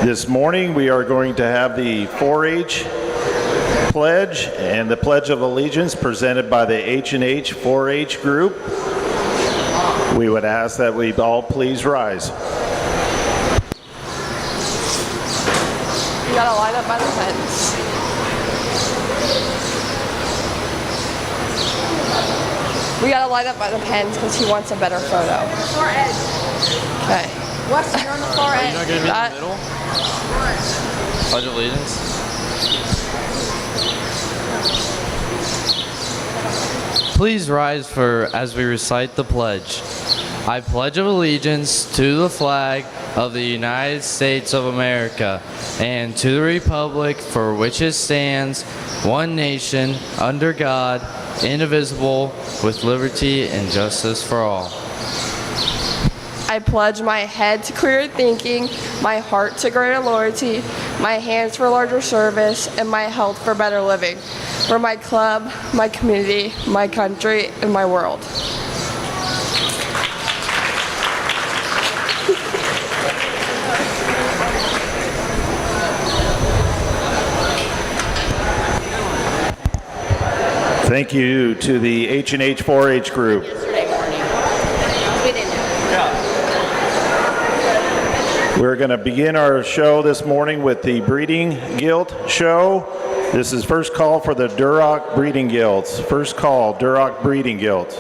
This morning we are going to have the 4-H pledge and the Pledge of Allegiance presented by the H&H 4-H group. We would ask that we all please rise. You gotta line up by the fence. We gotta line up by the pens because he wants a better photo. Far edge. Okay. What? You're on the far edge. You're not going to be in the middle? Pledge of Allegiance. Please rise as we recite the pledge. I pledge allegiance to the flag of the United States of America and to the republic for which it stands, one nation, under God, indivisible, with liberty and justice for all. I pledge my head to clearer thinking, my heart to greater loyalty, my hands for larger service, and my health for better living, for my club, my community, my country, and my world. Thank you to the H&H 4-H group. We're going to begin our show this morning with the Breeding Guild show. This is first call for the Duroc Breeding Guilds. First call, Duroc Breeding Guild.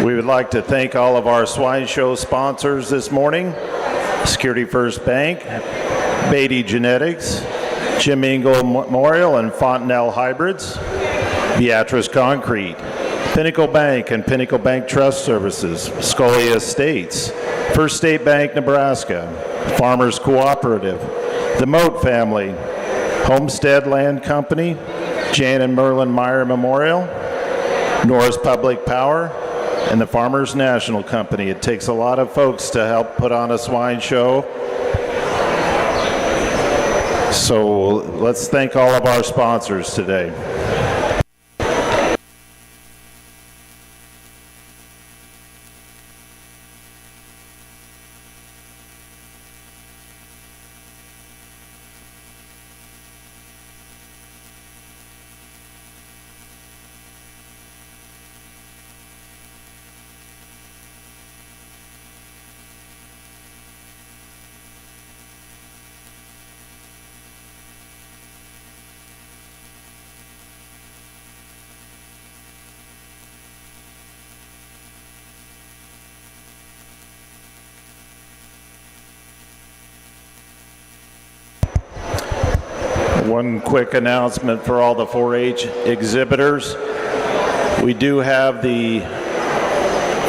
We would like to thank all of our Swine Show sponsors this morning: Security First Bank, Beatty Genetics, Jim Ingle Memorial and Fontenelle Hybrids, Beatrice Concrete, Pinnacle Bank and Pinnacle Bank Trust Services, Scolia Estates, First State Bank Nebraska, Farmers Cooperative, the Moat Family, Homestead Land Company, Jan and Merlin Meyer Memorial, Norris Public Power, and the Farmers National Company. It takes a lot of folks to help put on a swine show. So let's thank all of our sponsors today. One quick announcement for all the 4-H exhibitors. We do have the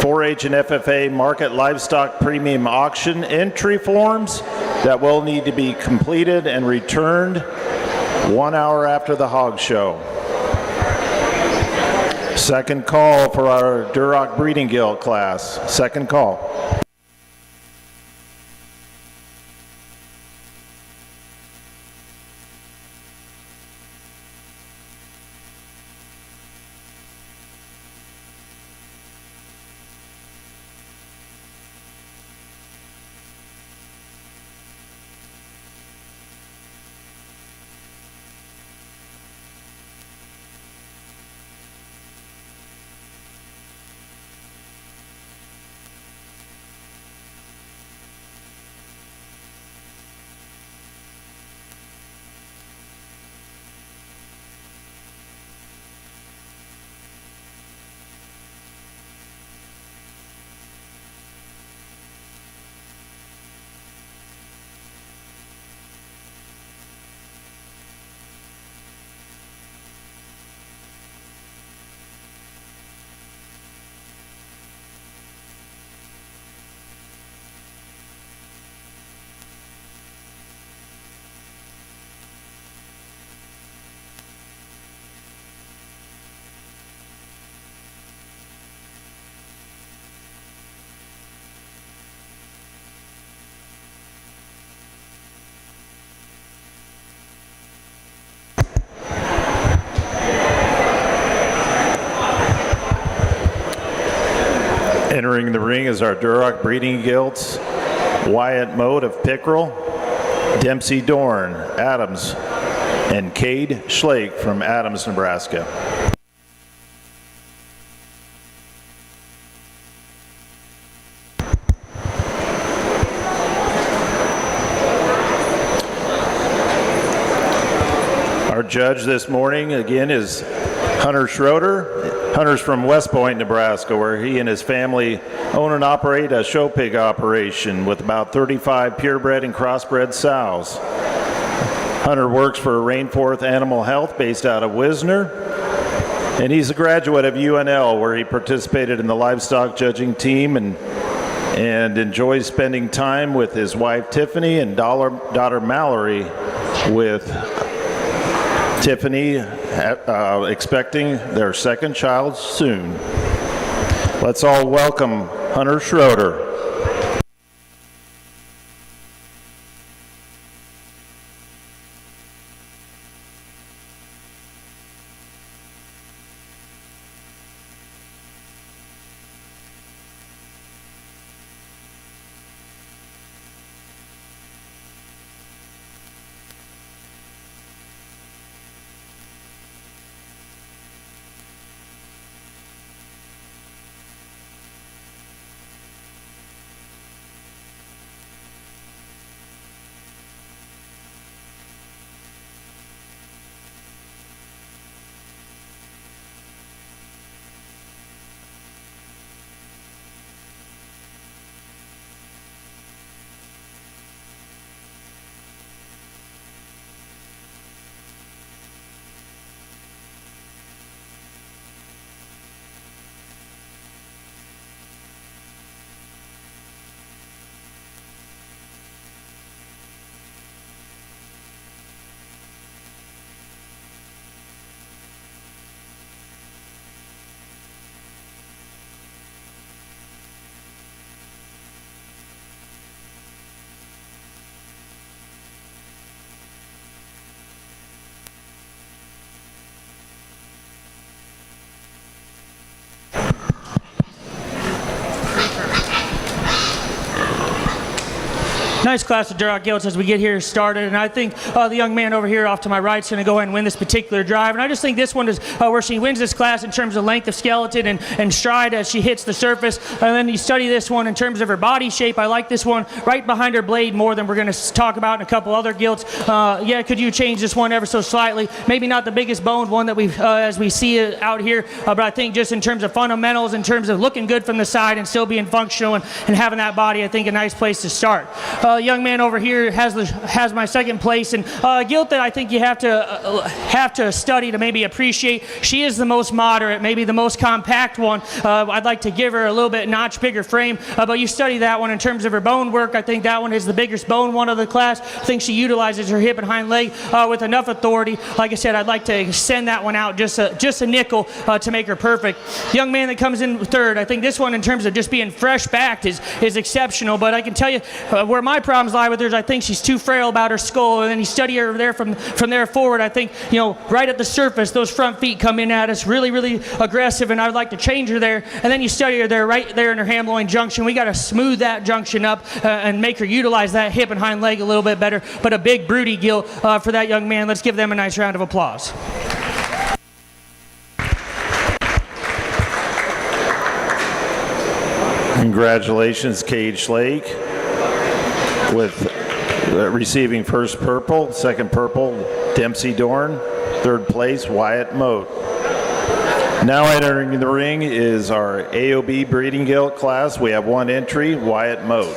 4-H and FFA Market Livestock Premium Auction entry forms that will need to be completed and returned 1 hour after the hog show. Second call for our Duroc Breeding Guild class. Second call. Entering the ring is our Duroc breeding gilts, Wyatt Mote of Pickerel, Dempsey Dorn, Adams, and Cade Schlake from Adams, Nebraska. Our judge this morning again is Hunter Schroeder. Hunter's from West Point, Nebraska, where he and his family own and operate a show pig operation with about 35 purebred and crossbred sows. Hunter works for Rainforth Animal Health based out of Wisner, and he's a graduate of UNL where he participated in the livestock judging team and enjoys spending time with his wife Tiffany and daughter Mallory, with Tiffany expecting their second child soon. Let's all welcome Hunter Schroeder. Nice class of Duroc gilts as we get here started, and I think the young man over here off to my right is going to go ahead and win this particular drive, and I just think this one is where she wins this class in terms of length of skeleton and stride as she hits the surface, and then you study this one in terms of her body shape. I like this one right behind her blade more than we're going to talk about in a couple other gilts. Yeah, could you change this one ever so slightly? Maybe not the biggest boned one that we as we see it out here, but I think just in terms of fundamentals, in terms of looking good from the side and still being functional and having that body, I think a nice place to start. Young man over here has my second place, and a gilt that I think you have to study to maybe appreciate. She is the most moderate, maybe the most compact one. I'd like to give her a little bit notch bigger frame, but you study that one in terms of her bone work. I think that one is the biggest bone one of the class. I think she utilizes her hip and hind leg with enough authority. Like I said, I'd like to extend that one out just a nickel to make her perfect. Young man that comes in third, I think this one in terms of just being fresh backed is exceptional, but I can tell you where my problems lie with her is I think she's too frail about her skull, and then you study her there from there forward. I think, right at the surface, those front feet come in at us really, really aggressive, and I would like to change her there, and then you study her there right there in her ham-loin junction. We got to smooth that junction up and make her utilize that hip and hind leg a little bit better, but a big broody gilt for that young man. Let's give them a nice round of applause. Congratulations, Gage Lake, with receiving first purple, second purple, Dempsey Dorn, third place, Wyatt Mote. Now entering the ring is our AOB breeding gilt class. We have one entry, Wyatt Mote.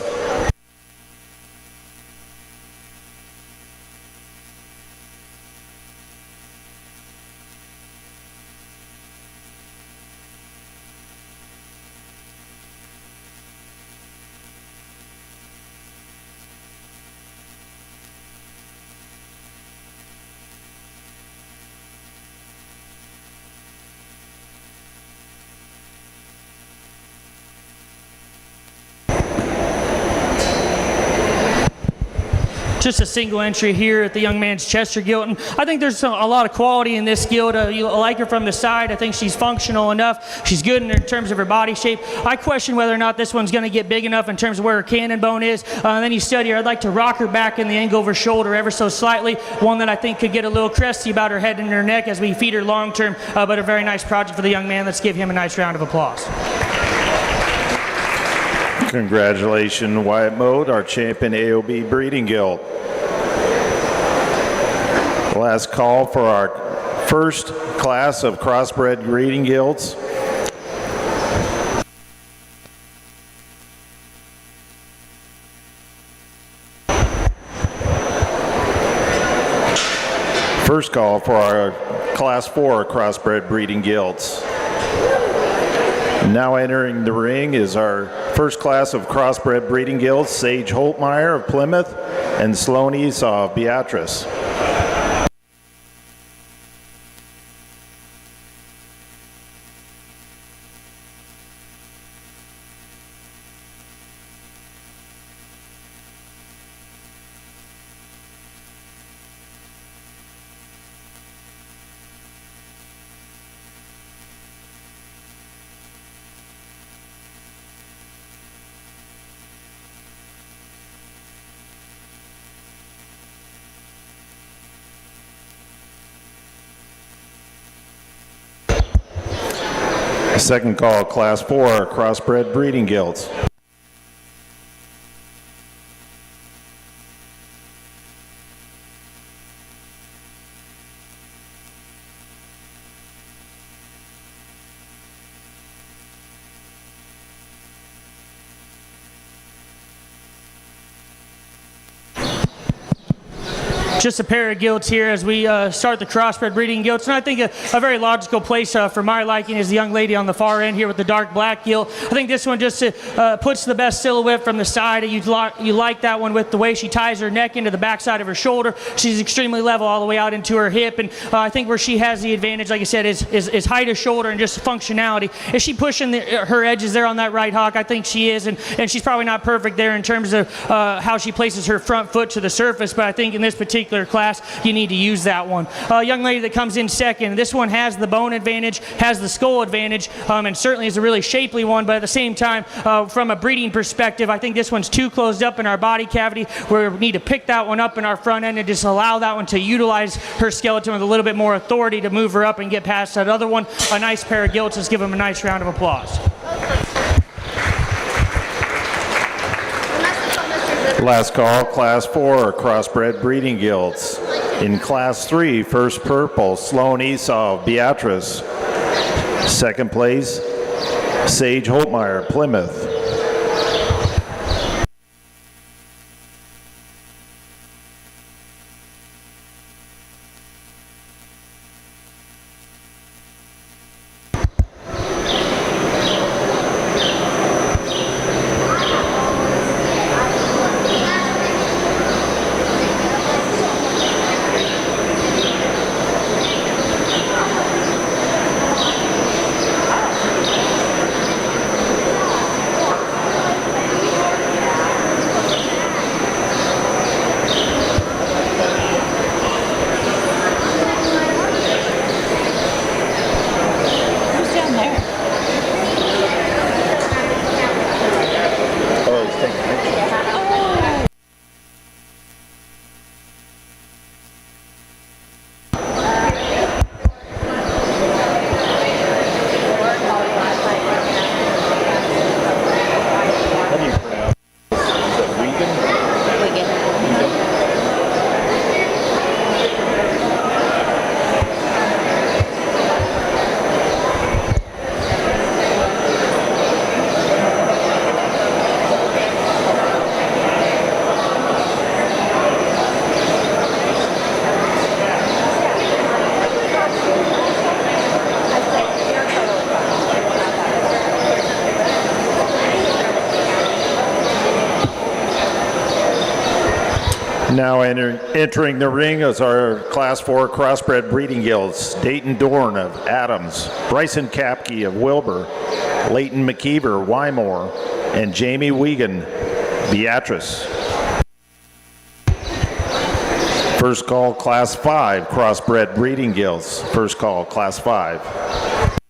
Just a single entry here at the young man's Chester gilt. And I think there's a lot of quality in this gilt. You like her from the side. I think she's functional enough. She's good in terms of her body shape. I question whether or not this one's going to get big enough in terms of where her cannon bone is. And then you study her. I'd like to rock her back in the angle of her shoulder ever so slightly. One that I think could get a little cresty about her head and her neck as we feed her long term. But a very nice project for the young man. Let's give him a nice round of applause. Congratulations, Wyatt Mode, our champion AOB breeding gilt. Last call for our first class of crossbred breeding gilts. First call for our Class 4 crossbred breeding gilts. Now entering the ring is our first class of crossbred breeding gilts, Sage Holtmeyer of Plymouth and Sloan Esau of Beatrice. Second call, Class 4, crossbred breeding gilts. Just a pair of gilts here as we start the crossbred breeding gilts. And I think a very logical place for my liking is the young lady on the far end here with the dark black gilt. I think this one just puts the best silhouette from the side. You like that one with the way she ties her neck into the backside of her shoulder. She's extremely level all the way out into her hip. And I think where she has the advantage, like I said, is height of shoulder and just functionality. Is she pushing her edges there on that right hock? I think she is. And she's probably not perfect there in terms of how she places her front foot to the surface. But I think in this particular class, you need to use that one. Young lady that comes in second, this one has the bone advantage, has the skull advantage, and certainly is a really shapely one, but at the same time, from a breeding perspective, I think this one's too closed up in our body cavity. We need to pick that one up in our front end and just allow that one to utilize her skeleton with a little bit more authority to move her up and get past that other one. A nice pair of gilts. Let's give them a nice round of applause. Last call, Class 4, crossbred breeding gilts. In Class 3, first purple, Sloan Esau of Beatrice. Second place, Sage Holtmeyer, Plymouth. Now entering the ring is our Class 4 crossbred breeding gilts, Dayton Dorn of Adams, Bryson Kapke of Wilbur, Leighton McKeever, Wymore, and Jamie Wiegand, Beatrice. First call, Class 5, crossbred breeding gilts. First call, Class 5.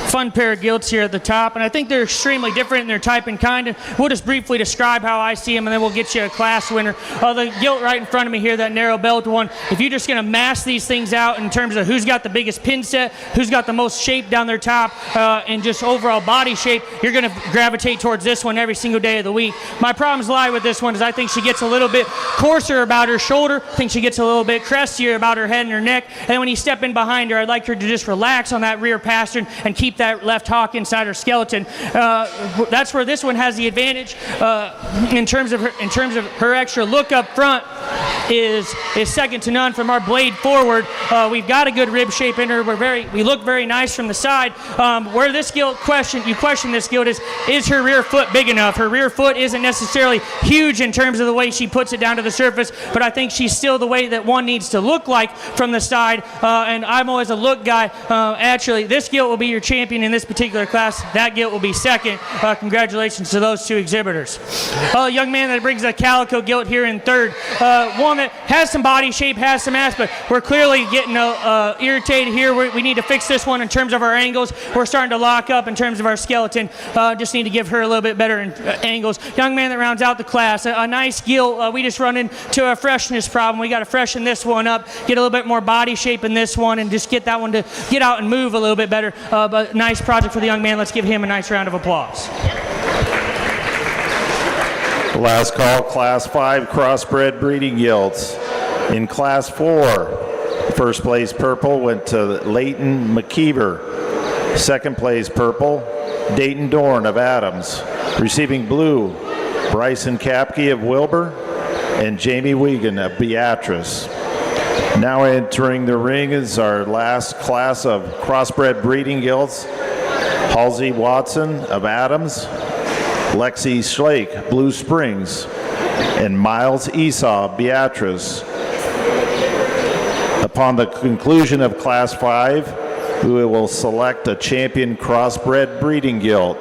Fun pair of gilts here at the top, and I think they're extremely different in their type and kind. And we'll just briefly describe how I see them, and then we'll get you a class winner. The gilt right in front of me here, that narrow belt one, if you're just going to mass these things out in terms of who's got the biggest pin set, who's got the most shape down their top, and just overall body shape, you're going to gravitate towards this one every single day of the week. My problems lie with this one is I think she gets a little bit coarser about her shoulder. I think she gets a little bit crestier about her head and her neck. And when you step in behind her, I'd like her to just relax on that rear pastern and keep that left hock inside her skeleton. That's where this one has the advantage in terms of her extra look up front is second to none from our blade forward. We've got a good rib shape in her. We look very nice from the side. Where this gilt you question this gilt is her rear foot big enough? Her rear foot isn't necessarily huge in terms of the way she puts it down to the surface, but I think she's still the way that one needs to look like from the side. And I'm always a look guy. Actually, this gilt will be your champion in this particular class. That gilt will be second. Congratulations to those two exhibitors. A young man that brings a calico gilt here in third. One that has some body shape, has some ass, but we're clearly getting irritated here. We need to fix this one in terms of our angles. We're starting to lock up in terms of our skeleton. Just need to give her a little bit better angles. Young man that rounds out the class. A nice gilt. We just run into a freshness problem. We got to freshen this one up, get a little bit more body shape in this one, and just get that one to get out and move a little bit better. But nice project for the young man. Let's give him a nice round of applause. Last call, Class 5 crossbred breeding gilts. In Class 4, first place purple went to Leighton McKeever. Second place purple, Dayton Dorn of Adams. Receiving blue, Bryson Kapke of Wilbur and Jamie Wiegand of Beatrice. Now entering the ring is our last class of crossbred breeding gilts. Halsey Watson of Adams, Lexi Schlake, Blue Springs, and Miles Esau, Beatrice. Upon the conclusion of Class 5, we will select a champion crossbred breeding gilt.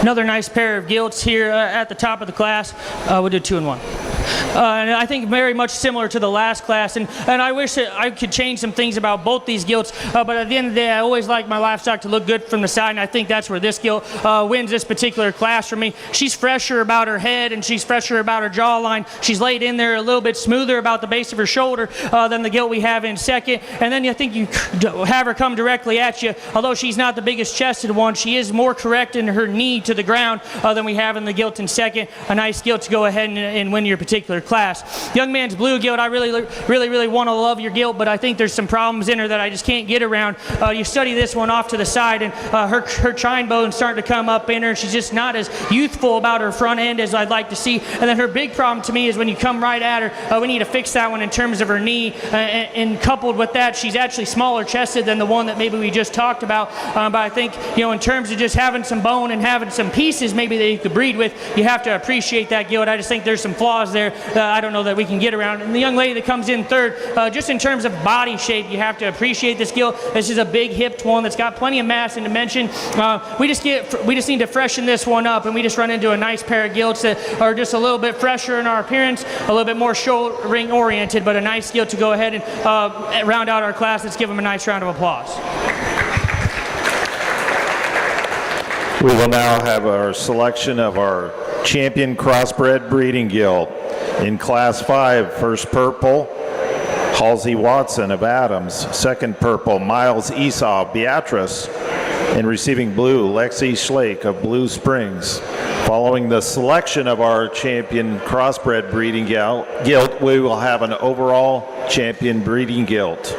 Another nice pair of gilts here at the top of the class. We'll do 2 and 1. And I think very much similar to the last class, and I wish that I could change some things about both these gilts, but at the end of the day, I always like my livestock to look good from the side, and I think that's where this gilt wins this particular class for me. She's fresher about her head, and she's fresher about her jawline. She's laid in there a little bit smoother about the base of her shoulder than the gilt we have in second, and then I think you have her come directly at you. Although she's not the biggest chested one, she is more correct in her knee to the ground than we have in the gilt in second. A nice gilt to go ahead and win your particular class. Young man's blue gilt, I really want to love your gilt, but I think there's some problems in her that I just can't get around. You study this one off to the side, and her chine bone's starting to come up in her. She's just not as youthful about her front end as I'd like to see. And then her big problem to me is when you come right at her, we need to fix that one in terms of her knee. And coupled with that, she's actually smaller chested than the one that maybe we just talked about. But I think, in terms of just having some bone and having some pieces maybe that you could breed with, you have to appreciate that gilt. I just think there's some flaws there I don't know that we can get around. And the young lady that comes in third, just in terms of body shape, you have to appreciate this gilt. This is a big hipped one that's got plenty of mass and dimension. We just need to freshen this one up, and we just run into a nice pair of gilts that are just a little bit fresher in our appearance, a little bit more show ring oriented, but a nice gilt to go ahead and round out our class. Let's give them a nice round of applause. We will now have our selection of our champion crossbred breeding gilt. In Class 5, first purple, Halsey Watson of Adams. Second purple, Miles Esau of Beatrice. And receiving blue, Lexi Schlake of Blue Springs. Following the selection of our champion crossbred breeding gilt, we will have an overall champion breeding gilt.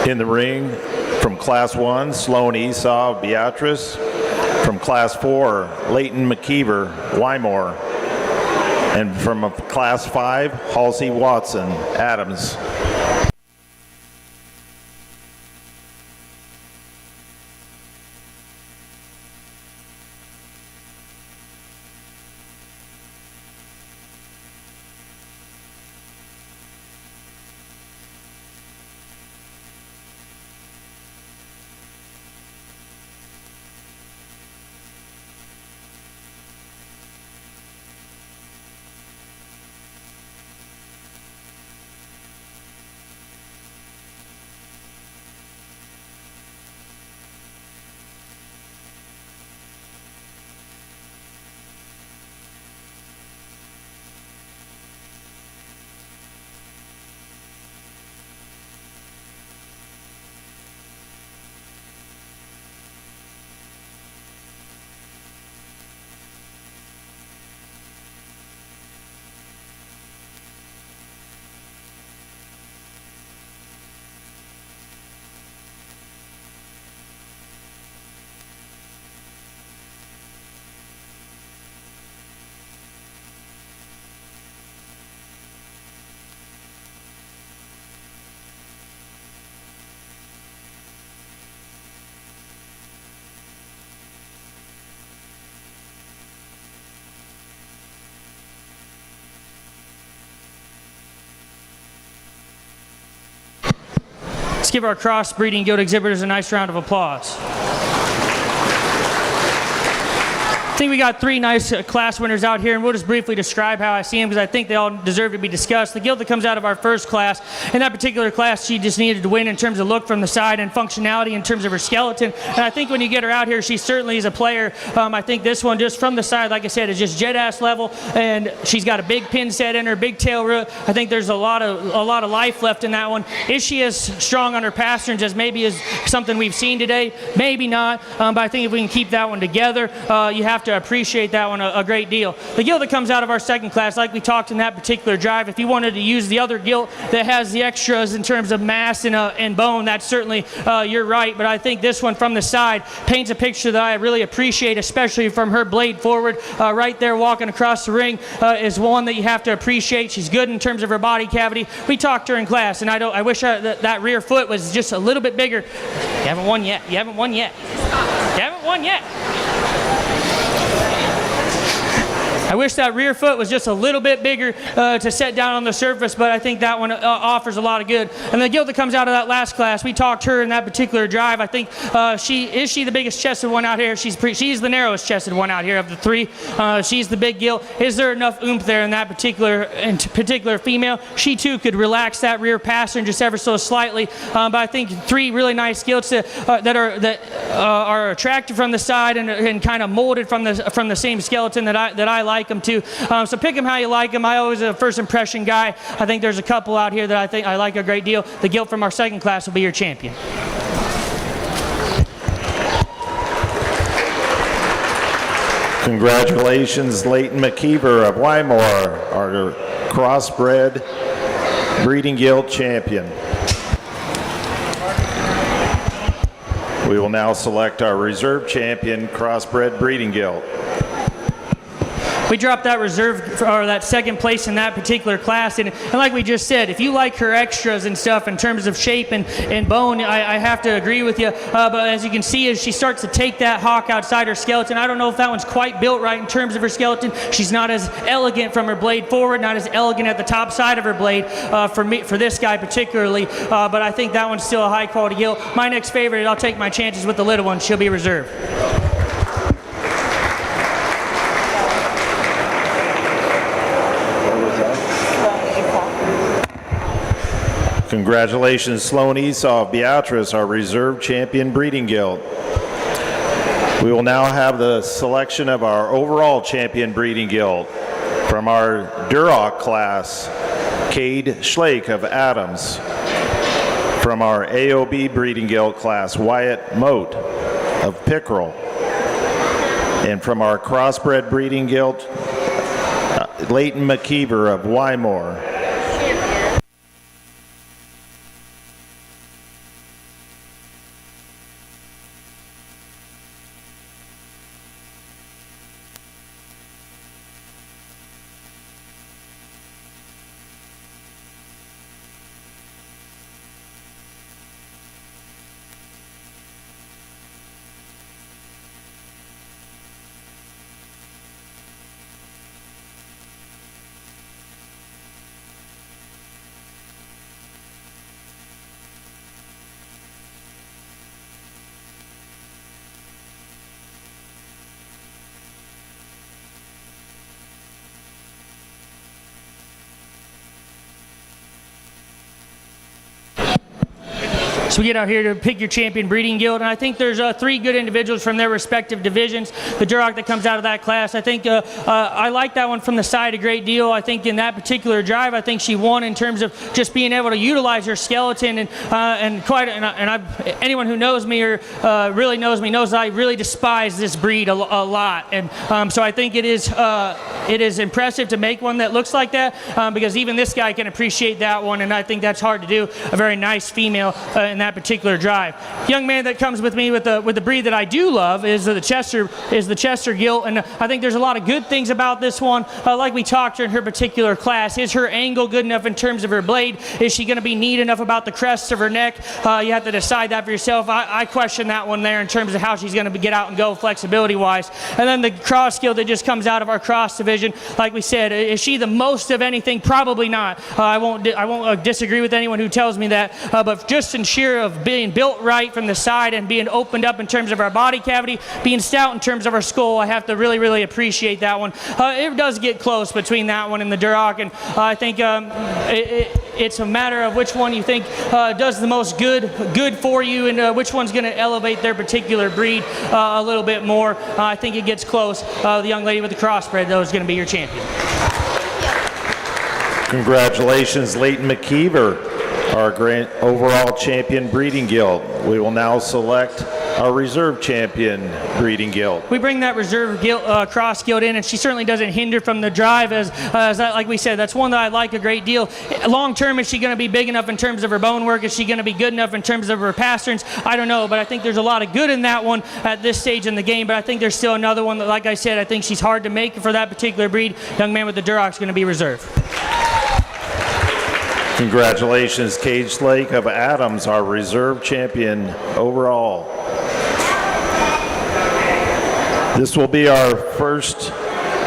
In the ring, from Class 1, Sloan Esau of Beatrice. From Class 4, Leighton McKeever, Wymore. And from Class 5, Halsey Watson, Adams. Let's give our crossbreeding gilt exhibitors a nice round of applause. I think we got 3 nice class winners out here, and we'll just briefly describe how I see them because I think they all deserve to be discussed. The gilt that comes out of our first class, in that particular class, she just needed to win in terms of look from the side and functionality in terms of her skeleton. And I think when you get her out here, she certainly is a player. I think this one, just from the side, like I said, is just jet-ass level, and she's got a big pin set in her, big tail root. I think there's a lot of life left in that one. Is she as strong on her pasterns as maybe as something we've seen today? Maybe not, but I think if we can keep that one together, you have to appreciate that one a great deal. The gilt that comes out of our second class, like we talked in that particular drive, if you wanted to use the other gilt that has the extras in terms of mass and bone, that's certainly you're right. But I think this one from the side paints a picture that I really appreciate, especially from her blade forward, right there walking across the ring, is one that you have to appreciate. She's good in terms of her body cavity. We talked during class, and I wish that rear foot was just a little bit bigger. You haven't won yet. You haven't won yet. You haven't won yet. I wish that rear foot was just a little bit bigger to set down on the surface, but I think that one offers a lot of good. And the gilt that comes out of that last class, we talked her in that particular drive. I think she the biggest chested one out here. She's the narrowest chested one out here of the three. She's the big gilt. Is there enough oomph there in that particular female? She too could relax that rear passenger just ever so slightly. But I think three really nice gilts that are attractive from the side and kind of molded from the same skeleton that I like them to. So pick them how you like them. I always a first impression guy. I think there's a couple out here that I think I like a great deal. The gilt from our second class will be your champion. Congratulations, Leighton McKeever of Wymore, our crossbred breeding gilt champion. We will now select our reserve champion crossbred breeding gilt. We dropped that reserve or that second place in that particular class, and like we just said, if you like her extras and stuff in terms of shape and bone, I have to agree with you. But as you can see, as she starts to take that hawk outside her skeleton, I don't know if that one's quite built right in terms of her skeleton. She's not as elegant from her blade forward, not as elegant at the top side of her blade for this guy particularly. But I think that one's still a high quality gilt. My next favorite, I'll take my chances with the little one. She'll be reserved. Congratulations, Sloan Esau of Beatrice, our reserve champion breeding gilt. We will now have the selection of our overall champion breeding gilt from our Duroc class, Cade Schlake of Adams. From our AOB breeding gilt class, Wyatt Moat of Pickerel. And from our crossbred breeding gilt, Leighton McKeever of Wymore. So we get out here to pick your champion breeding guild, and I think there's three good individuals from their respective divisions. The Duroc that comes out of that class, I think I like that one from the side a great deal. I think in that particular drive, I think she won in terms of just being able to utilize her skeleton anyone who knows me or really knows me knows that I really despise this breed a lot, and so I think it is impressive to make one that looks like that because even this guy can appreciate that one, and I think that's hard to do. A very nice female in that particular drive. Young man that comes with me with the breed that I do love is the Chester gilt, and I think there's a lot of good things about this one. Like we talked in her particular class, is her angle good enough in terms of her blade? Is she going to be neat enough about the crest of her neck? You have to decide that for yourself. I question that one there in terms of how she's going to get out and go flexibility wise. And then the cross gilt that just comes out of our cross division, like we said, is she the most of anything? Probably not. I won't disagree with anyone who tells me that, but just in sheer of being built right from the side and being opened up in terms of our body cavity, being stout in terms of our skull, I have to really, really appreciate that one. It does get close between that one and the Duroc, and I think it's a matter of which one you think does the most good for you, and which one's going to elevate their particular breed a little bit more. I think it gets close. The young lady with the crossbred, though, is going to be your champion. Congratulations, Leighton McKeever, our grand overall champion breeding guild. We will now select our reserve champion breeding gilt. We bring that reserve cross gilt in, and she certainly doesn't hinder from the drive, as that, like we said, that's one that I like a great deal. Long term, is she going to be big enough in terms of her bone work? Is she going to be good enough in terms of her pasterns? I don't know, but I think there's a lot of good in that one at this stage in the game. But I think there's still another one that, like I said, I think she's hard to make for that particular breed. Young man with the Duroc's going to be reserve. Congratulations, Gage Lake of Adams, our reserve champion overall. This will be our first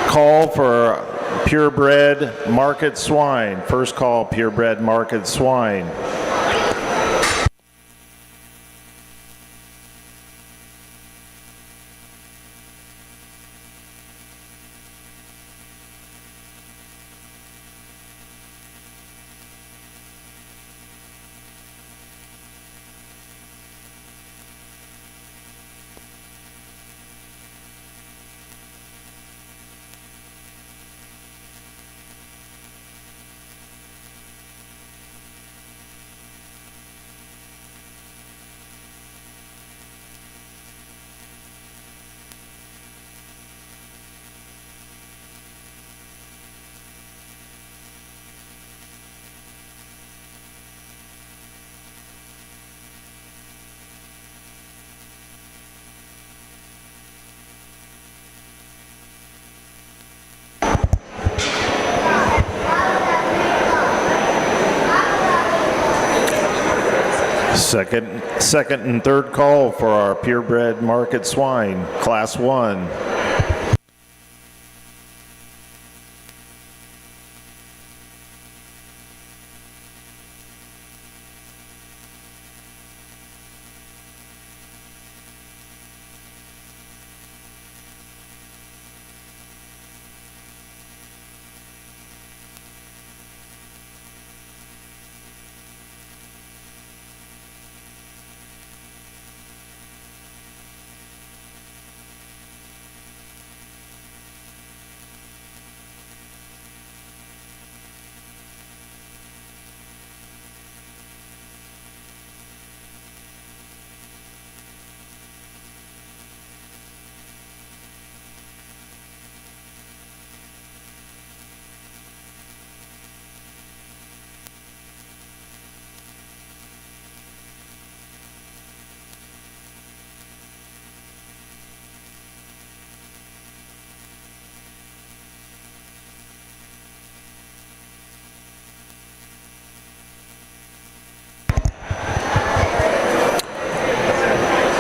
call for purebred market swine. First call, purebred market swine. Second and third call for our purebred market swine, Class 1.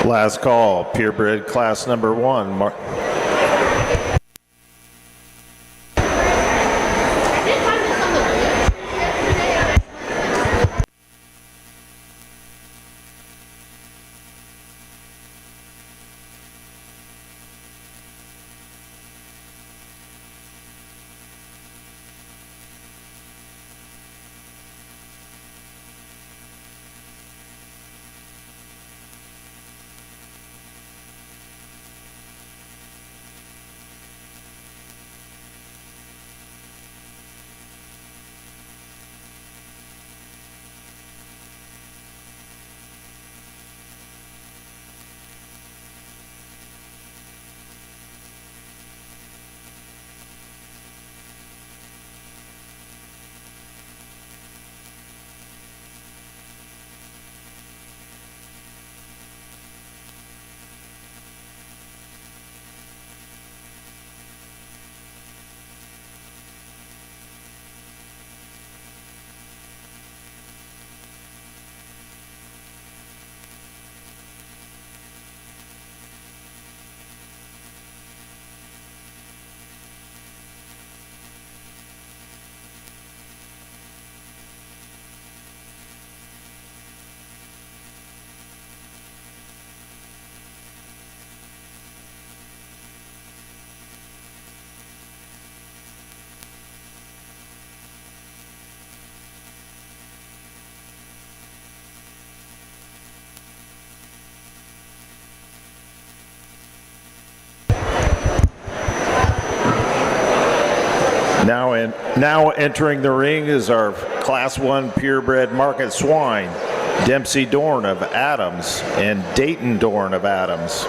Last call, purebred class number 1. Now entering the ring is our Class 1 purebred market swine, Dempsey Dorn of Adams, and Dayton Dorn of Adams.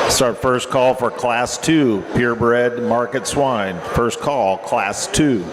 It's our first call for Class 2 purebred market swine. First call, Class 2.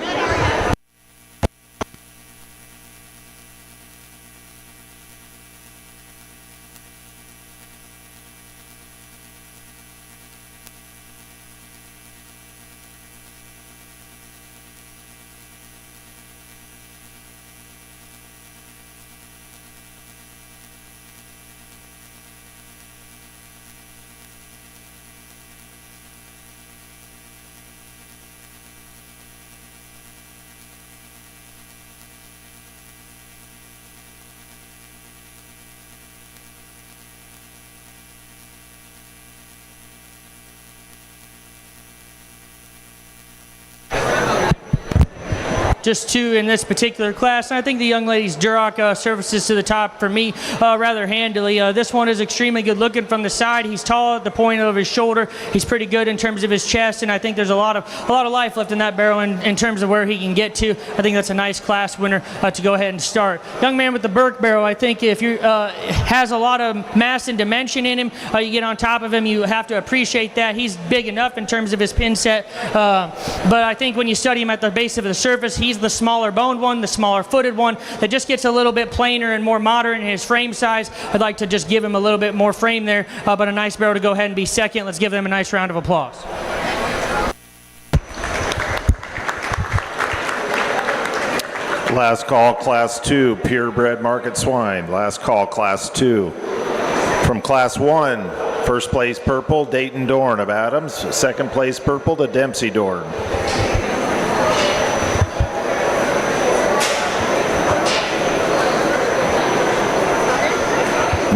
Just 2 in this particular class. And I think the young lady's Duroc surfaces to the top for me rather handily. This one is extremely good looking from the side. He's tall at the point of his shoulder. He's pretty good in terms of his chest, and I think there's a lot of life left in that barrel in terms of where he can get to. I think that's a nice class winner to go ahead and start. Young man with the Burke barrel, I think if you has a lot of mass and dimension in him, you get on top of him, you have to appreciate that. He's big enough in terms of his pin set, but I think when you study him at the base of the surface, he's the smaller boned one, the smaller footed one that just gets a little bit plainer and more moderate in his frame size. I'd like to just give him a little bit more frame there, but a nice barrel to go ahead and be second. Let's give them a nice round of applause. Last call, Class 2 purebred market swine. Last call, Class 2. From Class 1, first place purple, Dayton Dorn of Adams. Second place purple, the Dempsey Dorn.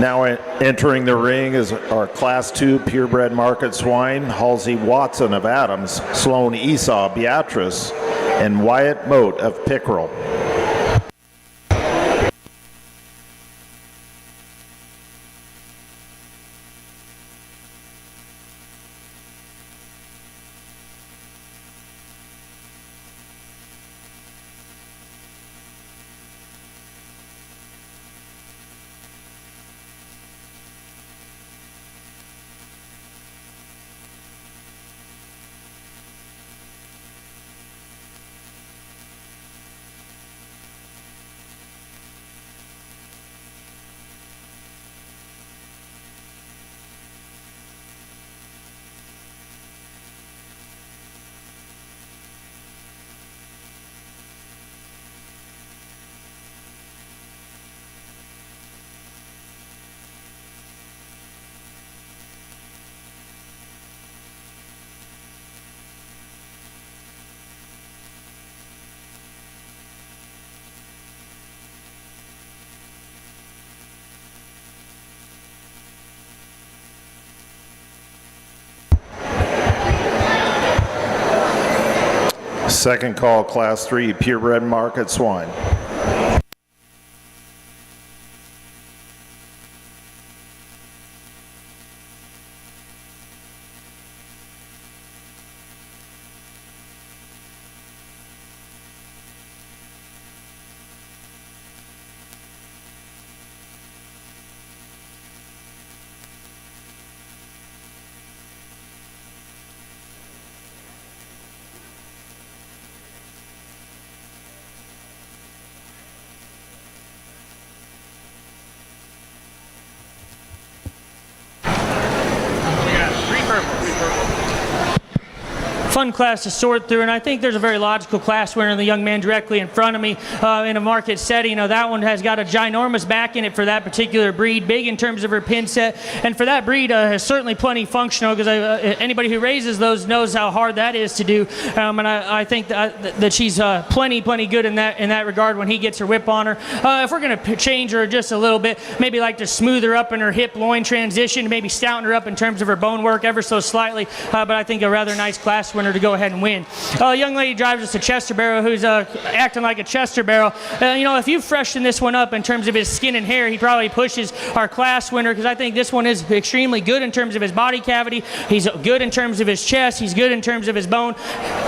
Now entering the ring is our Class 2 purebred market swine, Halsey Watson of Adams, Sloan Esau Beatrice, and Wyatt Moat of Pickerel. Second call, Class 3 purebred market swine. Fun class to sort through, and I think there's a very logical class winner in the young man directly in front of me in a market setting. That one has got a ginormous back in it for that particular breed, big in terms of her pin set, and for that breed is certainly plenty functional, because anybody who raises those knows how hard that is to do, and I think that she's plenty good in that regard when he gets her whip on her. If we're going to change her just a little bit, maybe like to smooth her up in her hip-loin transition, maybe stouten her up in terms of her bone work ever so slightly, but I think a rather nice class winner winner to go ahead and win. Young lady drives us a Chester barrel who's acting like a Chester barrel. If you freshen this one up in terms of his skin and hair, he probably pushes our class winner, because I think this one is extremely good in terms of his body cavity. He's good in terms of his chest. He's good in terms of his bone.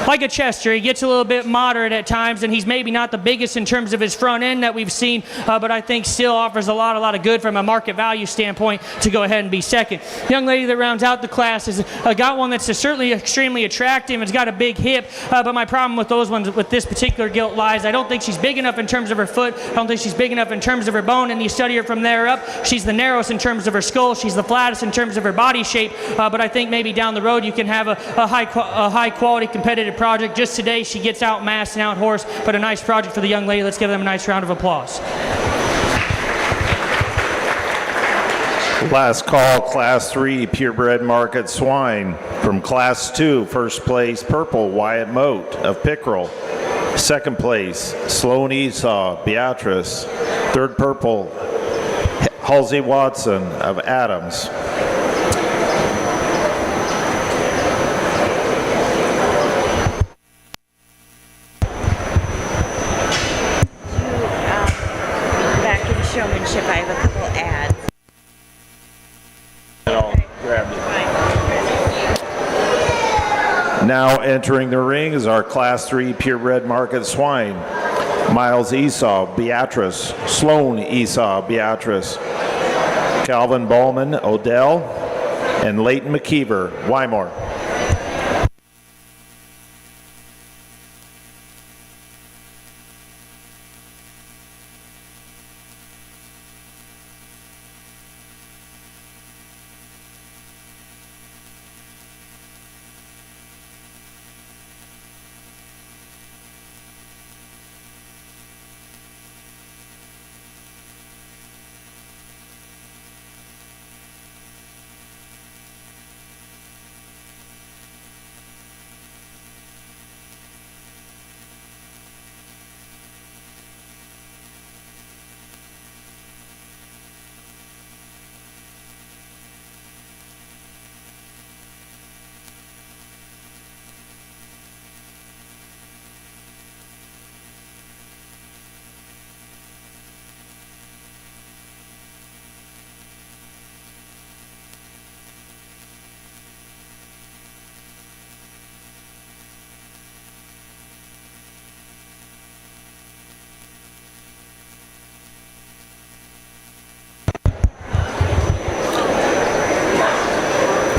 Like a Chester, he gets a little bit moderate at times, and he's maybe not the biggest in terms of his front end that we've seen, but I think still offers a lot of good from a market value standpoint to go ahead and be second. Young lady that rounds out the class has got one that's certainly extremely attractive. It's got a big hip, but my problem with those ones, with this particular gilt, lies I don't think she's big enough in terms of her foot. I don't think she's big enough in terms of her bone, and you study her from there up. She's the narrowest in terms of her skull. She's the flattest in terms of her body shape, but I think maybe down the road you can have a high quality competitive project. Just today she gets outmassed and outhorsed, but a nice project for the young lady. Let's give them a nice round of applause. Last call, Class 3 purebred market swine. From Class 2, first place, purple Wyatt Moat of Pickerel. Second place, Sloan Esau Beatrice. Third, purple Halsey Watson of Adams. Back in Showmanship, I have a couple ads. Now entering the ring is our Class 3 purebred market swine. Miles Esau Beatrice, Sloan Esau Beatrice, Calvin Ballman Odell, and Leighton McKeever Wymore.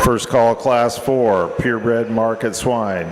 First call, Class 4, purebred market swine.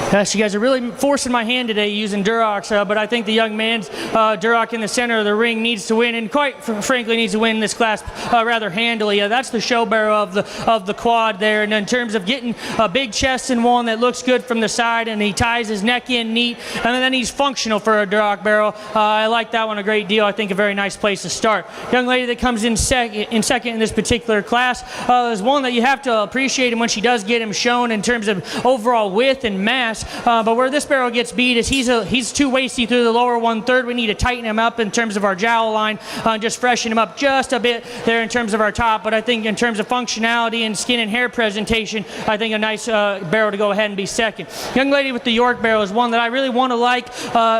Yes, you guys are really forcing my hand today using Durox, but I think the young man's Duroc in the center of the ring needs to win, and quite frankly needs to win this class rather handily. That's the show barrel of the quad there, and in terms of getting a big chest in one that looks good from the side, and he ties his neck in neat, and then he's functional for a Duroc barrel. I like that one a great deal. I think a very nice place to start. Young lady that comes in second in this particular class is one that you have to appreciate him when she does get him shown in terms of overall width and mass. But where this barrel gets beat is he's too waisty through the lower 1/3. We need to tighten him up in terms of our jowl line, just freshen him up just a bit there in terms of our top. But I think in terms of functionality and skin and hair presentation, I think a nice barrel to go ahead and be second. Young lady with the York barrel is one that I really want to like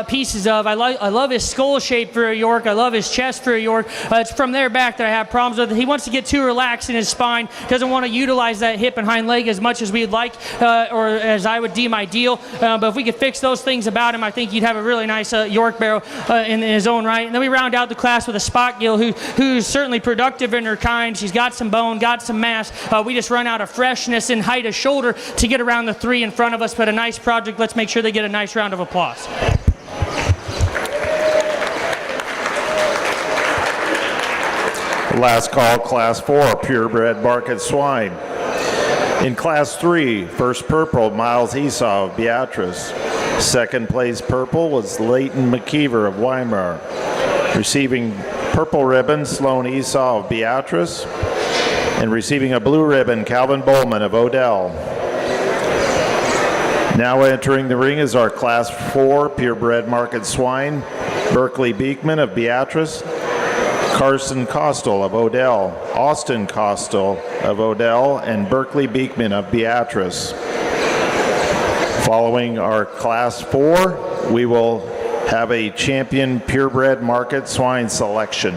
pieces of. I love his skull shape for a York. I love his chest for a York. It's from there back that I have problems with. He wants to get too relaxed in his spine, doesn't want to utilize that hip and hind leg as much as we'd like, or as I would deem ideal. deal. But if we could fix those things about him, I think you'd have a really nice York barrow in his own right. And then we round out the class with a spot gill who's certainly productive in her kind. She's got some bone, got some mass. We just run out of freshness and height of shoulder to get around the 3 in front of us, but a nice project. Let's make sure they get a nice round of applause. Last call, Class 4, purebred market swine. In Class 3, first purple, Miles Esau of Beatrice. Second place purple was Leighton McKeever of Weimar. Receiving purple ribbon, Sloan Esau of Beatrice. And receiving a blue ribbon, Calvin Bowman of Odell. Now entering the ring is our Class 4 purebred market swine, Berkeley Beekman of Beatrice. Carson Costal of Odell, Austin Costal of Odell, and Berkeley Beekman of Beatrice. Following our Class 4, we will have a champion purebred market swine selection.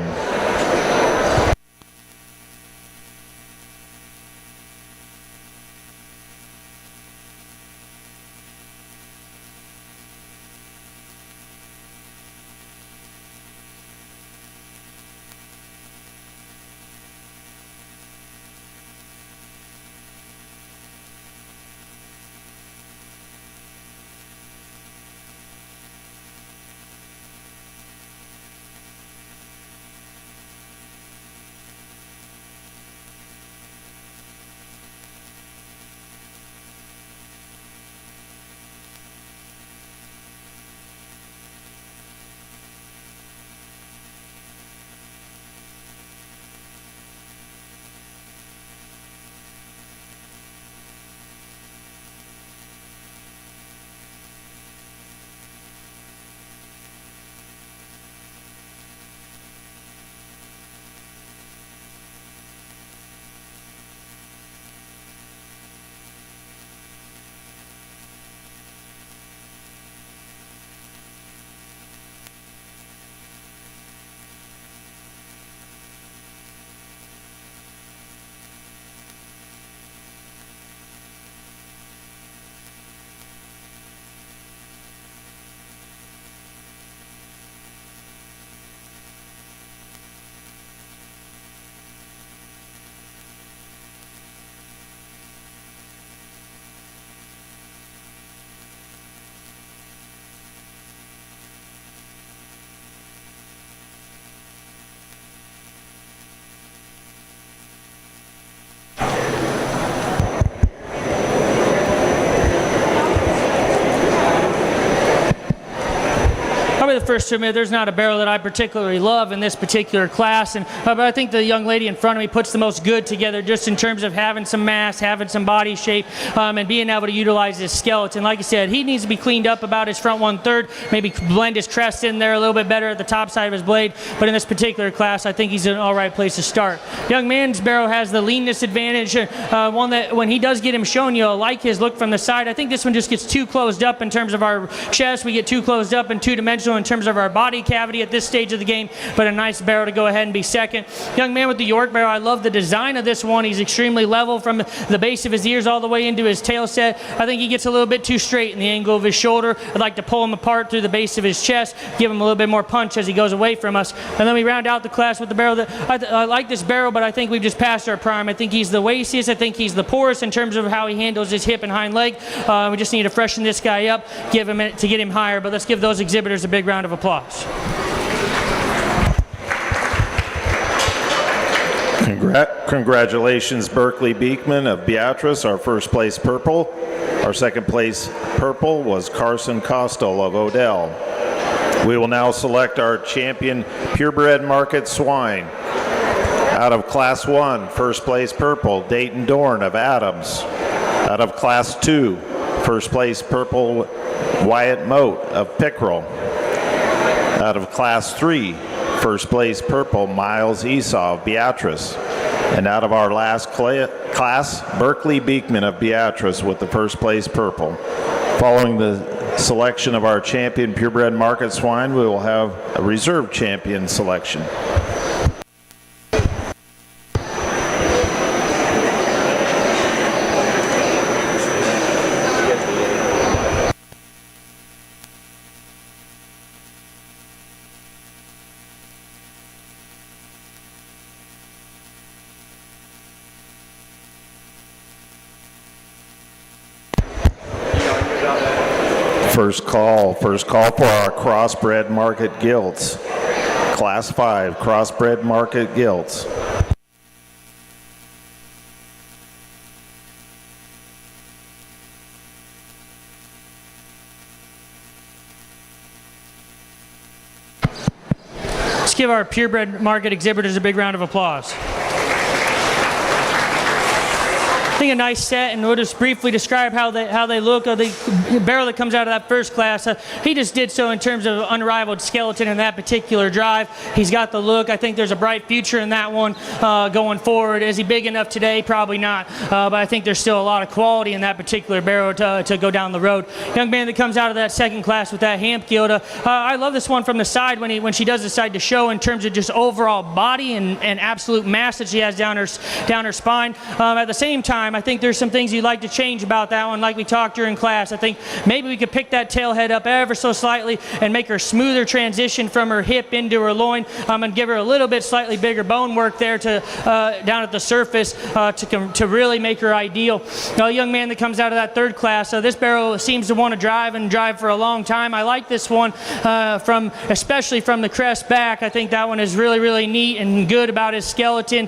The first to admit there's not a barrel that I particularly love in this particular class, but I think the young lady in front of me puts the most good together just in terms of having some mass, having some body shape, and being able to utilize his skeleton. Like I said, he needs to be cleaned up about his front 1/3, maybe blend his crest in there a little bit better at the top side of his blade, but in this particular class I think he's in an all right place to start. Young man's barrel has the leanness advantage, one that when he does get him shown, you'll like his look from the side. I think this one just gets too closed up in terms of our chest. We get too closed up and two-dimensional in terms of our body cavity at this stage of the game, but a nice barrel to go ahead and be second. Young man with the York barrel, I love the design of this one. He's extremely level from the base of his ears all the way into his tail set. I think he gets a little bit too straight in the angle of his shoulder. I'd like to pull him apart through the base of his chest, give him a little bit more punch as he goes away from us. And then we round out the class with the barrel that I like this barrel, but I think we've just passed our prime. I think he's the wastiest. I think he's the poorest in terms of how he handles his hip and hind leg. We just need to freshen this guy up, give him to get him higher, but let's give those exhibitors a big round of applause. Congratulations, Berkeley Beekman of Beatrice, our first place purple. Our second place purple was Carson Costal of Odell. We will now select our champion purebred market swine. Out of Class 1, first place purple, Dayton Dorn of Adams. Out of Class 2, first place purple, Wyatt Moat of Pickerel. Out of Class 3, first place purple, Miles Esau of Beatrice. And out of our last class, Berkeley Beekman of Beatrice with the first place purple. Following the selection of our champion purebred market swine, we will have a reserve champion selection. First call for our crossbred market gilts. Class 5 crossbred market gilts. Let's give our purebred market exhibitors a big round of applause. I think a nice set, and we'll just briefly describe how they look. The barrel that comes out of that first class, he just did so in terms of unrivaled skeleton in that particular drive. He's got the look. I think there's a bright future in that one going forward. Is he big enough today? Probably not, but I think there's still a lot of quality in that particular barrel to go down the road. Young man that comes out of that second class with that Hamp gilt. I love this one from the side when she does decide to show in terms of just overall body and absolute mass that she has down her spine. At the same time, I think there's some things you'd like to change about that one, like we talked during class. I think maybe we could pick that tail head up ever so slightly and make her smoother transition from her hip into her loin, and give her a little bit slightly bigger bone work there to down at the surface to really make her ideal. A young man that comes out of that third class, this barrel seems to want to drive for a long time. I like this one especially from the crest back. I think that one is really, really neat and good about his skeleton.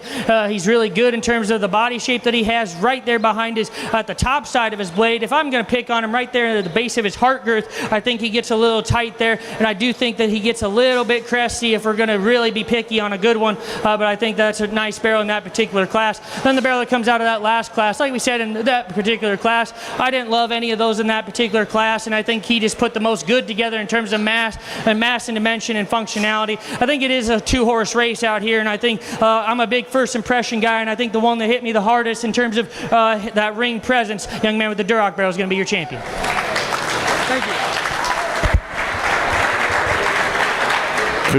He's really good in terms of the body shape that he has right there behind at the top side of his blade. If I'm going to pick on him right there at the base of his heart girth, I think he gets a little tight there, and I do think that he gets a little bit cresty if we're going to really be picky on a good one, but I think that's a nice barrel in that particular class. Then the barrel that comes out of that last class, like we said in that particular class, I didn't love any of those in that particular class, and I think he just put the most good together in terms of mass and dimension and functionality. I think it is a two-horse race out here, and I think I'm a big first impression guy, and I think the one that hit me the hardest in terms of that ring presence, young man with the Duroc barrel, is going to be your champion. Thank you.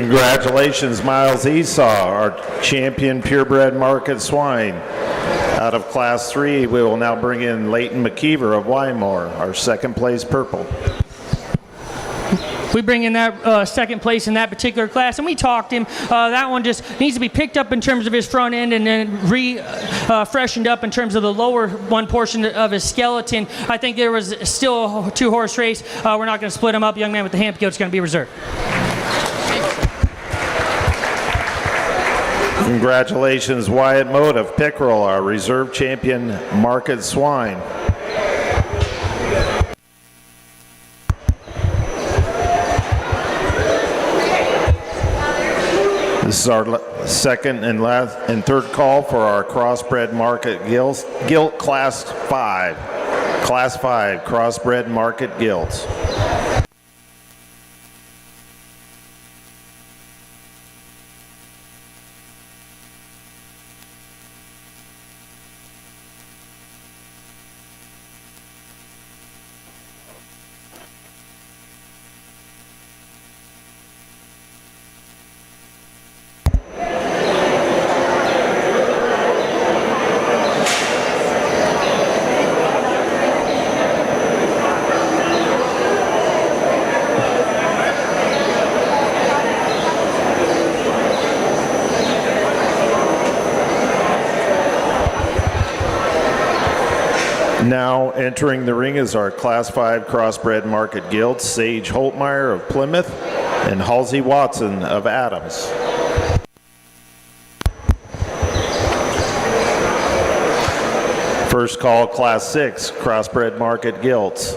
Congratulations, Miles Esau, our champion purebred market swine. Out of Class 3, we will now bring in Leighton McKeever of Wymore, our second place purple. We bring in that second place in that particular class, and we talked him. That one just needs to be picked up in terms of his front end and then freshened up in terms of the lower one portion of his skeleton. I think there was still a two-horse race. We're not going to split him up. Young man with the Hamp gilt is going to be reserved. Congratulations, Wyatt Mote of Pickerel, our reserve champion market swine. This is our second and third call for our crossbred market gilt class 5. Class 5 crossbred market gilts. Now entering the ring is our Class 5 crossbred market gilts, Sage Holtmeyer of Plymouth and Halsey Watson of Adams. First call, Class 6 crossbred market gilts.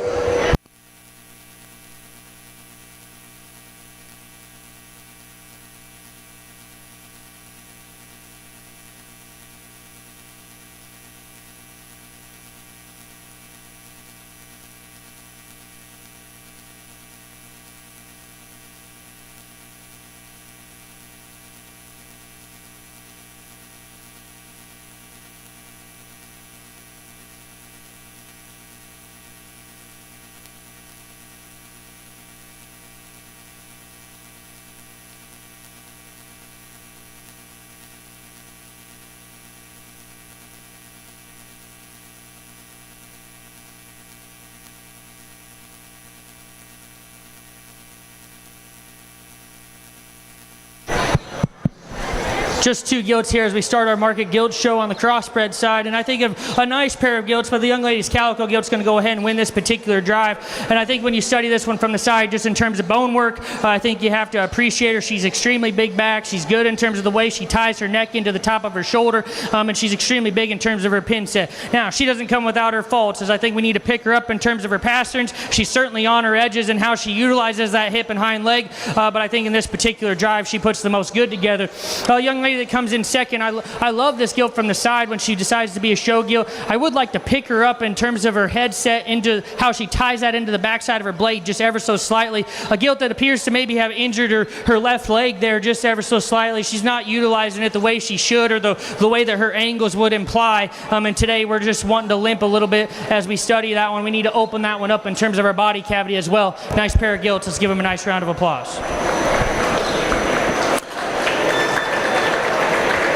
just 2 gilts here as we start our market gilt show on the crossbred side. And I think of a nice pair of gilts, but the young lady's calico gilt's going to go ahead and win this particular drive. And I think when you study this one from the side, just in terms of bone work, I think you have to appreciate her. She's extremely big back. She's good in terms of the way she ties her neck into the top of her shoulder, and she's extremely big in terms of her pin set. Now, she doesn't come without her faults, as I think we need to pick her up in terms of her pasterns. She's certainly on her edges and how she utilizes that hip and hind leg, but I think in this particular drive, she puts the most good together. A young lady that comes in second, I love this gilt from the side when she decides to be a show gilt. I would like to pick her up in terms of her head set into how she ties that into the backside of her blade just ever so slightly. A gilt that appears to maybe have injured her left leg there just ever so slightly. She's not utilizing it the way she should, or the way that her angles would imply. And today we're just wanting to limp a little bit as we study that one. We need to open that one up in terms of our body cavity as well. Nice pair of gilts. Let's give them a nice round of applause.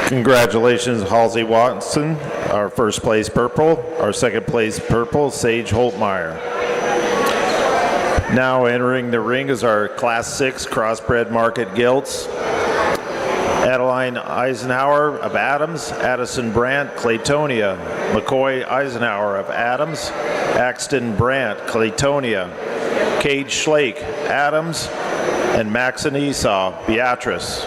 Congratulations, Halsey Watson, our first place purple. Our second place purple, Sage Holtmeyer. Now entering the ring is our Class 6 crossbred market gilts. Adeline Eisenhower of Adams, Addison Brandt, Claytonia, McCoy Eisenhower of Adams, Axton Brandt, Claytonia, Gage Schlake, Adams, and Maxon Esau, Beatrice.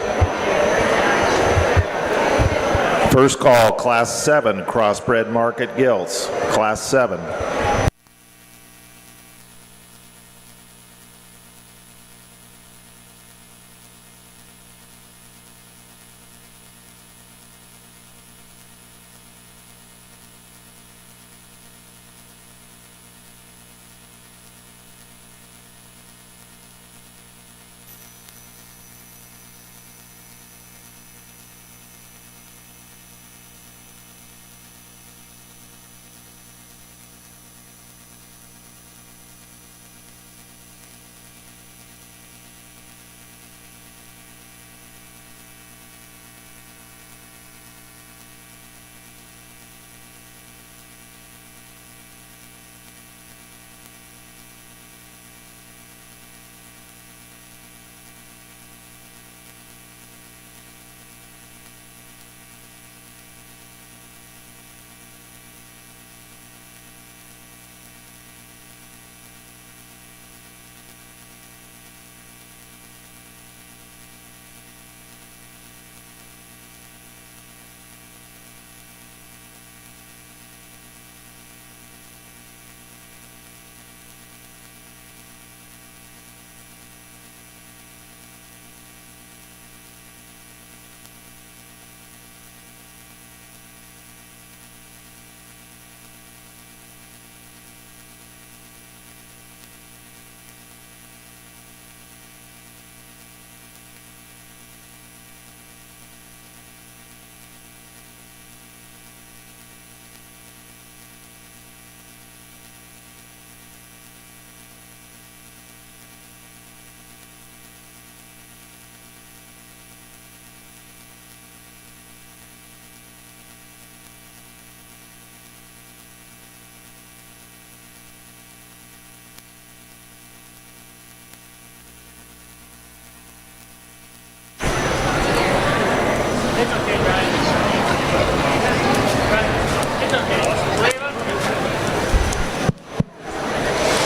First call, Class 7 crossbred market gilts, Class 7.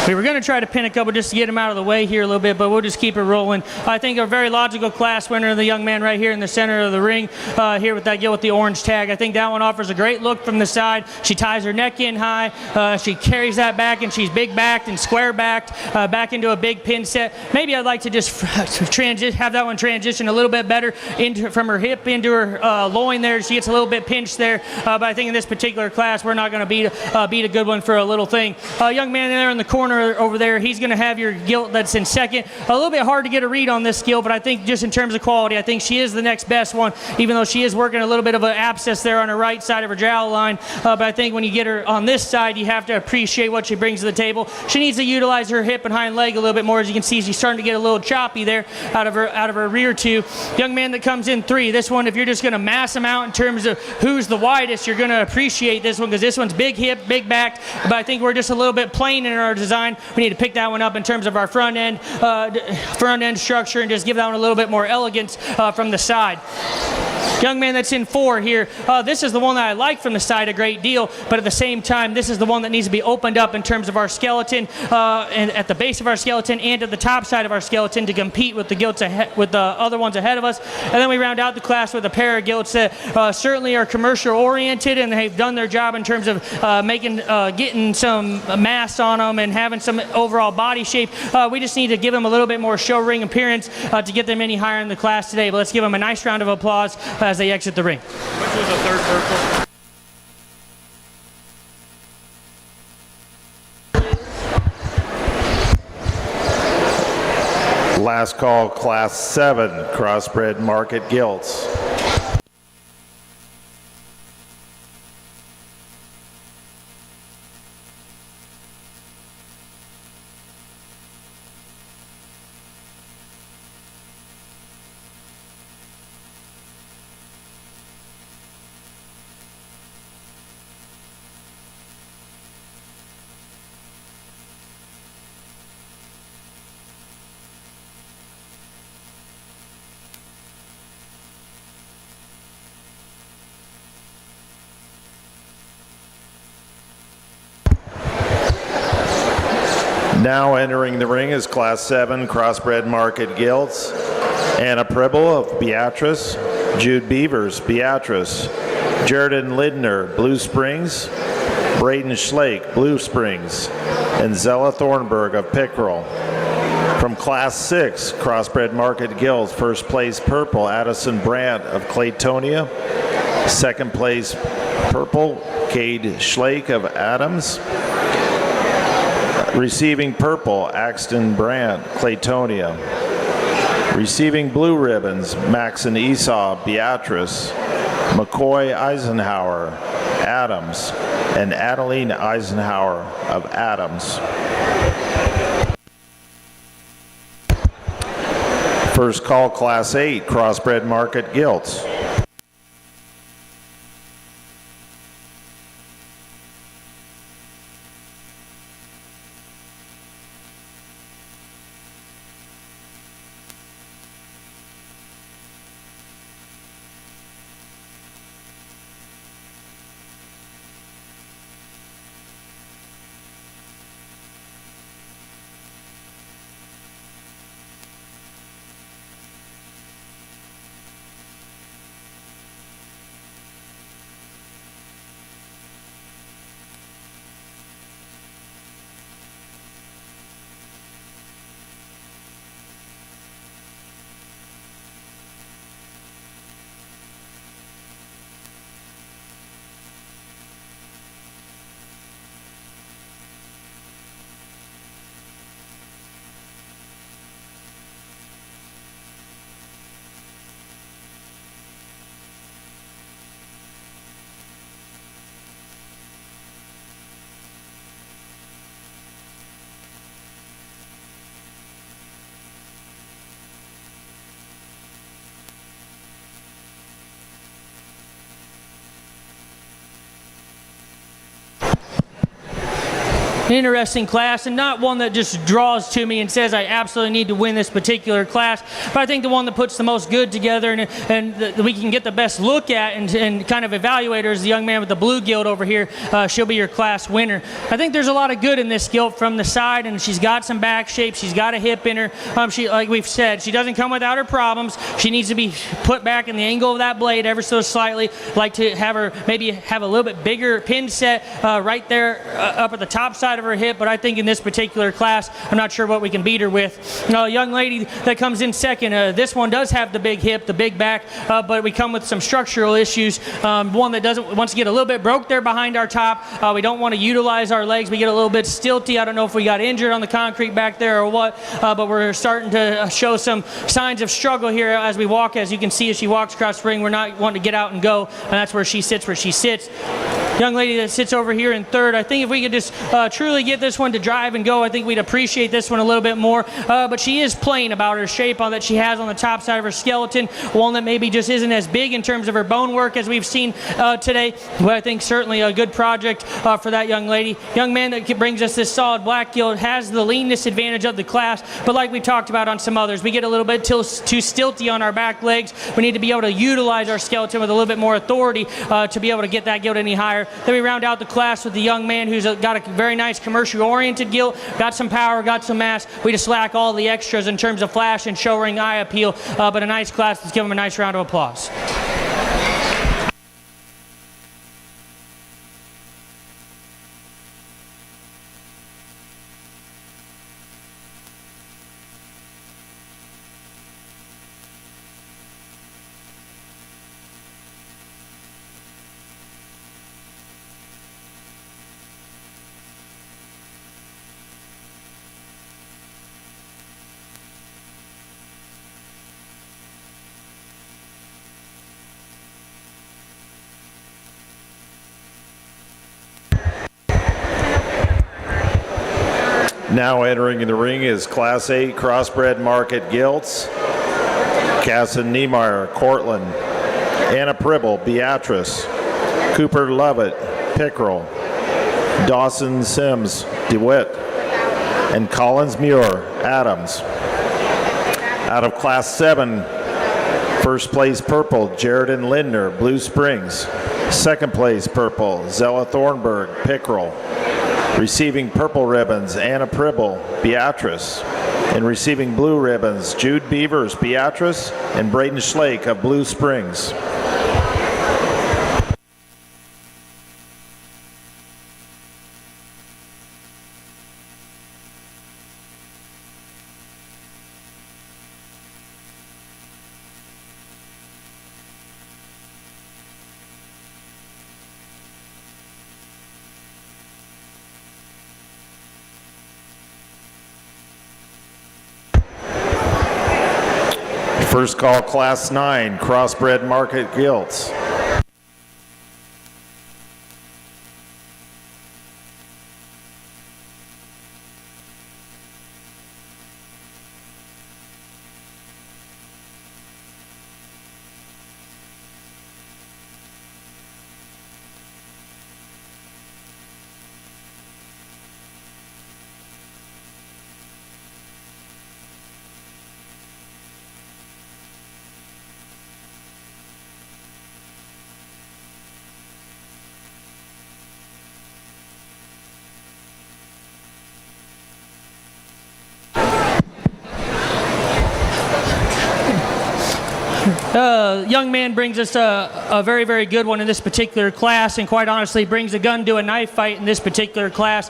We were going to try to pin a couple just to get him out of the way here a little bit, but we'll just keep it rolling. I think a very logical class winner, the young man right here in the center of the ring, here with that gilt with the orange tag. I think that one offers a great look from the side. She ties her neck in high. She carries that back, and she's big backed and square backed back into a big pin set. Maybe I'd like to just have that one transition a little bit better from her hip into her loin there. She gets a little bit pinched there, but I think in this particular class, we're not going to beat a good one for a little thing. Young man there in the corner over there, he's going to have your gilt that's in second. A little bit hard to get a read on this skill, but I think just in terms of quality, I think she is the next best one, even though she is working a little bit of an abscess there on her right side of her jowl line. But I think when you get her on this side, you have to appreciate what she brings to the table. She needs to utilize her hip and hind leg a little bit more. As you can see, she's starting to get a little choppy there out of her rear two. Young man that comes in three. This one, if you're just going to mass them out in terms of who's the widest, you're going to appreciate this one because this one's big hip, big back. But I think we're just a little bit plain in our design. We need to pick that one up in terms of our front end structure and just give that one a little bit more elegance from the side. Young man that's in 4 here, this is the one that I like from the side a great deal, but at the same time, this is the one that needs to be opened up in terms of our skeleton, and at the base of our skeleton and at the top side of our skeleton to compete with the gilts with the other ones ahead of us. And then we round out the class with a pair of gilts that certainly are commercial oriented, and they've done their job in terms of getting some mass on them and having some overall body shape. We just need to give them a little bit more show ring appearance to get them any higher in the class today. But let's give them a nice round of applause as they exit the ring. Which was the third purple? Last call, Class 7, crossbred market gilts. Now entering the ring is Class 7 crossbred market gilts. Anna Pribble of Beatrice, Jude Beavers, Beatrice, Jordan Lindner, Blue Springs, Braden Schlake, Blue Springs, and Zella Thornburg of Pickerel. From Class 6 crossbred market gilts, first place purple, Addison Brandt of Claytonia. Second place purple, Cade Schlake of Adams. Receiving purple, Axton Brandt, Claytonia. Receiving blue ribbons, Maxon Esau, Beatrice, McCoy Eisenhower, Adams, and Adeline Eisenhower of Adams. First call, Class 8, crossbred market gilts. Interesting class, and not one that just draws to me and says I absolutely need to win this particular class, but I think the one that puts the most good together and that we can get the best look at and kind of evaluate her is the young man with the blue gilt over here. She'll be your class winner. I think there's a lot of good in this gilt from the side, and she's got some back shape. She's got a hip in her. She, like we've said, she doesn't come without her problems. She needs to be put back in the angle of that blade ever so slightly. Like to have her maybe have a little bit bigger pin set right there up at the top side of her hip, but I think in this particular class, I'm not sure what we can beat her with. A young lady that comes in second, this one does have the big hip, the big back, but we come with some structural issues. One that wants to get a little bit broke there behind our top. We don't want to utilize our legs. We get a little bit stilty. I don't know if we got injured on the concrete back there or what, but we're starting to show some signs of struggle here as we walk. As you can see, as she walks across the ring, we're not wanting to get out and go, and that's where she sits, young lady that sits over here in third. I think if we could just truly get this one to drive and go, I think we'd appreciate this one a little bit more. But she is plain about her shape that she has on the top side of her skeleton, one that maybe just isn't as big in terms of her bone work as we've seen today. But I think certainly a good project for that young lady. Young man that brings us this solid black gilt has the leanness advantage of the class, but like we talked about on some others, we get a little bit too stilty on our back legs. We need to be able to utilize our skeleton with a little bit more authority to be able to get that gilt any higher. Then we round out the class with the young man who's got a very nice commercial-oriented gilt, got some power, got some mass. We just lack all the extras in terms of flash and show ring eye appeal, but a nice class. Let's give him a nice round of applause. Now entering the ring is Class 8 Crossbred Market Gilts. Casson Niemeyer, Cortland. Anna Pribble, Beatrice. Cooper Lovett, Pickerel. Dawson Sims, DeWitt. And Collins Muir, Adams. Out of Class 7, first place purple, Jared and Lindner, Blue Springs. Second place purple, Zella Thornburg, Pickerel. Receiving purple ribbons, Anna Pribble, Beatrice. And receiving blue ribbons, Jude Beavers, Beatrice, and Braden Schlake of Blue Springs. First call, Class 9, Crossbred Market Gilts. Young man brings us a very, very good one in this particular class, and quite honestly brings a gun to a knife fight in this particular class.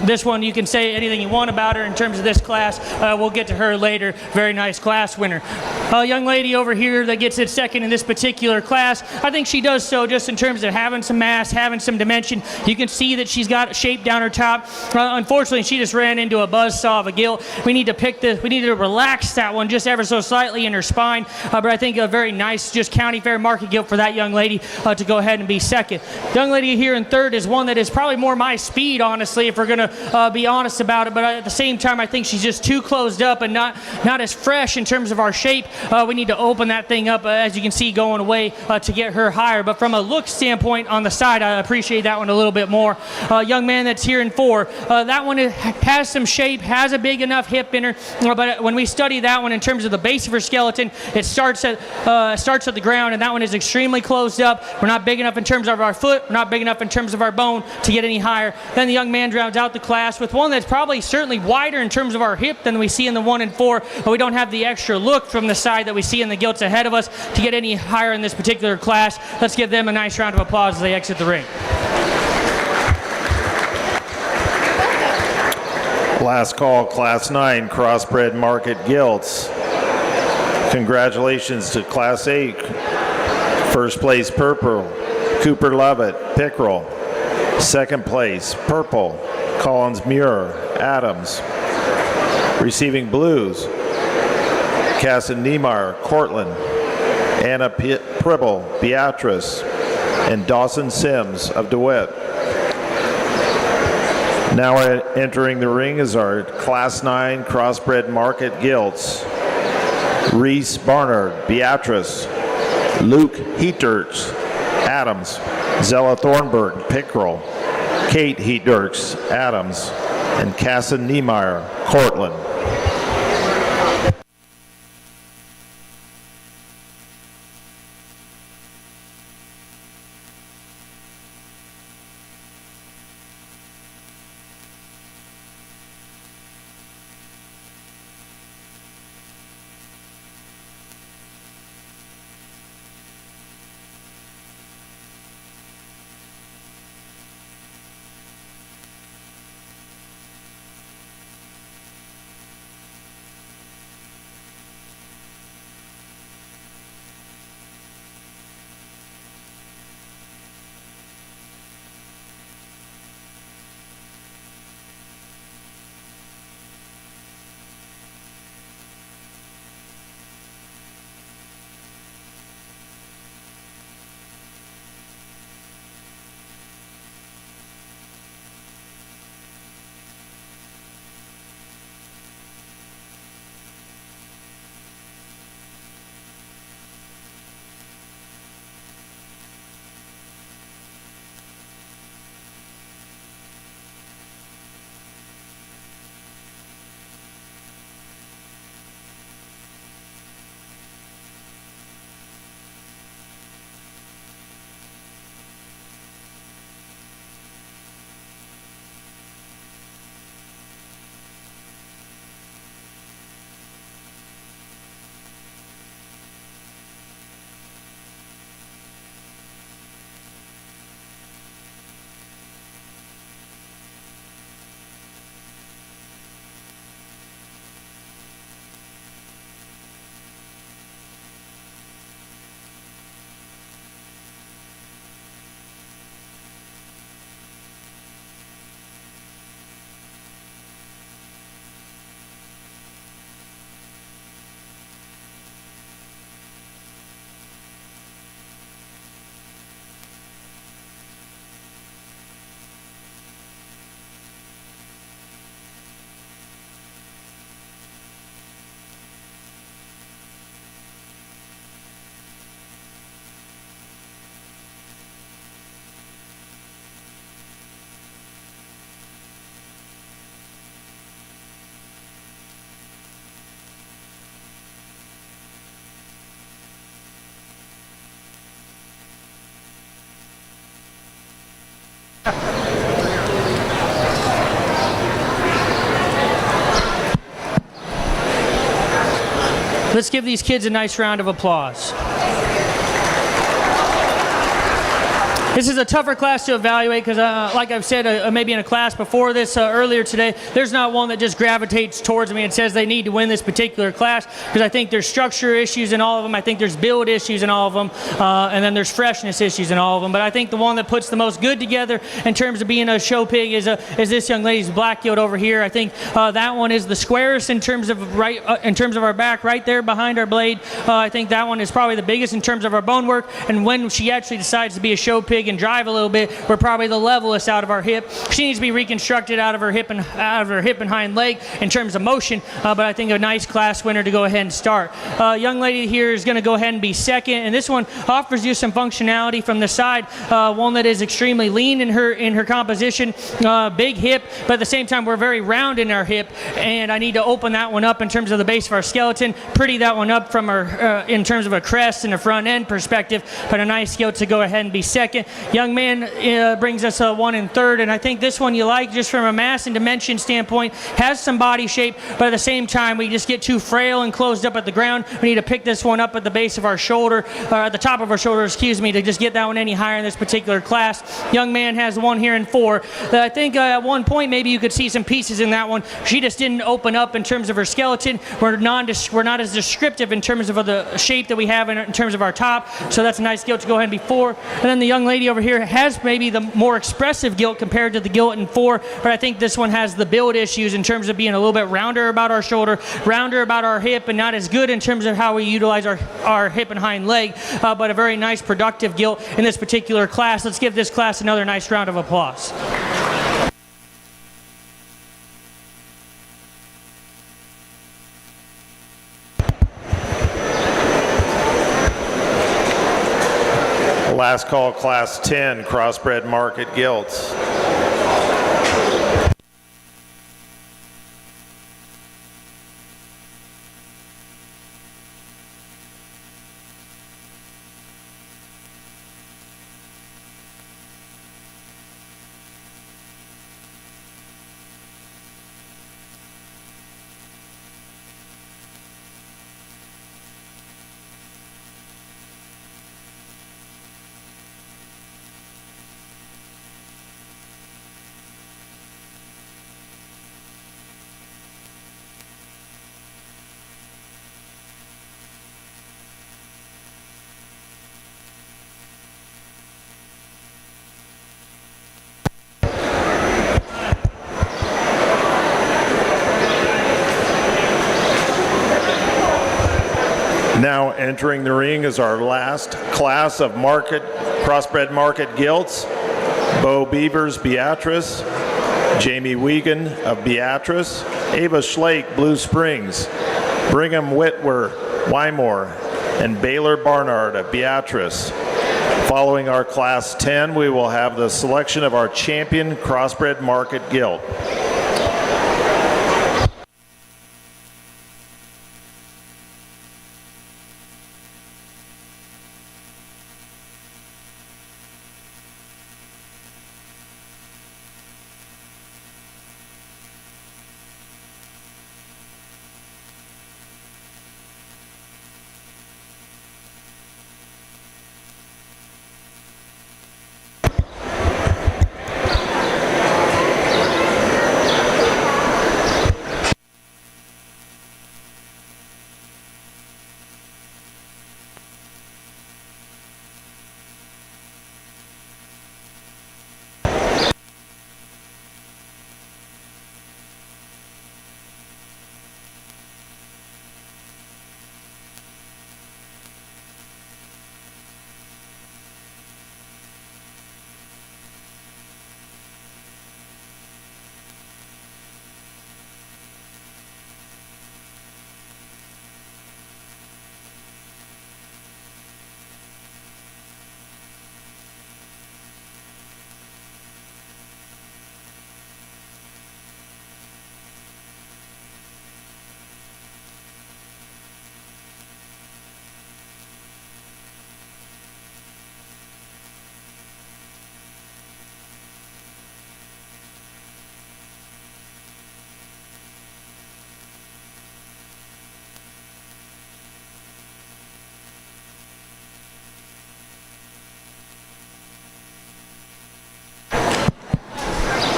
This one, you can say anything you want about her in terms of this class. We'll get to her later. Very nice class winner. Young lady over here that gets it second in this particular class, I think she does so just in terms of having some mass, having some dimension. You can see that she's got shape down her top. Unfortunately, she just ran into a buzzsaw of a gilt. We need to pick this. We need to relax that one just ever so slightly in her spine. But I think a very nice, just county fair market gilt for that young lady to go ahead and be second. Young lady here in third is one that is probably more my speed, honestly, if we're going to be honest about it. But at the same time, I think she's just too closed up and not as fresh in terms of our shape. We need to open that thing up, as you can see, going away to get her higher. But from a look standpoint on the side, I appreciate that one a little bit more. Young man that's here in four, that one has some shape, has a big enough hip in her. But when we study that one in terms of the base of her skeleton, it starts at the ground, and that one is extremely closed up. We're not big enough in terms of our foot. We're not big enough in terms of our bone to get any higher. Then the young man rounds out the class with one that's probably certainly wider in terms of our hip than we see in the 1 and 4, but we don't have the extra look from the side that we see in the gilts ahead of us to get any higher in this particular class. Let's give them a nice round of applause as they exit the ring. Last call, Class 9, Crossbred Market Gilts. Congratulations to Class 8. First place, purple, Cooper Lovett, Pickerel. Second place, purple, Collins Muir, Adams. Receiving blues, Casson Niemeyer, Cortland. Anna Pribble, Beatrice. and Dawson Sims of DeWitt. Now entering the ring is our Class 9 Crossbred Market Gilts. Reese Barnard, Beatrice, Luke Heaterts, Adams, Zella Thornburg, Pickrell, Kate Heaterts, Adams, and Casson Niemeyer, Cortland. Let's give these kids a nice round of applause. This is a tougher class to evaluate because, like I've said, maybe in a class before this earlier today, there's not one that just gravitates towards me and says they need to win this particular class, because I think there's structure issues in all of them. I think there's build issues in all of them, and then there's freshness issues in all of them. But I think the one that puts the most good together in terms of being a show pig is this young lady's black gilt over here. I think that one is the squarest in terms of our back, right there behind our blade. I think that one is probably the biggest in terms of our bone work. And when she actually decides to be a show pig and drive a little bit, we're probably the levelest out of our hip. She needs to be reconstructed out of her hip and hind leg in terms of motion. But I think a nice class winner to go ahead and start. Young lady here is going to go ahead and be second, and this one offers you some functionality from the side. One that is extremely lean in her composition, big hip, but at the same time we're very round in our hip, and I need to open that one up in terms of the base of our skeleton, pretty that one up from our in terms of a crest and a front end perspective. But a nice gilt to go ahead and be second. Young man brings us a 1 and third, and I think this one you like just from a mass and dimension standpoint. Has some body shape, but at the same time we just get too frail and closed up at the ground. We need to pick this one up at the base of our shoulder, or at the top of our shoulder, excuse me, to just get that one any higher in this particular class. Young man has 1 here and 4. I think at one point maybe you could see some pieces in that one. She just didn't open up in terms of her skeleton. We're not as descriptive in terms of the shape that we have in terms of our top. So that's a nice gilt to go ahead and be 4. And then the young lady lady over here has maybe the more expressive gilt compared to the gilt in 4, but I think this one has the build issues in terms of being a little bit rounder about our shoulder, rounder about our hip, and not as good in terms of how we utilize our hip and hind leg, but a very nice productive gilt in this particular class. Let's give this class another nice round of applause. Last call, Class 10, Crossbred Market Gilts. Now entering the ring is our last class of crossbred market gilts. Bo Beavers, Beatrice, Jamie Wiegand of Beatrice, Ava Schlake, Blue Springs, Brigham Whitwer, Wymore, and Baylor Barnard of Beatrice. Following our Class 10, we will have the selection of our champion crossbred market gilt.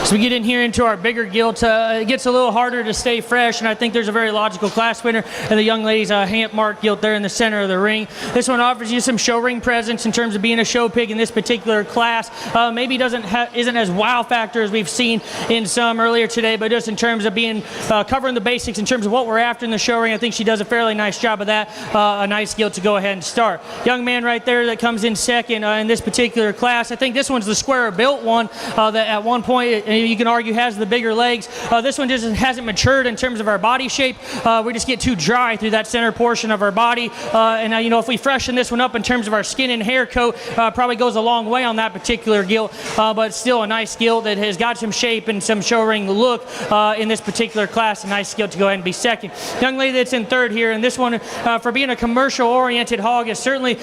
As we get in here into our bigger gilt, it gets a little harder to stay fresh, and I think there's a very logical class winner, and the young lady's Hamp Mark gilt there in the center of the ring. This one offers you some show ring presence in terms of being a show pig in this particular class. Maybe isn't as wow factor as we've seen in some earlier today, but just in terms of being covering the basics in terms of what we're after in the show ring, I think she does a fairly nice job of that. A nice gilt to go ahead and start. Young man right there that comes in second in this particular class. I think this one's the squarer built one that at one point you can argue has the bigger legs. This one just hasn't matured in terms of our body shape. We just get too dry through that center portion of our body. And you know, if we freshen this one up in terms of our skin and hair coat, probably goes a long way on that particular gilt. But still a nice gilt that has got some shape and some show ring look in this particular class. A nice gilt to go ahead and be second. Young lady that's in third here, and this one for being a commercial-oriented hog is certainly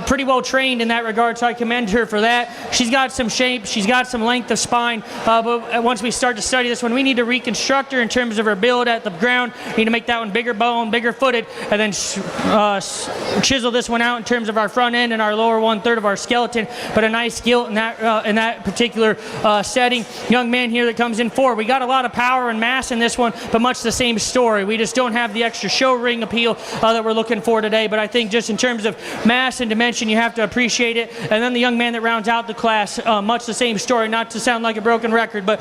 pretty well trained in that regard, so I commend her for that. She's got some shape, she's got some length of spine, but once we start to study this one, we need to reconstruct her in terms of her build at the ground. We need to make that one bigger bone, bigger footed, and then chisel this one out in terms of our front end and our lower 1/3 of our skeleton. But a nice gilt in that particular setting. Young man here that comes in forward. We got a lot of power and mass in this one, but much the same story. We just don't have the extra show ring appeal that we're looking for today. But I think just in terms of mass and dimension, you have to appreciate it. And then the young man that rounds out the class, much the same story. Not to sound like a broken record, but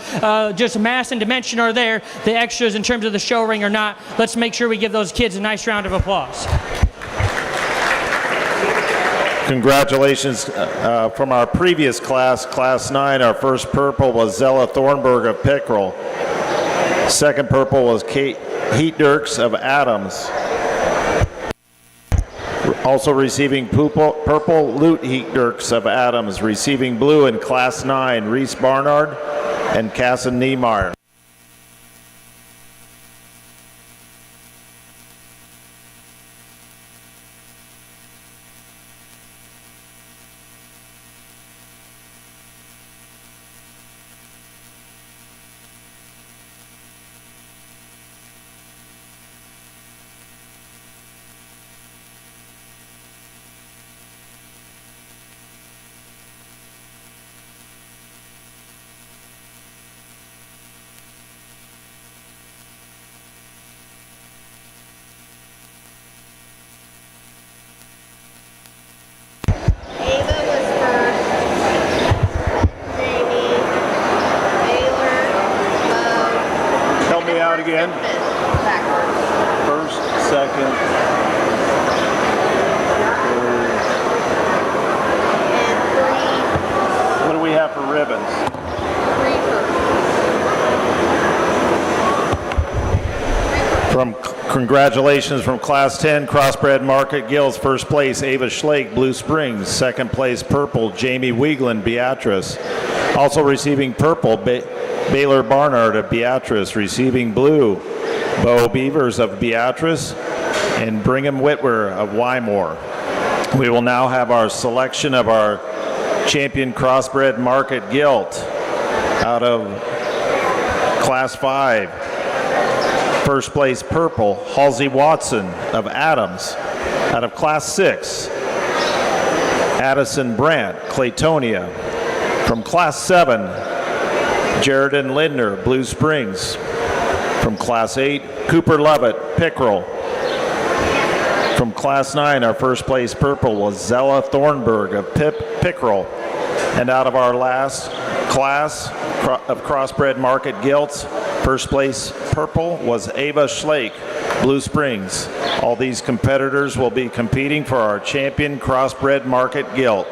just mass and dimension are there. The extras in terms of the show ring are not. Let's make sure we give those kids a nice round of applause. Congratulations from our previous class, Class 9. Our first purple was Zella Thornburg of Pickerel. Second purple was Kate Heat-Dirks of Adams. Also receiving purple, Lute Heat-Dirks of Adams. Receiving blue in Class 9, Reese Barnard and Casson Niemeyer. Again. First, second, third. What do we have for ribbons? Congratulations from Class 10, Crossbred Market Gills. First place, Ava Schlake, Blue Springs. Second place, purple, Jamie Wiegland, Beatrice. Also receiving purple, Baylor Barnard of Beatrice. Receiving blue, Bo Beavers of Beatrice and Brigham Whitwer of Wymore. We will now have our selection of our champion crossbred market gilt out of Class 5. First place purple, Halsey Watson of Adams. Out of Class 6, Addison Brandt, Claytonia. From Class 7, Jaredon Lindner, Blue Springs. From Class 8, Cooper Lovett, Pickerel. From Class 9, our first place purple was Zella Thornburg of Pickerel. And out of our last class of crossbred market gilts, first place purple was Ava Schlake, Blue Springs. All these competitors will be competing for our champion crossbred market gilt.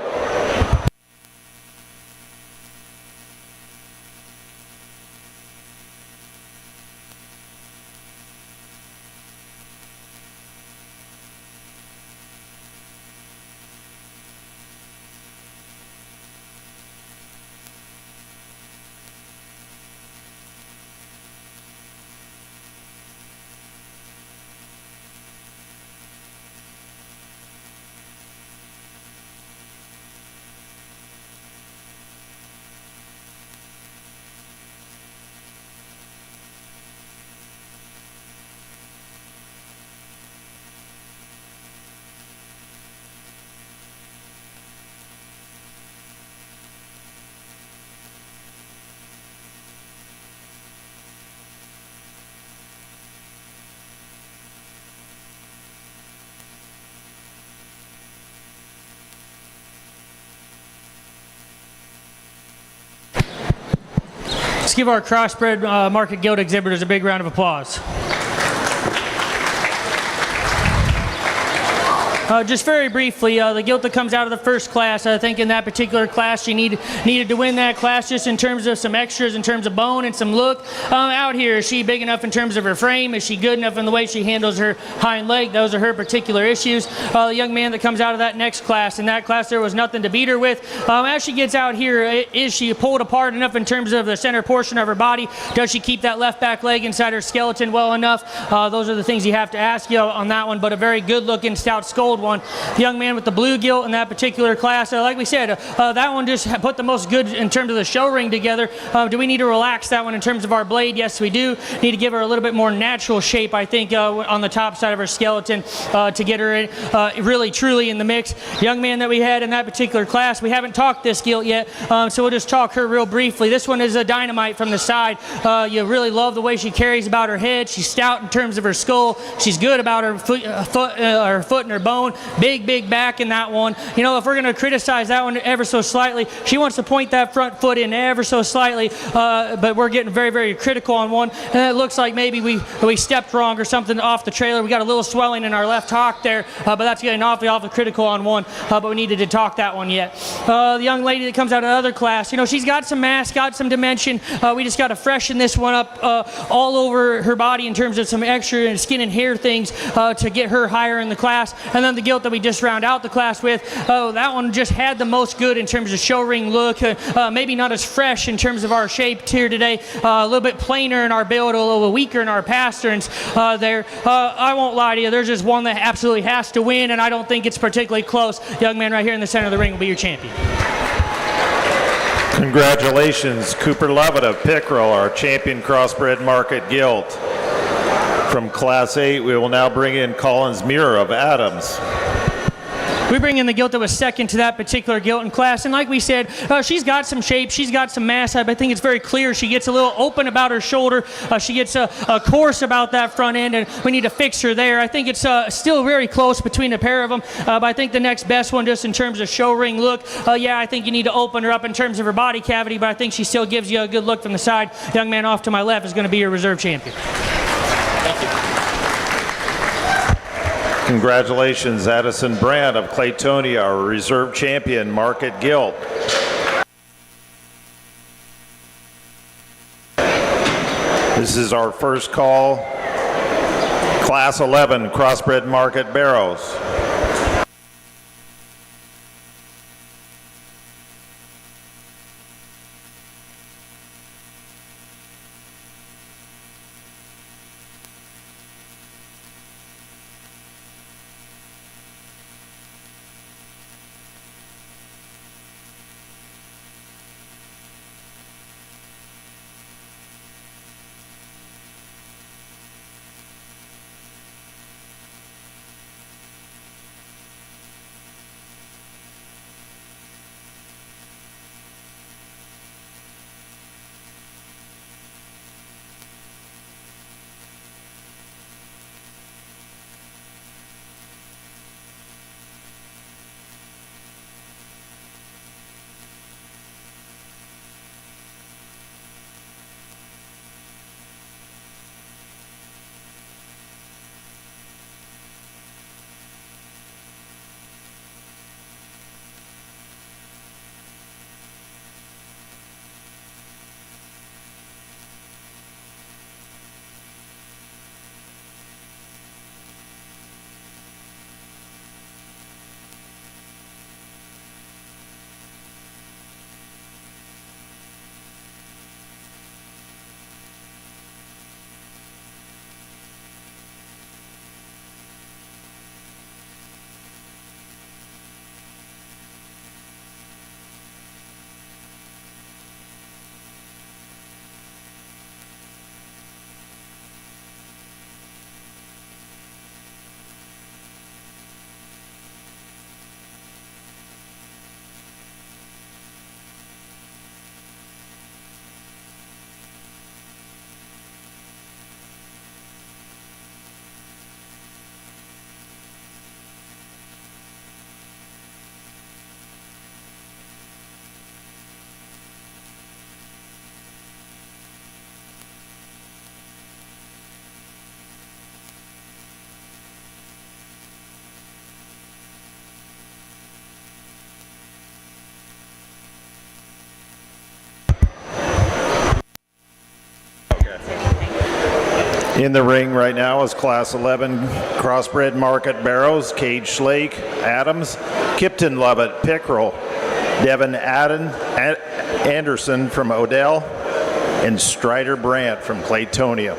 Let's give our crossbred market gilt exhibitors a big round of applause. Just very briefly, the gilt that comes out of the first class, I think in that particular class, she needed to win that class just in terms of some extras, in terms of bone and some look. Out here, is she big enough in terms of her frame? Is she good enough in the way she handles her hind leg? Those are her particular issues. The young man that comes out of that next class, in that class there was nothing to beat her with. As she gets out here, is she pulled apart enough in terms of the center portion of her body? Does she keep that left back leg inside her skeleton well enough? Those are the things you have to ask you on that one, but a very good looking stout skull old one. The young man with the blue gilt in that particular class, like we said, that one just put the most good in terms of the show ring together. Do we need to relax that one in terms of our blade? Yes, we do. Need to give her a little bit more natural shape, I think, on the top side of her skeleton to get her really, truly in the mix. Young man that we had in that particular class, we haven't talked this gilt yet, so we'll just talk her real briefly. This one is a dynamite from the side. You really love the way she carries about her head. She's stout in terms of her skull. She's good about her foot and her bone. Big back in that one. You know, if we're going to criticize that one ever so slightly, she wants to point that front foot in ever so slightly, but we're getting very, very critical on one. And it looks like maybe we stepped wrong or something off the trailer. We got a little swelling in our left hock there, but that's getting awfully critical on one, but we needed to talk that one yet. The young lady that comes out of the other class, you know, she's got some mass, got some dimension. We just got to freshen this one up all over her body in terms of some extra skin and hair things to get her higher in the class. And then the gilt that we just round out the class with, that one just had the most good in terms of show ring look. Maybe not as fresh in terms of our shape here today. A little bit plainer in our build, a little weaker in our pasterns there. I won't lie to you, there's just one that absolutely has to win, and I don't think it's particularly close. Young man right here in the center of the ring will be your champion. Congratulations, Cooper Levitt of Pickerel, our champion crossbred market gilt. From Class 8, we will now bring in Collins Muir of Adams. We bring in the gilt that was second to that particular gilt in class, and like we said, she's got some shape, she's got some mass. I think it's very clear she gets a little open about her shoulder, she gets a coarse about that front end, and we need to fix her there. I think it's still very close between the pair of them, but I think the next best one, just in terms of show ring look, yeah, I think you need to open her up in terms of her body cavity, but I think she still gives you a good look from the side. Young man off to my left is going to be your reserve champion. Congratulations, Addison Brandt of Claytonia, our reserve champion market gilt. This is our first call, Class 11 crossbred market barrows. In the ring right now is Class 11 crossbred market barrows, Gage Schlake, Adams, Kipton Levitt, Pickerel, Devin Anderson from Odell, and Strider Brandt from Claytonia.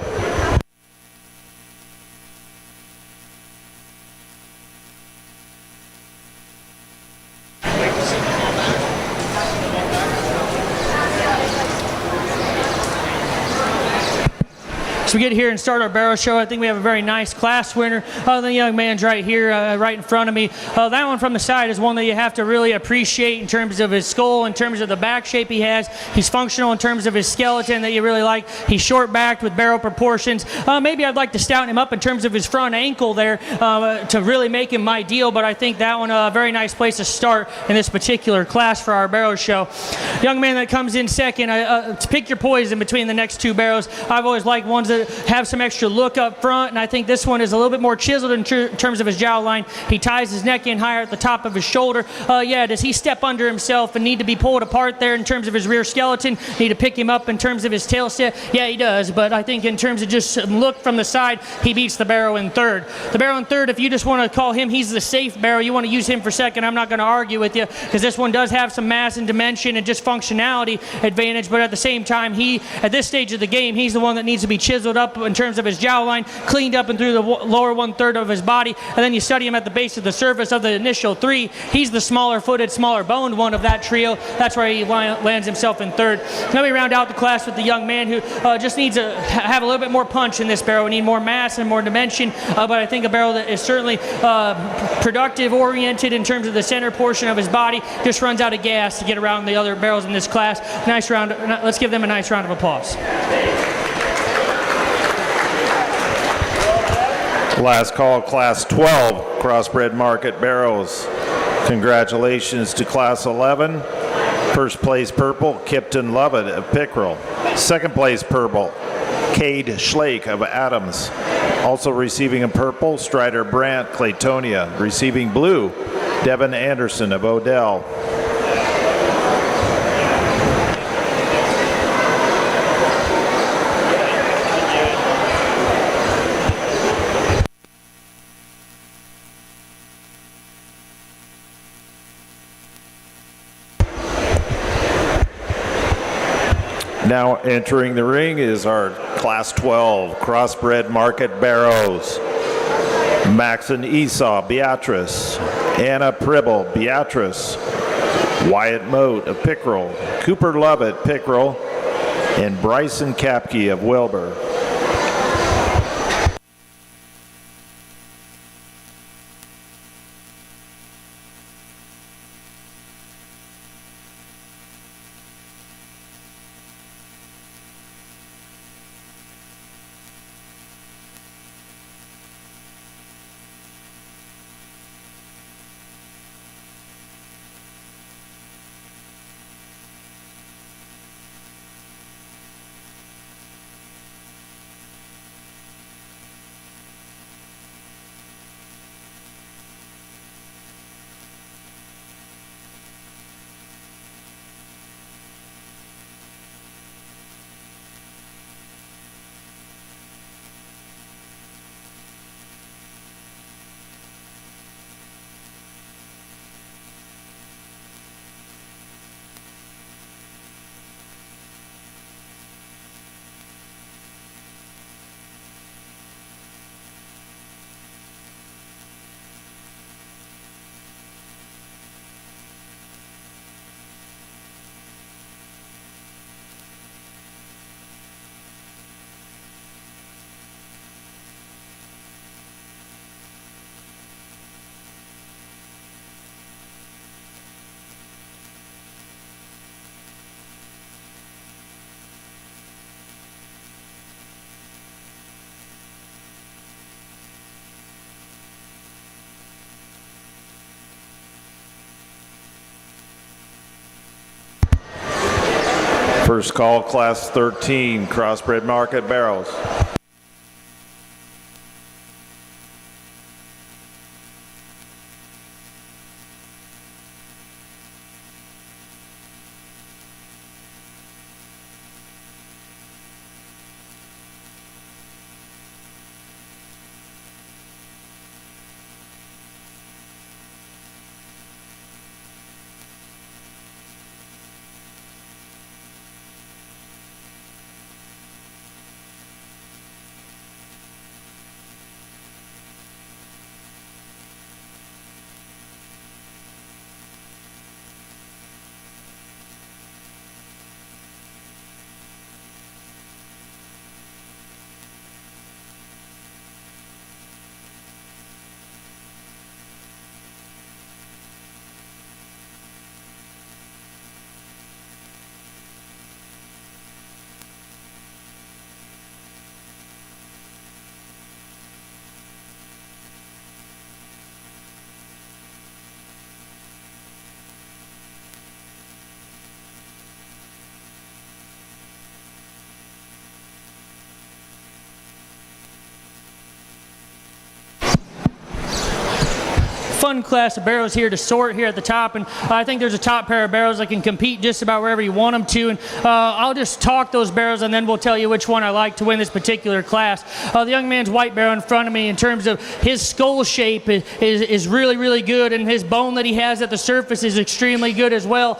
So we get here and start our barrel show. I think we have a very nice class winner. The young man's right here, right in front of me. That one from the side is one that you have to really appreciate in terms of his skull, in terms of the back shape he has. He's functional in terms of his skeleton that you really like. He's short-backed with barrel proportions. Maybe I'd like to stout him up in terms of his front ankle there to really make him ideal, but I think that one a very nice place to start in this particular class for our barrel show. Young man that comes in second, to pick your poison between the next two barrels. I've always liked ones that have some extra look up front, and I think this one is a little bit more chiseled in terms of his jowl line. He ties his neck in higher at the top of his shoulder. Yeah, does he step under himself and need to be pulled apart there in terms of his rear skeleton? Need to pick him up in terms of his tail step? Yeah, he does, but I think in terms of just look from the side, he beats the barrel in third. The barrel in third, if you just want to call him, he's the safe barrel. You want to use him for second, I'm not going to argue with you, because this one does have some mass and dimension and just functionality advantage, but at the same time, at this stage of the game, he's the one that needs to be chiseled up in terms of his jowl line, cleaned up and through the lower one-third of his body, and then you study him at the base of the surface of the initial three. He's the smaller-footed, smaller-boned one of that trio. That's where he lands himself in third. Now we round out the class with the young man who just needs to have a little bit more punch in this barrel. We need more mass and more dimension, but I think a barrel that is certainly productive-oriented in terms of the center portion of his body, just runs out of gas to get around the other barrels in this class. Nice round. Let's give them a nice round of applause. Last call, Class 12, Crossbred Market Barrows. Congratulations to Class 11. First place purple, Kipton Lovett of Pickerel. Second place purple, Cade Schlake of Adams. Also receiving a purple, Strider Brandt, Claytonia. Receiving blue, Devin Anderson of Odell. Now entering the ring is our Class 12 Crossbred Market Barrows. Maxon Esau, Beatrice. Anna Pribble, Beatrice. Wyatt Moat of Pickerel. Cooper Lovett, Pickerel. And Bryson Kapke of Wilbur. First call, Class 13, Crossbred Market Barrows. fun class of barrels here to sort here at the top, and I think there's a top pair of barrels that can compete just about wherever you want them to, and I'll just talk those barrels and then we'll tell you which one I like to win this particular class. The young man's white barrel in front of me, in terms of his skull shape, is really, really good, and his bone that he has at the surface is extremely good as well.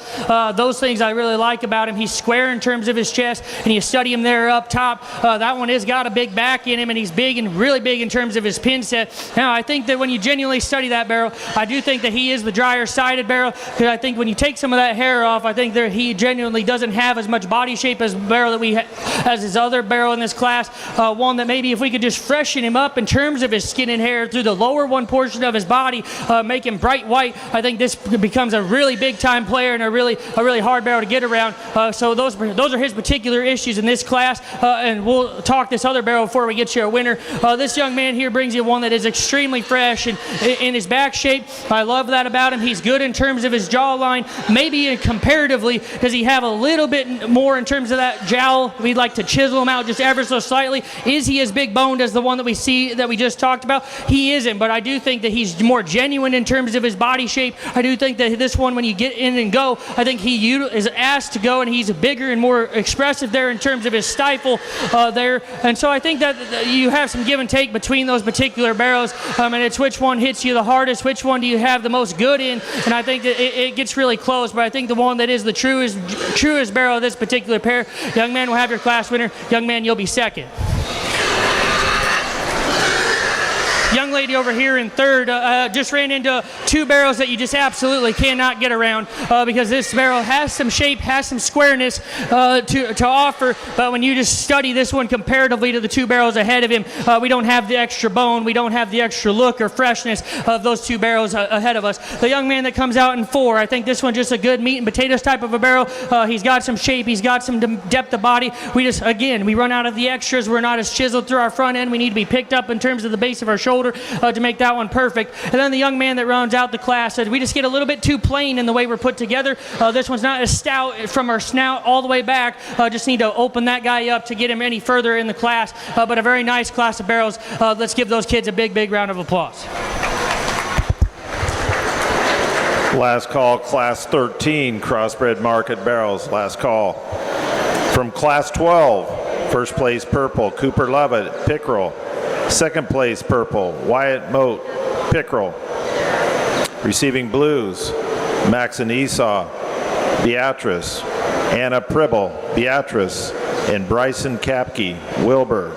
Those things I really like about him. He's square in terms of his chest, and you study him there up top. That one has got a big back in him, and he's big and really big in terms of his pin set. Now, I think that when you genuinely study that barrel, I do think that he is the drier sided barrel, because I think when you take some of that hair off, I think that he genuinely doesn't have as much body shape as the barrel that we as his other barrel in this class. One that maybe if we could just freshen him up in terms of his skin and hair through the lower one portion of his body, make him bright white, I think this becomes a really big time player and a really hard barrel to get around. So those are his particular issues in this class, and we'll talk this other barrel before we get you a winner. This young man here brings you one that is extremely fresh and in his back shape. I love that about him. He's good in terms of his jawline. Maybe comparatively, does he have a little bit more in terms of that jowl? We'd like to chisel him out just ever so slightly. Is he as big boned as the one that we see that we just talked about? He isn't, but I do think that he's more genuine in terms of his body shape. I do think that this one, when you get in and go, I think he is asked to go, and he's bigger and more expressive there in terms of his stifle there. And so I think that you have some give and take between those particular barrels, and it's which one hits you the hardest, which one do you have the most good in, and I think that it gets really close, but I think the one that is the truest barrel of this particular pair, young man will have your class winner. Young man, you'll be second. Young lady over here in third just ran into two barrels that you just absolutely cannot get around, because this barrel has some shape, has some squareness to offer, but when you just study this one comparatively to the two barrels ahead of him, we don't have the extra bone, we don't have the extra look or freshness of those two barrels ahead of us. The young man that comes out in four, I think this one's just a good meat and potatoes type of a barrel. He's got some shape, he's got some depth of body. We run out of the extras. We're not as chiseled through our front end. We need to be picked up in terms of the base of our shoulder to make that one perfect. And then the young man that rounds out the class said we just get a little bit too plain in the way we're put together. This one's not as stout from our snout all the way back. Just need to open that guy up to get him any further in the class. But a very nice class of barrels. Let's give those kids a big round of applause. Last call, Class 13, Crossbred Market Barrels. Last call. From Class 12, first place purple, Cooper Lovett, Pickerel. Second place purple, Wyatt Moat, Pickerel. Receiving blues, Max and Esau, Beatrice. Anna Pribble, Beatrice. And Bryson Kapke, Wilbur.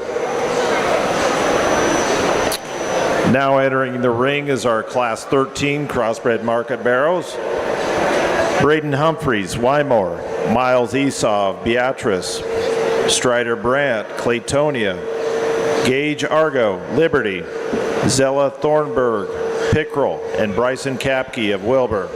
Now entering the ring is our Class 13 Crossbred Market Barrels. Braden Humphreys, Wymore. Miles Esau, Beatrice. Strider Brandt, Claytonia. Gage Argo, Liberty. Zella Thornburg, Pickerel. And Bryson Kapke of Wilbur.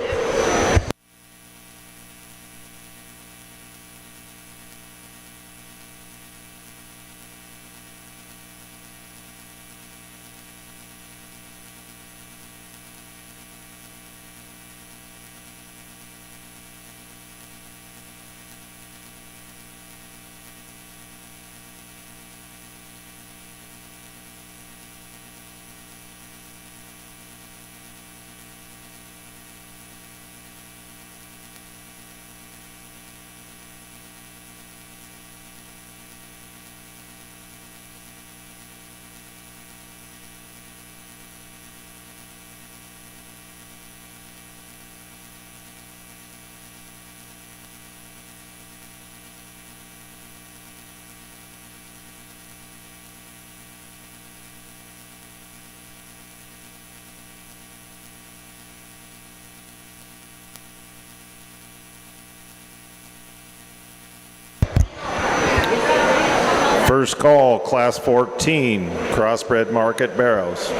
First call, Class 14, Crossbred Market Barrels.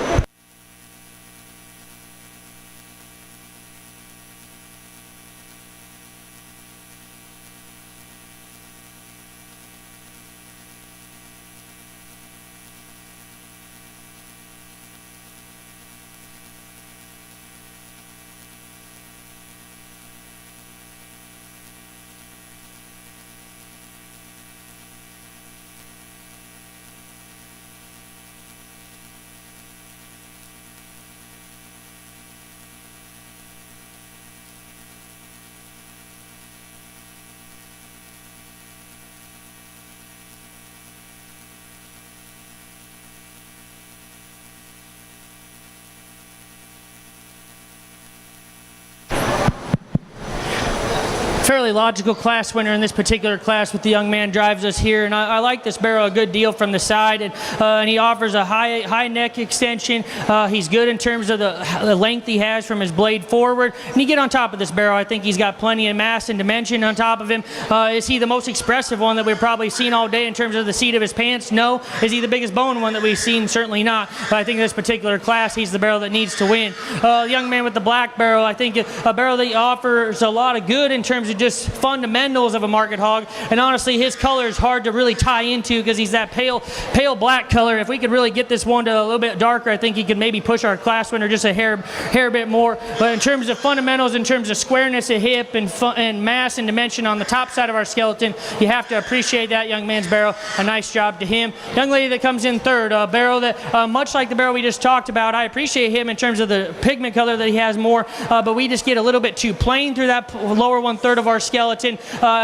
fairly logical class winner in this particular class with the young man drives us here, and I like this barrel a good deal from the side, and he offers a high neck extension. He's good in terms of the length he has from his blade forward, and you get on top of this barrel, I think he's got plenty of mass and dimension on top of him. Is he the most expressive one that we've probably seen all day in terms of the seat of his pants? No. Is he the biggest bone one that we've seen? Certainly not. But I think in this particular class, he's the barrel that needs to win. The young man with the black barrel, I think a barrel that offers a lot of good in terms of just fundamentals of a market hog. And honestly, his color is hard to really tie into because he's that pale black color. If we could really get this one to a little bit darker, I think he could maybe push our class winner just a hair bit more. But in terms of fundamentals, in terms of squareness of hip and mass and dimension on the top side of our skeleton, you have to appreciate that young man's barrel. A nice job to him. Young lady that comes in third, a barrel that, much like the barrel we just talked about, I appreciate him in terms of the pigment color that he has more, but we just get a little bit too plain through that lower 1/3 of our skeleton.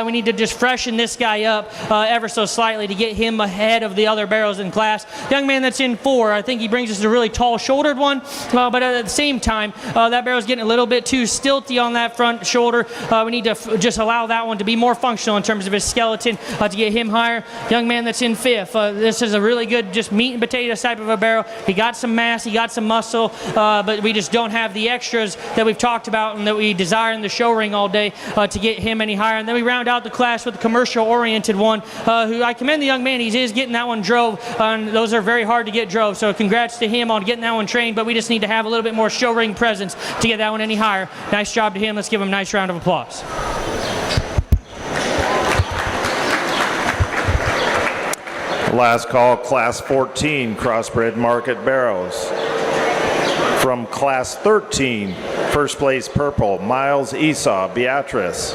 We need to just freshen this guy up ever so slightly to get him ahead of the other barrels in class. Young man that's in 4, I think he brings us a really tall shouldered one, but at the same time, that barrel's getting a little bit too stilty on that front shoulder. We need to just allow that one to be more functional in terms of his skeleton to get him higher. Young man that's in 5th, this is a really good just meat and potatoes type of a barrel. He got some mass, he got some muscle, but we just don't have the extras that we've talked about and that we desire in the show ring all day to get him any higher. And then we round out the class with a commercial-oriented one, who I commend the young man. He is getting that one drove, and those are very hard to get drove, so congrats to him on getting that one trained, but we just need to have a little bit more show ring presence to get that one any higher. Nice job to him. Let's give him a nice round of applause. Last call, Class 14, Crossbred Market Barrows. From Class 13, first place purple, Miles Esau, Beatrice.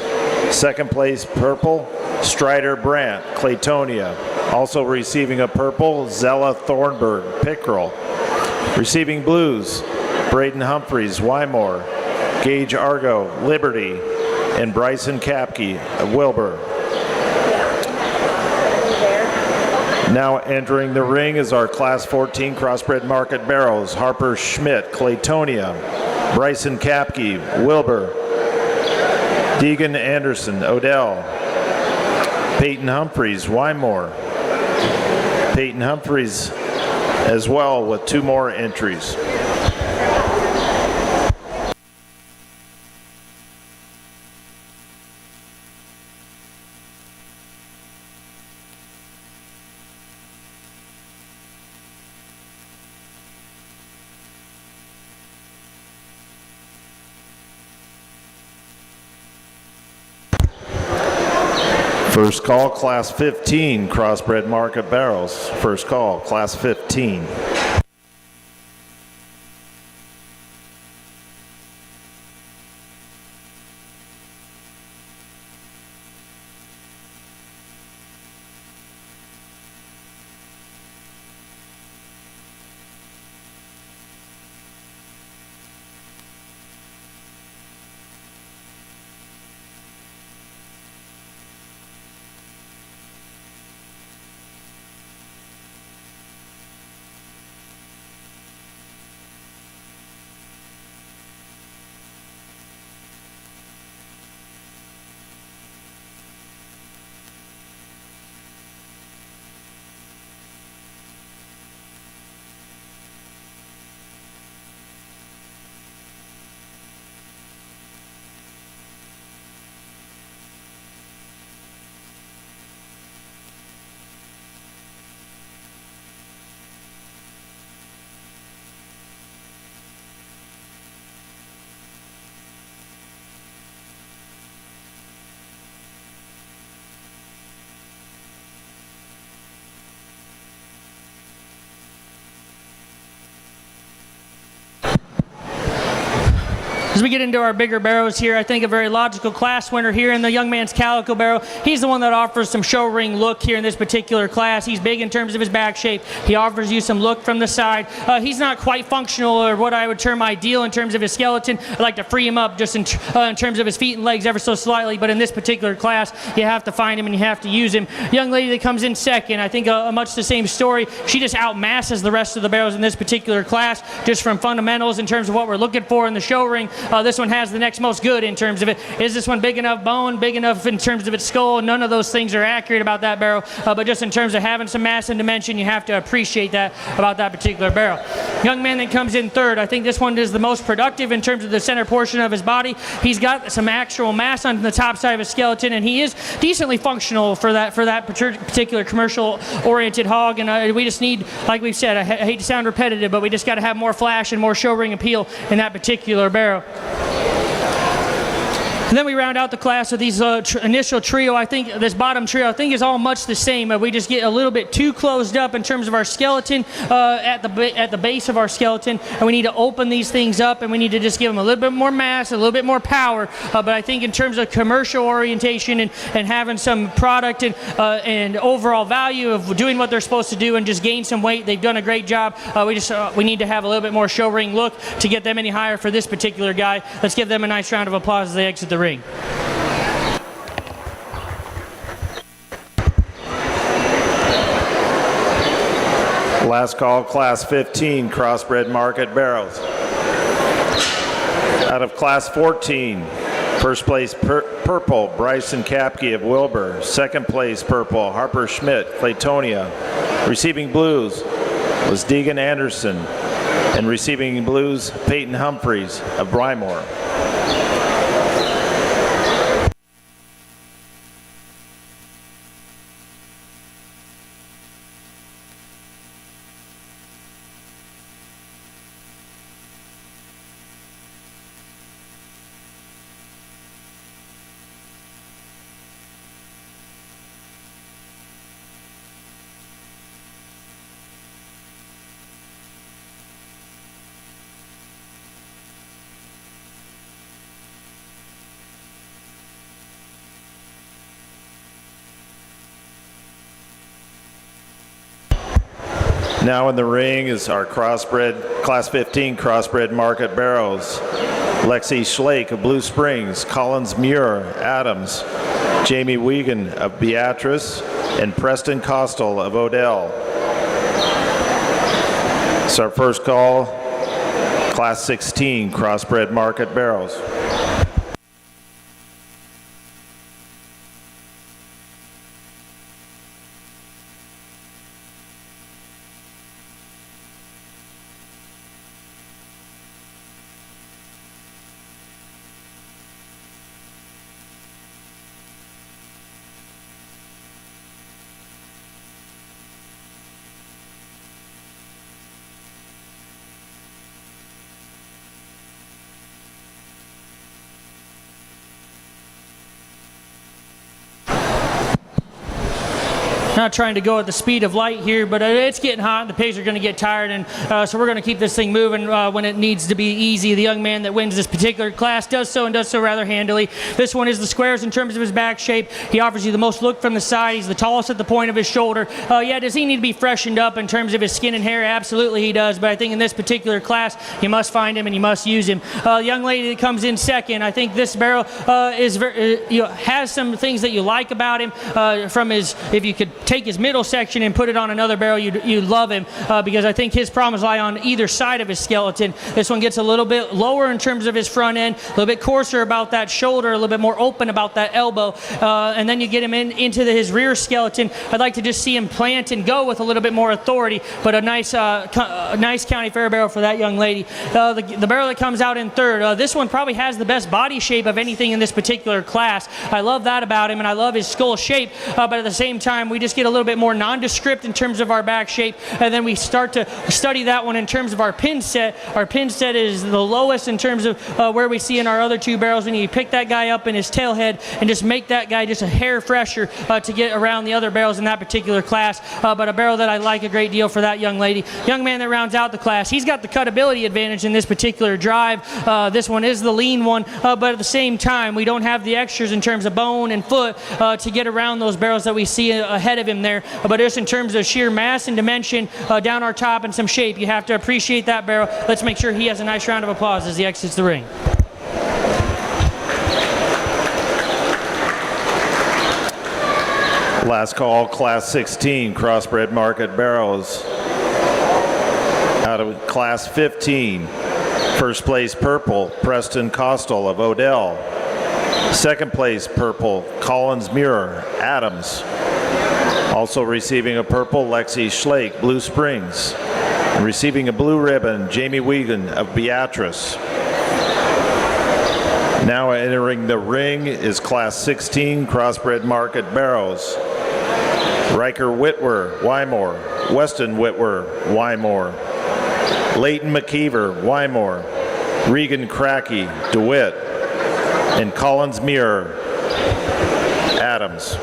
Second place purple, Strider Brandt, Claytonia. Also receiving a purple, Zella Thornburg, Pickerel. Receiving blues, Braden Humphreys, Wymore. Gage Argo, Liberty. And Bryson Kapke, Wilbur. Now entering the ring is our Class 14 Crossbred Market Barrows. Harper Schmidt, Claytonia. Bryson Kapke, Wilbur. Deegan Anderson, Odell. Peyton Humphreys, Wymore. Peyton Humphreys as well with 2 more entries. First call, Class 15, Crossbred Market Barrows. First call, Class 15. As we get into our bigger barrows here, I think a very logical class winner here in the young man's calico barrel. He's the one that offers some show ring look here in this particular class. He's big in terms of his back shape. He offers you some look from the side. He's not quite functional or what I would term ideal in terms of his skeleton. I like to free him up just in terms of his feet and legs ever so slightly, but in this particular class, you have to find him and you have to use him. Young lady that comes in second, I think much the same story. She just outmasses the rest of the barrels in this particular class, just from fundamentals in terms of what we're looking for in the show ring. this one has the next most good in terms of it. Is this one big enough bone, big enough in terms of its skull? None of those things are accurate about that barrel, but just in terms of having some mass and dimension, you have to appreciate that about that particular barrel. Young man that comes in third, I think this one is the most productive in terms of the center portion of his body. He's got some actual mass on the top side of his skeleton, and he is decently functional for that particular commercial-oriented hog. And we just need, like we've said, I hate to sound repetitive, but we just got to have more flash and more show ring appeal in that particular barrel. And then we round out the class with these initial trio. I think this bottom trio, I think, is all much the same. We just get a little bit too closed up in terms of our skeleton at the base of our skeleton, and we need to open these things up, and we need to just give them a little bit more mass, a little bit more power. But I think in terms of commercial orientation and having some product and overall value of doing what they're supposed to do and just gain some weight, they've done a great job. We need to have a little bit more show ring look to get them any higher for this particular guy. Let's give them a nice round of applause as they exit the ring. Last call, Class 15, Crossbred Market Barrels. Out of Class 14, first place purple, Bryson Kapke of Wilbur. Second place purple, Harper Schmidt, Claytonia. Receiving blues was Deegan Anderson. And receiving blues, Peyton Humphreys of Brymore. Now in the ring is our crossbred, Class 15 Crossbred Market Barrels. Lexi Schlake of Blue Springs, Collins Muir, Adams, Jamie Wiegand of Beatrice, and Preston Costal of Odell. It's our first call, Class 16 Crossbred Market Barrels. Not trying to go at the speed of light here, but it's getting hot. The pigs are going to get tired, and so we're going to keep this thing moving when it needs to be easy. The young man that wins this particular class does so rather handily. This one is the squares in terms of his back shape. He offers you the most look from the side. He's the tallest at the point of his shoulder. Yeah, does he need to be freshened up in terms of his skin and hair? Absolutely he does, but I think in this particular class, you must find him and you must use him. The young lady that comes in second, I think this barrel has some things that you like about him. If you could take his middle section and put it on another barrel, you'd love him because I think his problems lie on either side of his skeleton. This one gets a little bit lower in terms of his front end, a little bit coarser about that shoulder, a little bit more open about that elbow, and then you get him into his rear skeleton. I'd like to just see him plant and go with a little bit more authority, but a nice county fair barrel for that young lady. The barrel that comes out in third, this one probably has the best body shape of anything in this particular class. I love that about him, and I love his skull shape, but at the same time, we just get a little bit more nondescript in terms of our back shape, and then we start to study that one in terms of our pin set. Our pin set is the lowest in terms of where we see in our other two barrels. We need to pick that guy up in his tailhead and just make that guy just a hair fresher to get around the other barrels in that particular class, but a barrel that I like a great deal for that young lady. Young man that rounds out the class, he's got the cutability advantage in this particular drive. This one is the lean one, but at the same time, we don't have the extras in terms of bone and foot to get around those barrels that we see ahead of him there. But just in terms of sheer mass and dimension down our top and some shape, you have to appreciate that barrel. Let's make sure he has a nice round of applause as he exits the ring. Last call, Class 16 Crossbred Market Barrels. Out of Class 15, First place purple, Preston Costal of Odell. Second place purple, Collins Muir, Adams. Also receiving a purple, Lexi Schlake, Blue Springs. And receiving a blue ribbon, Jamie Wiegand of Beatrice. Now entering the ring is Class 16 Crossbred Market Barrows. Riker Whitwer, Wymore. Weston Whitwer, Wymore. Leighton McKeever, Wymore. Regan Cracky, DeWitt. And Collins Muir, Adams.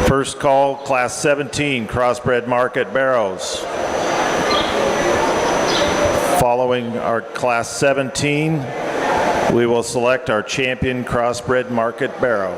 First call, Class 17 Crossbred Market Barrows. Following our Class 17, we will select our champion Crossbred Market Barrow.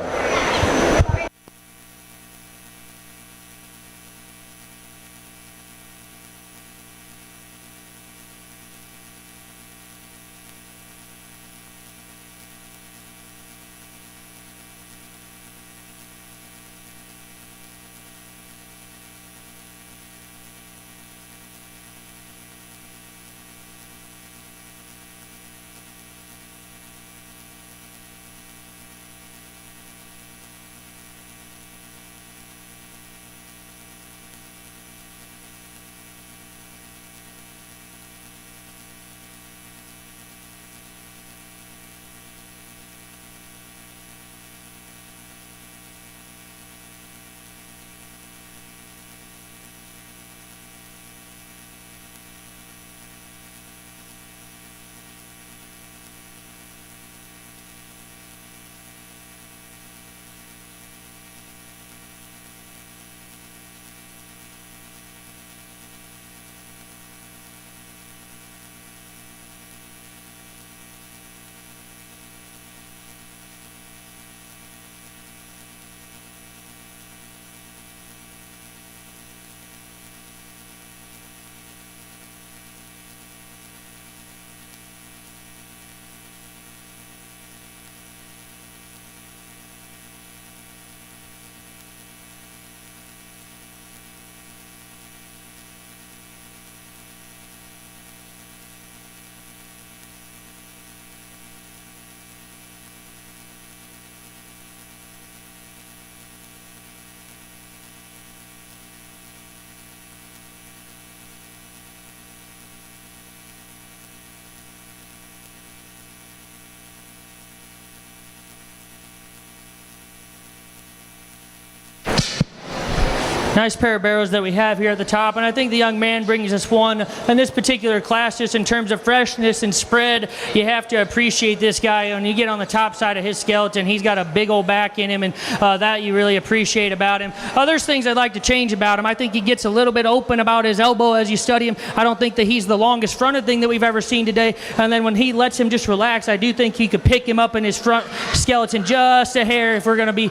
Nice pair of barrows that we have here at the top, and I think the young man brings us one in this particular class just in terms of freshness and spread. You have to appreciate this guy. When you get on the top side of his skeleton, he's got a big old back in him, and that you really appreciate about him. There's things I'd like to change about him. I think he gets a little bit open about his elbow as you study him. I don't think that he's the longest fronted thing that we've ever seen today, and then when he lets him just relax, I do think he could pick him up in his front skeleton just a hair if we're going to be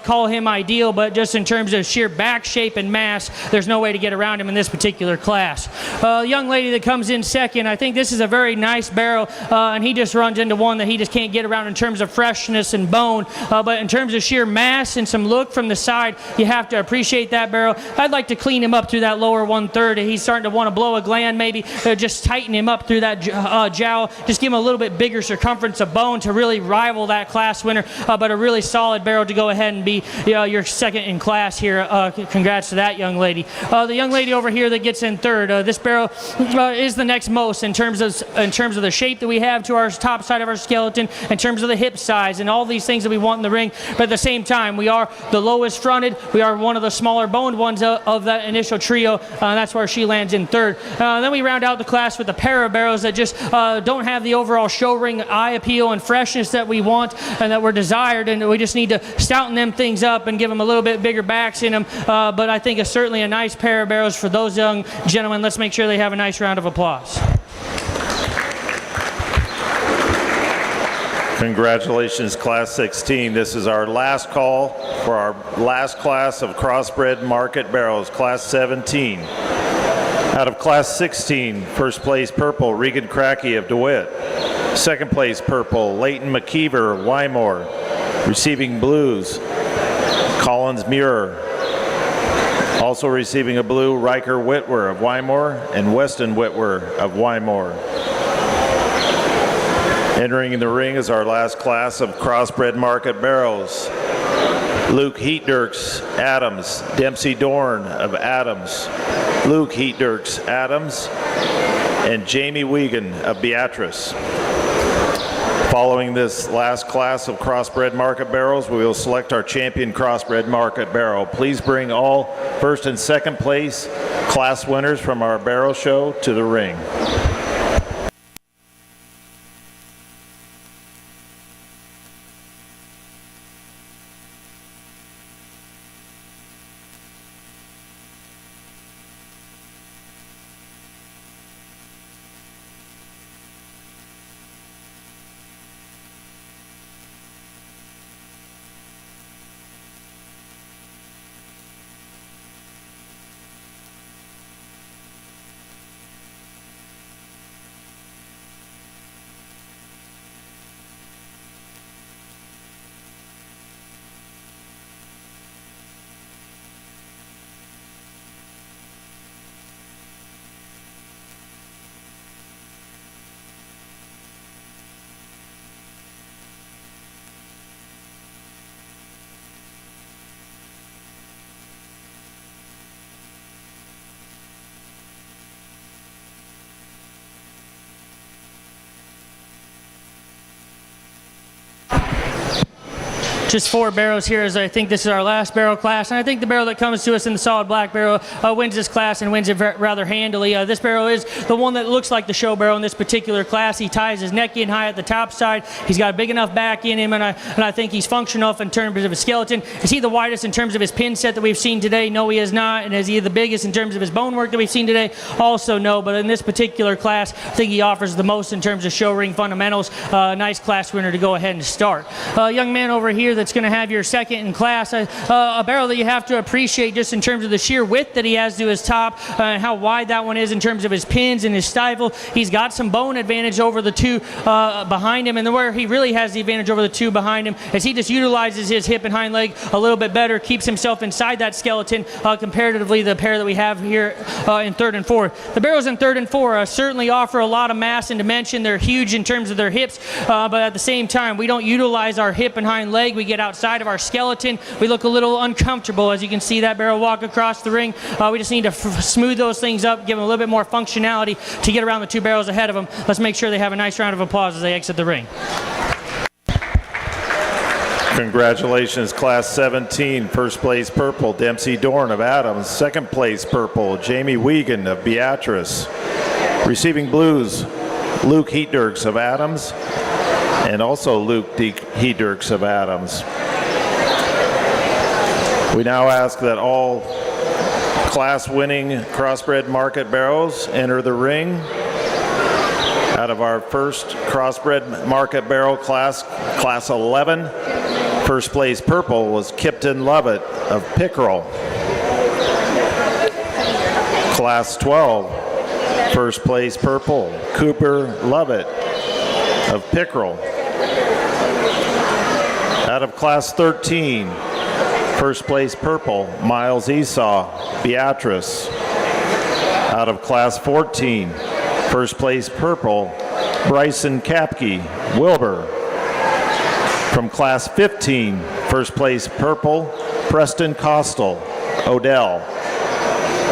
call him ideal, but just in terms of sheer back shape and mass, there's no way to get around him in this particular class. The young lady that comes in second, I think this is a very nice barrow, and he just runs into one that he just can't get around in terms of freshness and bone, but in terms of sheer mass and some look from the side, you have to appreciate that barrow. I'd like to clean him up through that lower 1/3. He's starting to want to blow a gland, maybe just tighten him up through that jowl, just give him a little bit bigger circumference of bone to really rival that class winner, but a really solid barrow to go ahead and be your second in class here. Congrats to that young lady. The young lady over here that gets in third, this barrow is the next most in terms of the shape that we have to our top side of our skeleton, in terms of the hip size and all these things that we want in the ring. But at the same time, we are the lowest fronted. We are one of the smaller boned ones of that initial trio. That's where she lands in third. Then we round out the class with a pair of barrows that just don't have the overall show ring eye appeal and freshness that we want and that we're desired, and we just need to stouten them things up and give them a little bit bigger backs in them. But I think it's certainly a nice pair of barrows for those young gentlemen. Let's make sure they have a nice round of applause. Congratulations, Class 16. This is our last call for our last class of Crossbred Market Barrows, Class 17. Out of Class 16, first place purple, Regan Cracky of DeWitt. Second place purple, Leighton McKeever, Wymore. Receiving blues, Collins Muir. Also receiving a blue, Riker Whitwer of Wymore and Weston Whitwer of Wymore. Entering the ring is our last class of crossbred market barrels. Luke Heatdirks Adams, Dempsey Dorn of Adams, Luke Heatdirks Adams, and Jamie Wiegand of Beatrice. Following this last class of crossbred market barrels, we will select our champion crossbred market barrel. Please bring all first and second place class winners from our barrel show to the ring. Just 4 barrels here, as I think this is our last barrel class, and I think the barrel that comes to us in the solid black barrel wins this class and wins it rather handily. This barrel is the one that looks like the show barrel in this particular class. He ties his neck in high at the top side. He's got a big enough back in him, and I think he's functional enough in terms of his skeleton. Is he the widest in terms of his pin set that we've seen today? No, he is not. And is he the biggest in terms of his bone work that we've seen today? Also no, but in this particular class, I think he offers the most in terms of show ring fundamentals. Nice class winner to go ahead and start. Young man over here that's going to have your second in class, a barrel that you have to appreciate just in terms of the sheer width that he has to his top, and how wide that one is in terms of his pins and his stifle. He's got some bone advantage over the 2 behind him, and where he really has the advantage over the 2 behind him is he just utilizes his hip and hind leg a little bit better, keeps himself inside that skeleton comparatively the pair that we have here in third and fourth. The barrels in third and four certainly offer a lot of mass and dimension. They're huge in terms of their hips, but at the same time, we don't utilize our hip and hind leg. We get outside of our skeleton. We look a little uncomfortable as you can see that barrel walk across the ring. We just need to smooth those things up, give them a little bit more functionality to get around the 2 barrels ahead of them. Let's make sure they have a nice round of applause as they exit the ring. Congratulations, Class 17. First place purple, Dempsey Dorn of Adams. Second place purple, Jamie Wiegand of Beatrice. Receiving blues, Luke Heatdirks of Adams, and also Luke Heatdirks of Adams. We now ask that all class-winning crossbred market barrels enter the ring. Out of our first crossbred market barrel class, Class 11, first place purple was Kipton Lovett of Pickerel. Class 12, first place purple, Cooper Lovett of Pickerel. Out of Class 13, first place purple, Miles Esau, Beatrice. Out of Class 14, first place purple, Bryson Kapke, Wilbur. From Class 15, first place purple, Preston Costal, Odell.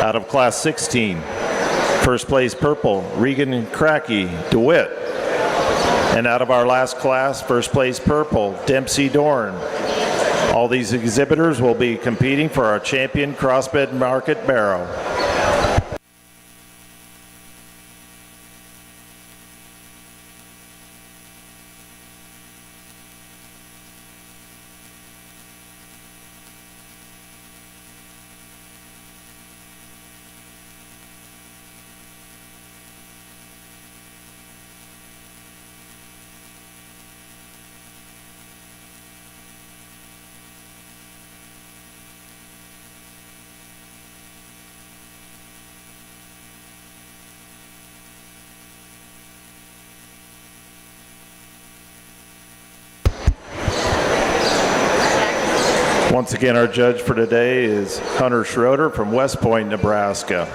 Out of Class 16, first place purple, Regan Cracky, DeWitt. And out of our last class, first place purple, Dempsey Dorn. All these exhibitors will be competing for our champion crossbred market barrel. Once again, our judge for today is Hunter Schroeder from West Point, Nebraska.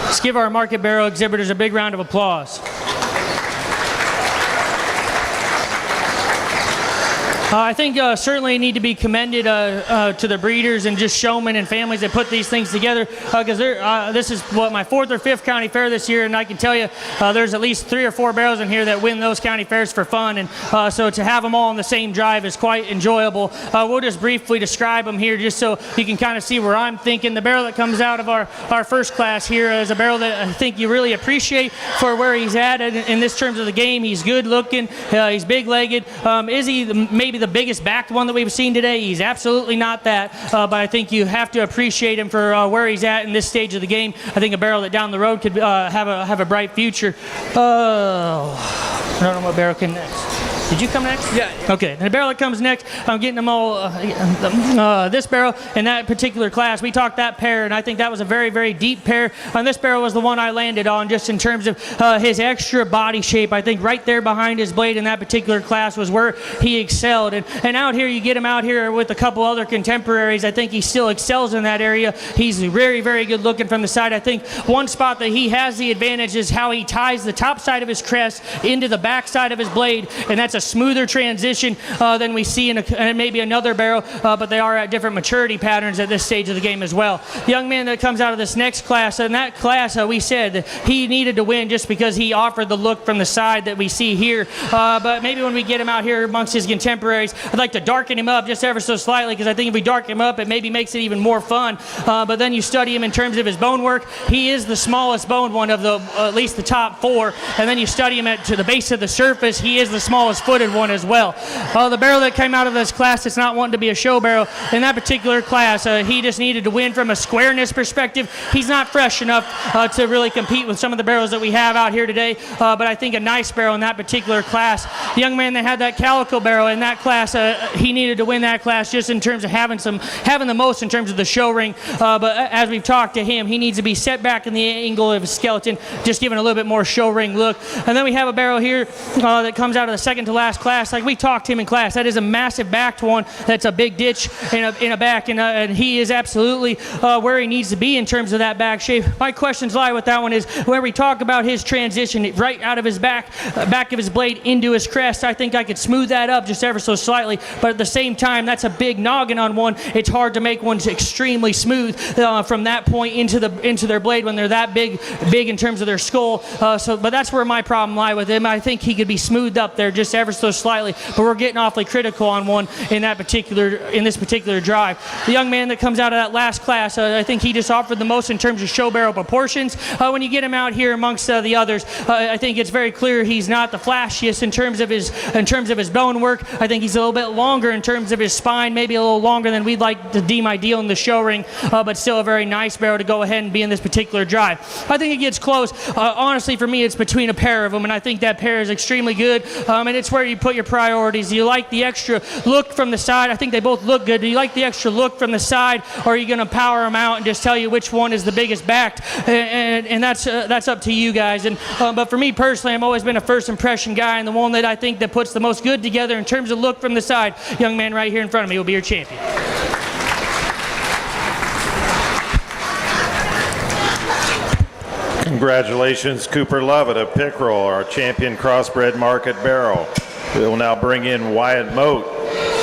Let's give our market barrel exhibitors a big round of applause. I think certainly need to be commended to the breeders and just showmen and families that put these things together, because this is my 4th or 5th county fair this year, and I can tell you there's at least 3 or 4 barrels in here that win those county fairs for fun, and so to have them all on the same drive is quite enjoyable. We'll just briefly describe them here just so you can kind of see where I'm thinking. The barrel that comes out of our first class here is a barrel that I think you really appreciate for where he's at in this terms of the game. He's good looking, he's big legged. Is he maybe the biggest backed one that we've seen today? He's absolutely not that, but I think you have to appreciate him for where he's at in this stage of the game. I think a barrel that down the road could have a bright future. I don't know what barrel came next. Did you come next? Yeah. Okay, the barrel that comes next, I'm getting them all, this barrel in that particular class, we talked that pair, and I think that was a very, very deep pair. And this barrel was the one I landed on just in terms of his extra body shape. I think right there behind his blade in that particular class was where he excelled. And out here, you get him out here with a couple other contemporaries. I think he still excels in that area. He's very, very good looking from the side. I think one spot that he has the advantage is how he ties the top side of his crest into the back side of his blade, and that's a smoother transition than we see in maybe another barrel, but they are at different maturity patterns at this stage of the game as well. The young man that comes out of this next class, in that class we said that he needed to win just because he offered the look from the side that we see here, but maybe when we get him out here amongst his contemporaries, I'd like to darken him up just ever so slightly, because I think if we darken him up, it maybe makes it even more fun. But then you study him in terms of his bone work. He is the smallest boned one of the at least the top 4, and then you study him to the base of the surface. He is the smallest footed one as well. The barrel that came out of this class, it's not wanting to be a show barrel. In that particular class, he just needed to win from a squareness perspective. He's not fresh enough to really compete with some of the barrels that we have out here today, but I think a nice barrel in that particular class. The young man that had that calico barrel in that class, he needed to win that class just in terms of having the most in terms of the show ring, but as we've talked to him, he needs to be set back in the angle of his skeleton, just giving a little bit more show ring look. And then we have a barrel here that comes out of the second to last class. Like we talked to him in class, that is a massive backed one. That's a big ditch in a back, and he is absolutely where he needs to be in terms of that back shape. My questions lie with that one is where we talk about his transition right out of his back of his blade into his crest. I think I could smooth that up just ever so slightly, but at the same time, that's a big noggin on one. It's hard to make one extremely smooth from that point into their blade when they're that big in terms of their skull. But that's where my problem lie with him. I think he could be smoothed up there just ever so slightly, but we're getting awfully critical on one in this particular drive. The young man that comes out of that last class, I think he just offered the most in terms of show barrel proportions. When you get him out here amongst the others, I think it's very clear he's not the flashiest in terms of his bone work. I think he's a little bit longer in terms of his spine, maybe a little longer than we'd like to deem ideal in the show ring, but still a very nice barrel to go ahead and be in this particular drive. I think it gets close. Honestly, for me, it's between a pair of them, and I think that pair is extremely good, and it's where you put your priorities. Do you like the extra look from the side? I think they both look good. Do you like the extra look from the side, or are you going to power them out and just tell you which one is the biggest backed? And that's up to you guys. But for me personally, I've always been a first impression guy, and the one that I think that puts the most good together in terms of look from the side, young man right here in front of me will be your champion. Congratulations, Cooper Lovett of Pickerel, our champion crossbred market barrel. We will now bring in Wyatt Moat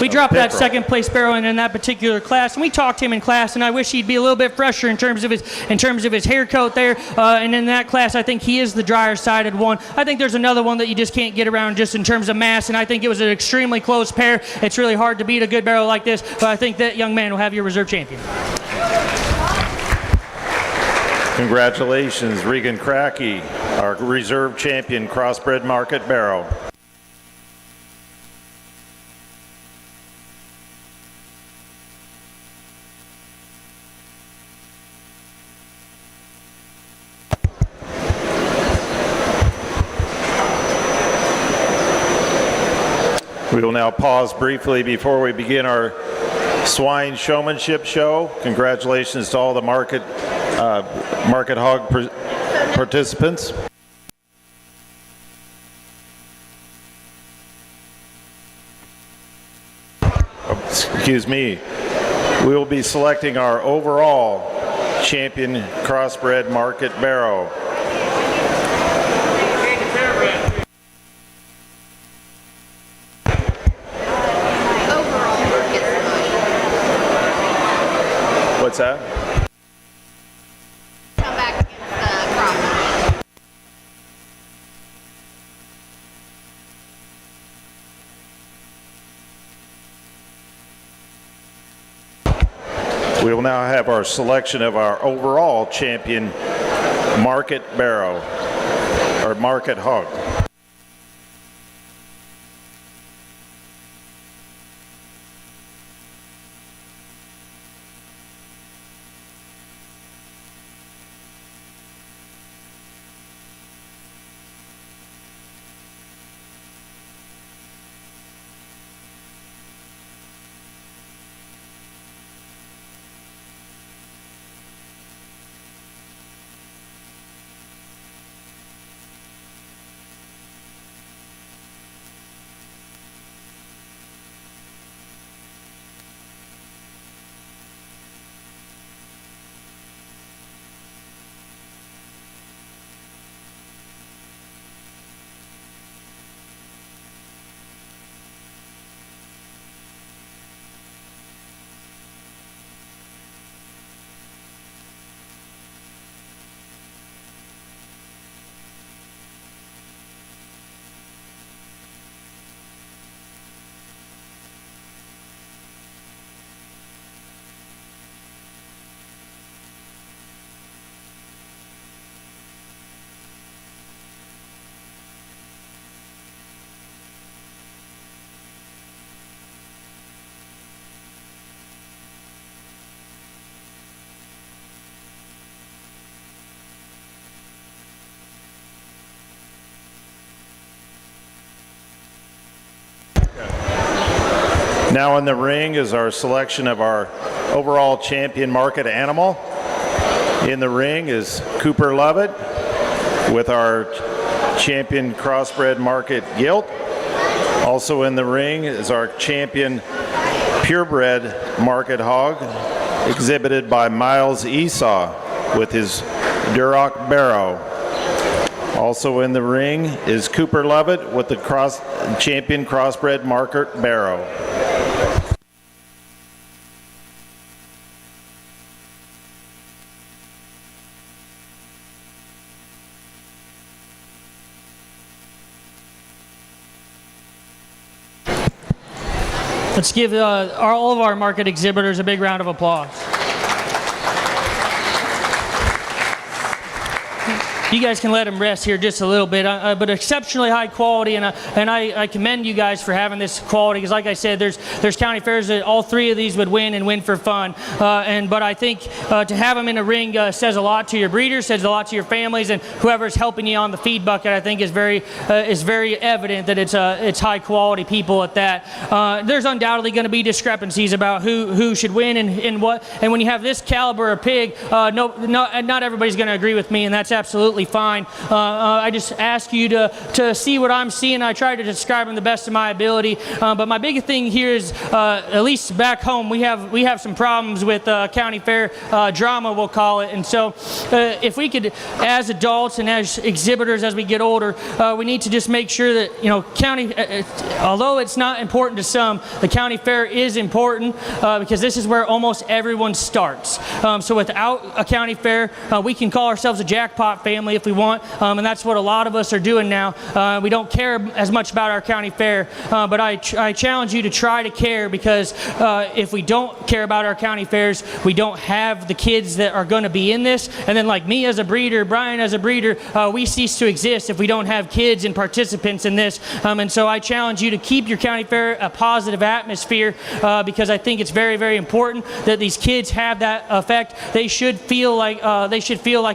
We dropped that Pickerel. second place barrel in that particular class, and we talked to him in class, and I wish he'd be a little bit fresher in terms of his hair coat there. And in that class, I think he is the drier sided one. I think there's another one that you just can't get around just in terms of mass, and I think it was an extremely close pair. It's really hard to beat a good barrel like this, but I think that young man will have your reserve champion. Congratulations, Regan Cracky, our reserve champion crossbred market barrow. We will now pause briefly before we begin our Swine Showmanship show. Congratulations to all the market hog participants. Excuse me. We will be selecting our overall champion crossbred market barrow. What's that? Come back against the crop. We will now have our selection of our overall champion market barrow, or market hog. Now in the ring is our selection of our overall champion market animal. In the ring is Cooper Lovett with our champion crossbred market gilt. Also in the ring is our champion purebred market hog, exhibited by Miles Esau with his Duroc barrow. Also in the ring is Cooper Lovett with the champion crossbred market barrow. Let's give all of our market exhibitors a big round of applause. You guys can let them rest here just a little bit, but exceptionally high quality, and I commend you guys for having this quality, because like I said, there's county fairs that all three of these would win and win for fun, but I think to have them in a ring says a lot to your breeders, says a lot to your families, and whoever's helping you on the feed bucket, I think is very evident that it's high quality people at that. There's undoubtedly going to be discrepancies about who should win and what, and when you have this caliber of pig, not everybody's going to agree with me, and that's absolutely perfectly fine. I just ask you to see what I'm seeing. I try to describe them the best of my ability. But my biggest thing here is, at least back home, we have some problems with county fair drama, we'll call it. And so if we could, as adults and as exhibitors as we get older, we need to just make sure that, county, although it's not important to some, the county fair is important because this is where almost everyone starts. So without a county fair, we can call ourselves a jackpot family if we want, and that's what a lot of us are doing now. We don't care as much about our county fair, but I challenge you to try to care, because if we don't care about our county fairs, we don't have the kids that are going to be in this. And then, like me as a breeder, Brian as a breeder, we cease to exist if we don't have kids and participants in this. And so I challenge you to keep your county fair a positive atmosphere, because I think it's very, very important that these kids have that effect. They should feel like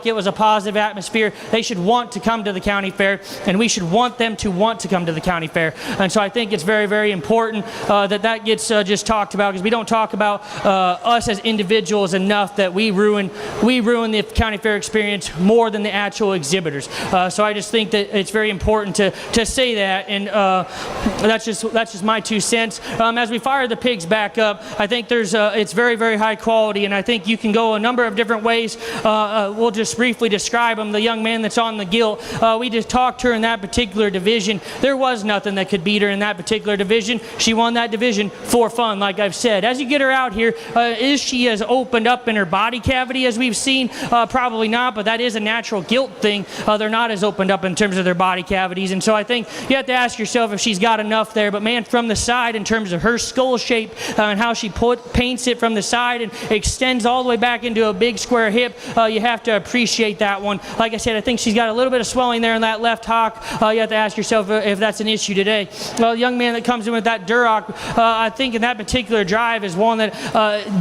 it was a positive atmosphere. They should want to come to the county fair, and we should want them to want to come to the county fair. And so I think it's very, very important that gets just talked about, because we don't talk about us as individuals enough, that we ruin the county fair experience more than the actual exhibitors. So I just think that it's very important to say that, and that's just my 2 cents. As we fire the pigs back up, I think it's very, very high quality, and I think you can go a number of different ways. We'll just briefly describe them. The young man that's on the gilt, we just talked to her in that particular division. There was nothing that could beat her in that particular division. She won that division for fun, like I've said. As you get her out here, is she as opened up in her body cavity as we've seen? Probably not, but that is a natural gilt thing. They're not as opened up in terms of their body cavities, and so I think you have to ask yourself if she's got enough there. But man, from the side, in terms of her skull shape and how she paints it from the side and extends all the way back into a big square hip, you have to appreciate that one. Like I said, I think she's got a little bit of swelling there in that left hock. You have to ask yourself if that's an issue today. Well, the young man that comes in with that Duroc, I think in that particular drive is one that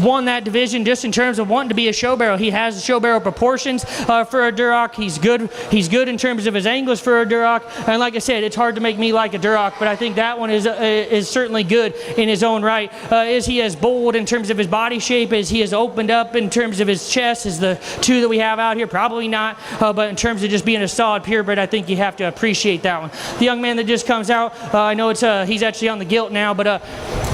won that division just in terms of wanting to be a show barrel. He has the show barrel proportions for a Duroc. He's good in terms of his angles for a Duroc. And like I said, it's hard to make me like a Duroc, but I think that one is certainly good in his own right. Is he as bold in terms of his body shape? Is he as opened up in terms of his chest as the two that we have out here? Probably not. But in terms of just being a solid purebred, I think you have to appreciate that one. The young man that just comes out, I know he's actually on the gilt now, but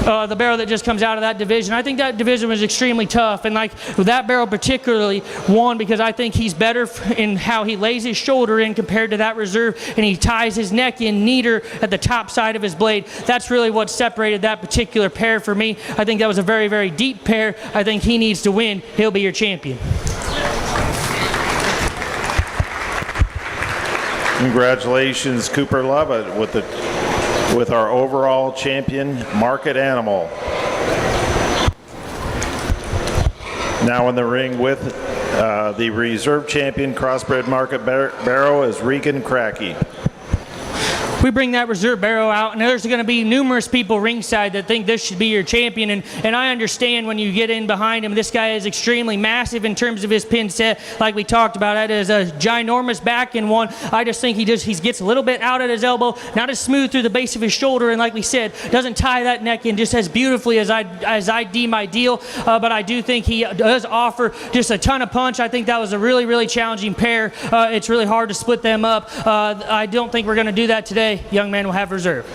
the barrel that just comes out of that division, I think that division was extremely tough. And like that barrel particularly won because I think he's better in how he lays his shoulder in compared to that reserve, and he ties his neck in neater at the top side of his blade. That's really what separated that particular pair for me. I think that was a very, very deep pair. I think he needs to win. He'll be your champion. Congratulations, Cooper Lovett, with our overall champion market animal. Now in the ring with the reserve champion crossbred market barrow is Regan Cracky. We bring that reserve barrow out, and there's going to be numerous people ringside that think this should be your champion. And I understand when you get in behind him, this guy is extremely massive in terms of his pin set. Like we talked about, that is a ginormous back in one. I just think he gets a little bit out at his elbow, not as smooth through the base of his shoulder, and like we said, doesn't tie that neck in just as beautifully as I deem ideal. But I do think he does offer just a ton of punch. I think that was a really, really challenging pair. It's really hard to split them up. I don't think we're going to do that today. Young man will have reserve.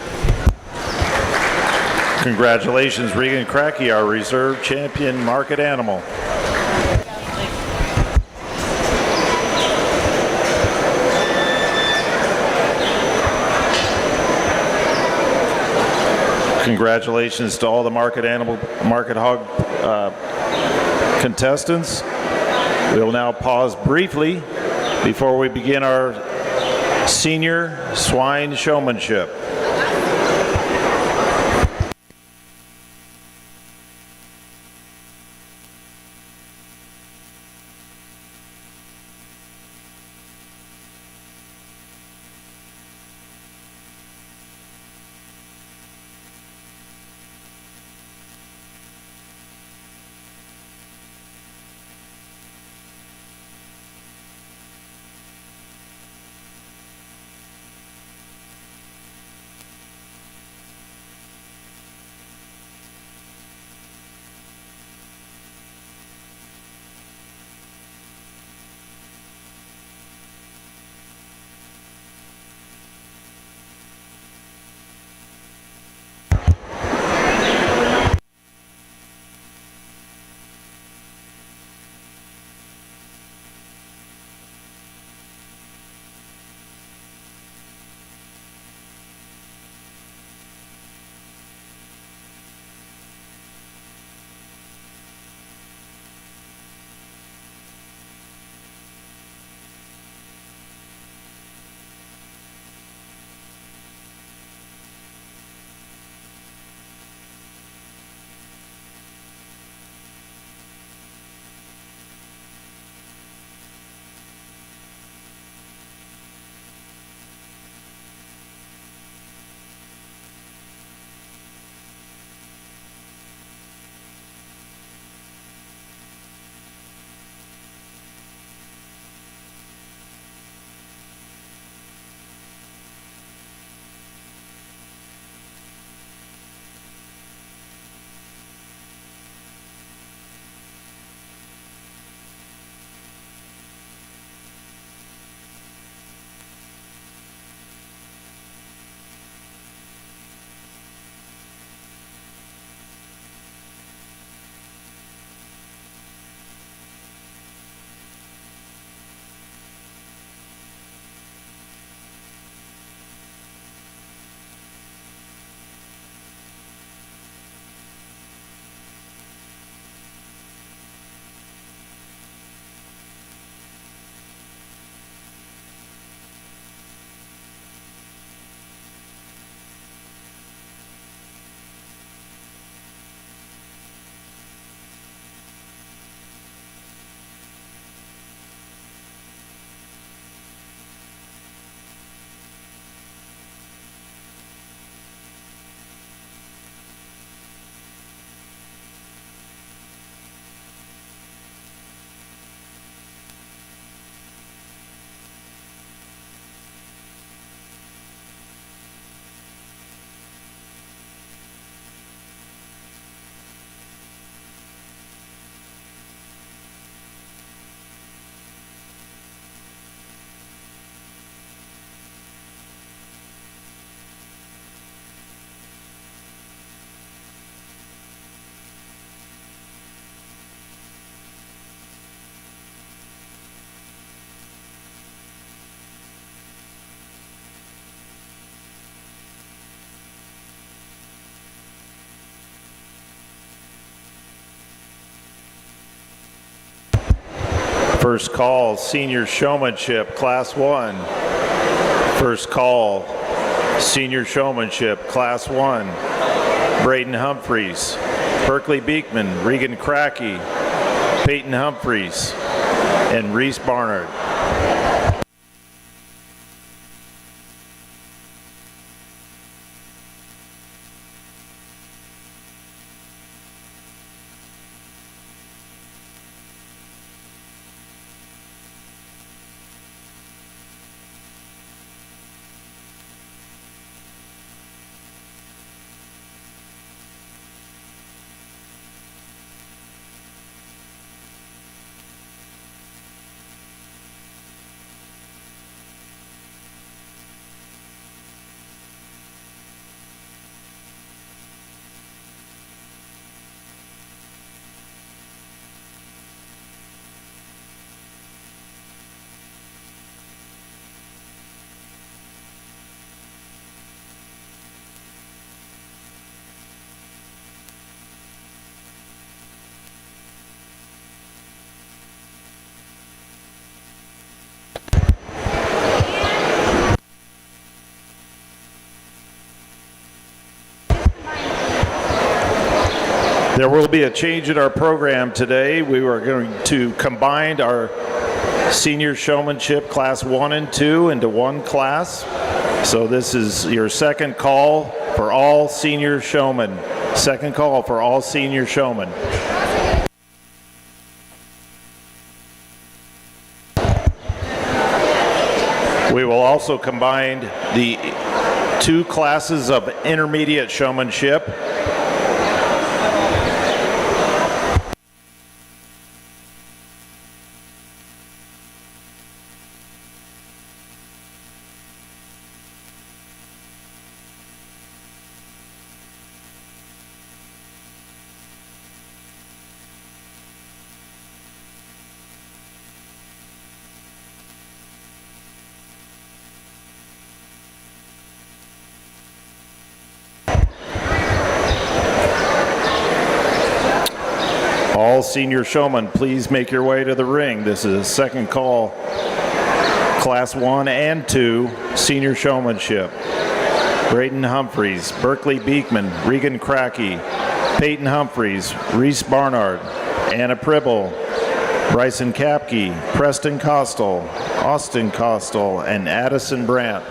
Congratulations, Regan Cracky, our reserve champion market animal. Congratulations to all the market hog contestants. We will now pause briefly before we begin our senior swine showmanship. First call, Senior Showmanship, Class 1. First call, Senior Showmanship, Class 1. Braden Humphreys, Berkeley Beekman, Regan Crackey, Peyton Humphreys, and Reese Barnard. There will be a change in our program today. We are going to combine our Senior Showmanship Class 1 and 2 into one class. So this is your second call for all senior showmen. Second call for all senior showmen. We will also combine the two classes of intermediate showmanship. All senior showmen, please make your way to the ring. This is a second call, Class 1 and 2, Senior Showmanship. Braden Humphreys, Berkeley Beekman, Regan Crackey, Peyton Humphreys, Reese Barnard, Anna Pribble, Bryson Kapke, Preston Costal, Austin Costal, and Addison Brandt.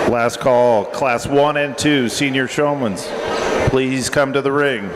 Last call, Class 1 and 2, Senior Showmen. Please come to the ring.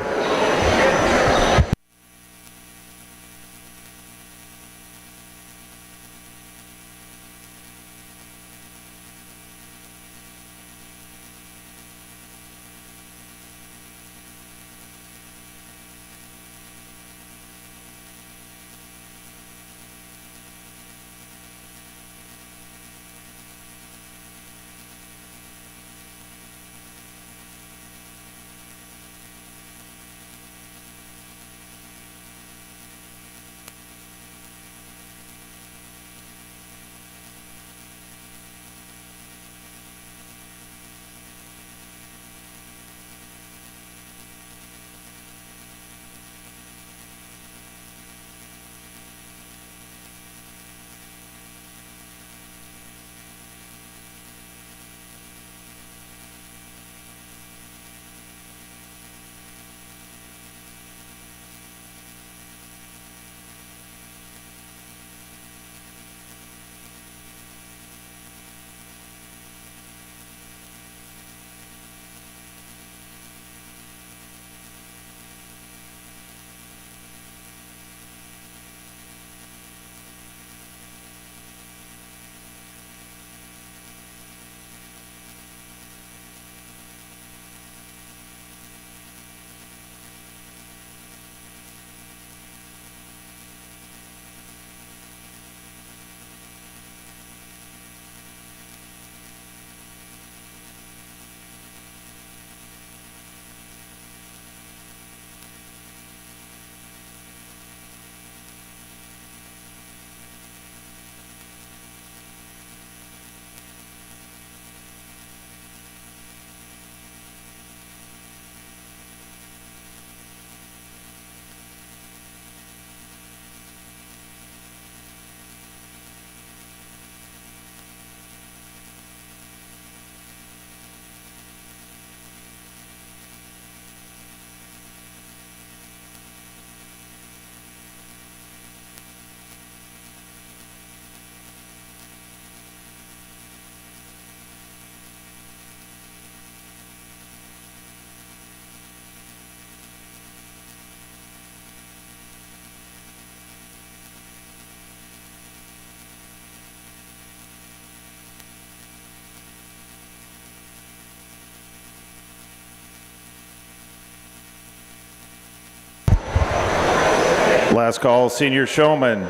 Last call, senior showman.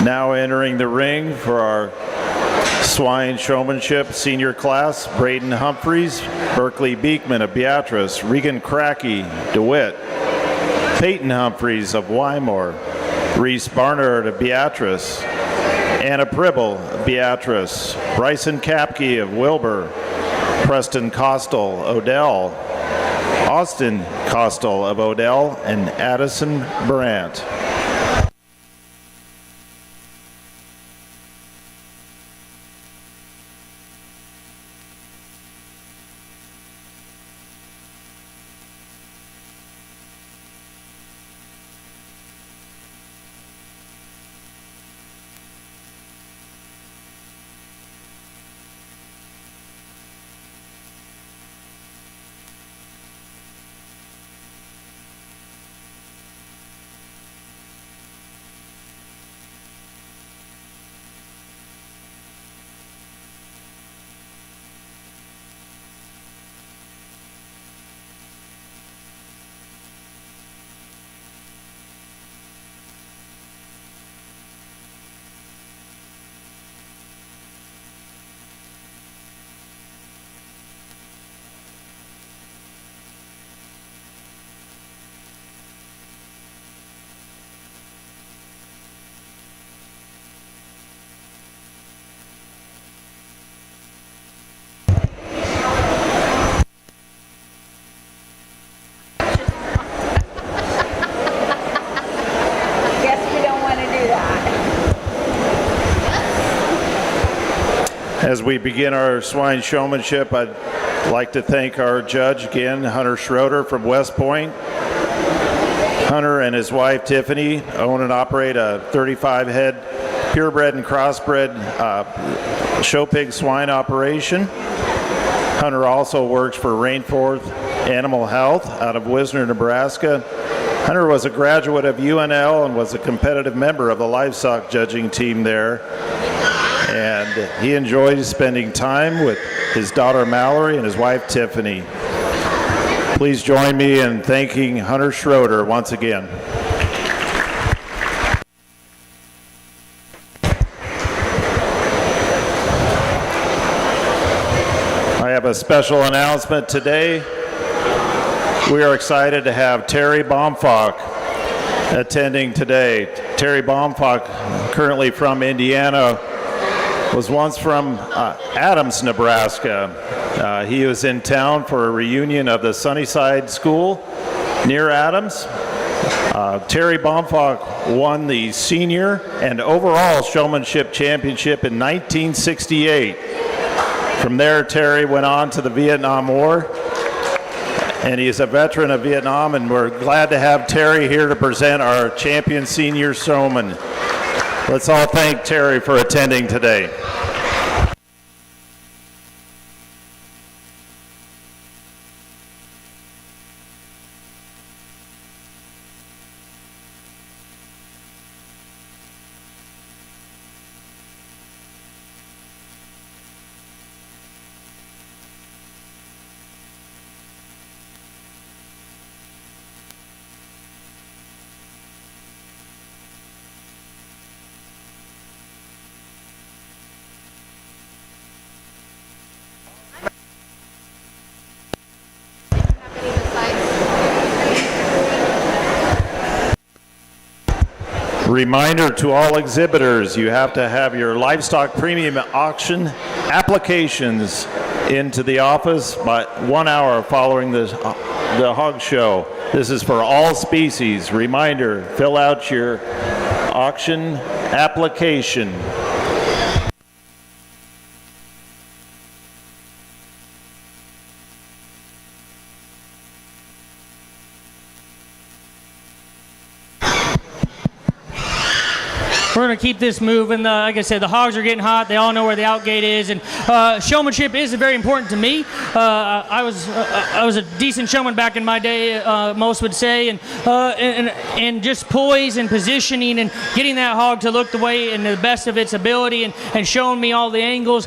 Now entering the ring for our Swine Showmanship senior class, Braden Humphreys, Berkeley Beekman of Beatrice, Regan Crackey, DeWitt, Peyton Humphreys of Wymore, Reese Barnard of Beatrice, Anna Pribble of Beatrice, Bryson Kapke of Wilbur, Preston Costal, Odell, Austin Costal of Odell, and Addison Brandt. As we begin our swine showmanship, I'd like to thank our judge again, Hunter Schroeder from West Point. Hunter and his wife Tiffany own and operate a 35-head purebred and crossbred show pig swine operation. Hunter also works for Rainforth Animal Health out of Wisner, Nebraska. Hunter was a graduate of UNL and was a competitive member of the livestock judging team there. And he enjoys spending time with his daughter Mallory and his wife Tiffany. Please join me in thanking Hunter Schroeder once again. I have a special announcement today. We are excited to have Terry Baumfalk attending today. Terry Baumfalk, currently from Indiana, was once from Adams, Nebraska. He was in town for a reunion of the Sunnyside School near Adams. Terry Baumfalk won the senior and overall showmanship championship in 1968. From there, Terry went on to the Vietnam War, and he is a veteran of Vietnam, and we're glad to have Terry here to present our champion senior showman. Let's all thank Terry for attending today. Reminder to all exhibitors, you have to have your livestock premium auction applications into the office by 1 hour following the hog show. This is for all species. Reminder, fill out your auction application. We're going to keep this moving. Like I said, the hogs are getting hot. They all know where the outgate is, and showmanship is very important to me. I was a decent showman back in my day, most would say, and just poise and positioning and getting that hog to look the way and the best of its ability and showing me all the angles.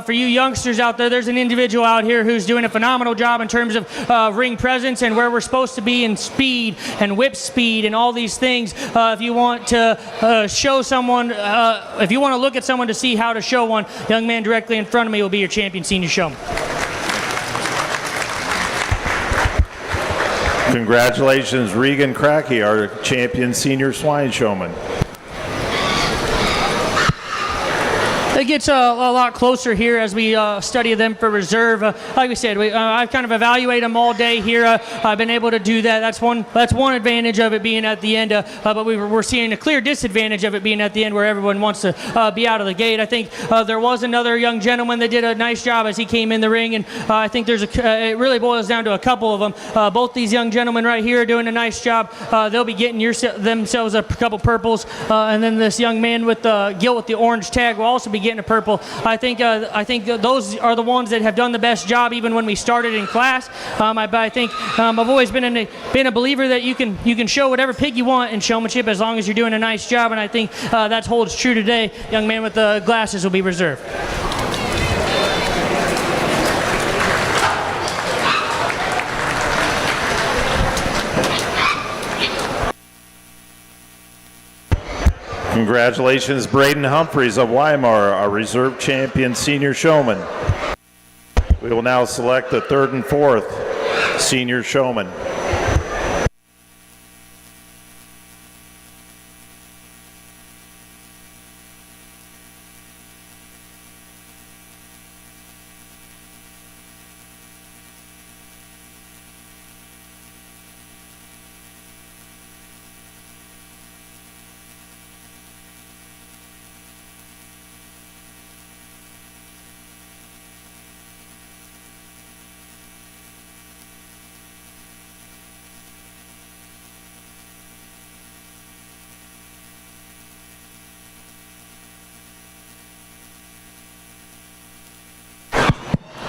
For you youngsters out there, there's an individual out here who's doing a phenomenal job in terms of ring presence and where we're supposed to be in speed and whip speed and all these things. If you want to show someone, if you want to look at someone to see how to show one, young man directly in front of me will be your champion senior showman. Congratulations, Regan Crackey, our champion senior swine showman. It gets a lot closer here as we study them for reserve. Like we said, I've kind of evaluated them all day here. I've been able to do that. That's one advantage of it being at the end, but we're seeing a clear disadvantage of it being at the end where everyone wants to be out of the gate. I think there was another young gentleman that did a nice job as he came in the ring, and I think it really boils down to a couple of them. Both these young gentlemen right here are doing a nice job. They'll be getting themselves a couple purples, and then this young man with Gil with the orange tag will also be getting a purple. I think those are the ones that have done the best job even when we started in class. I think I've always been a believer that you can show whatever pig you want in showmanship as long as you're doing a nice job, and I think that holds true today. Young man with the glasses will be reserved. Congratulations, Braden Humphreys of Weimar, our reserve champion senior showman. We will now select the third and fourth senior showman.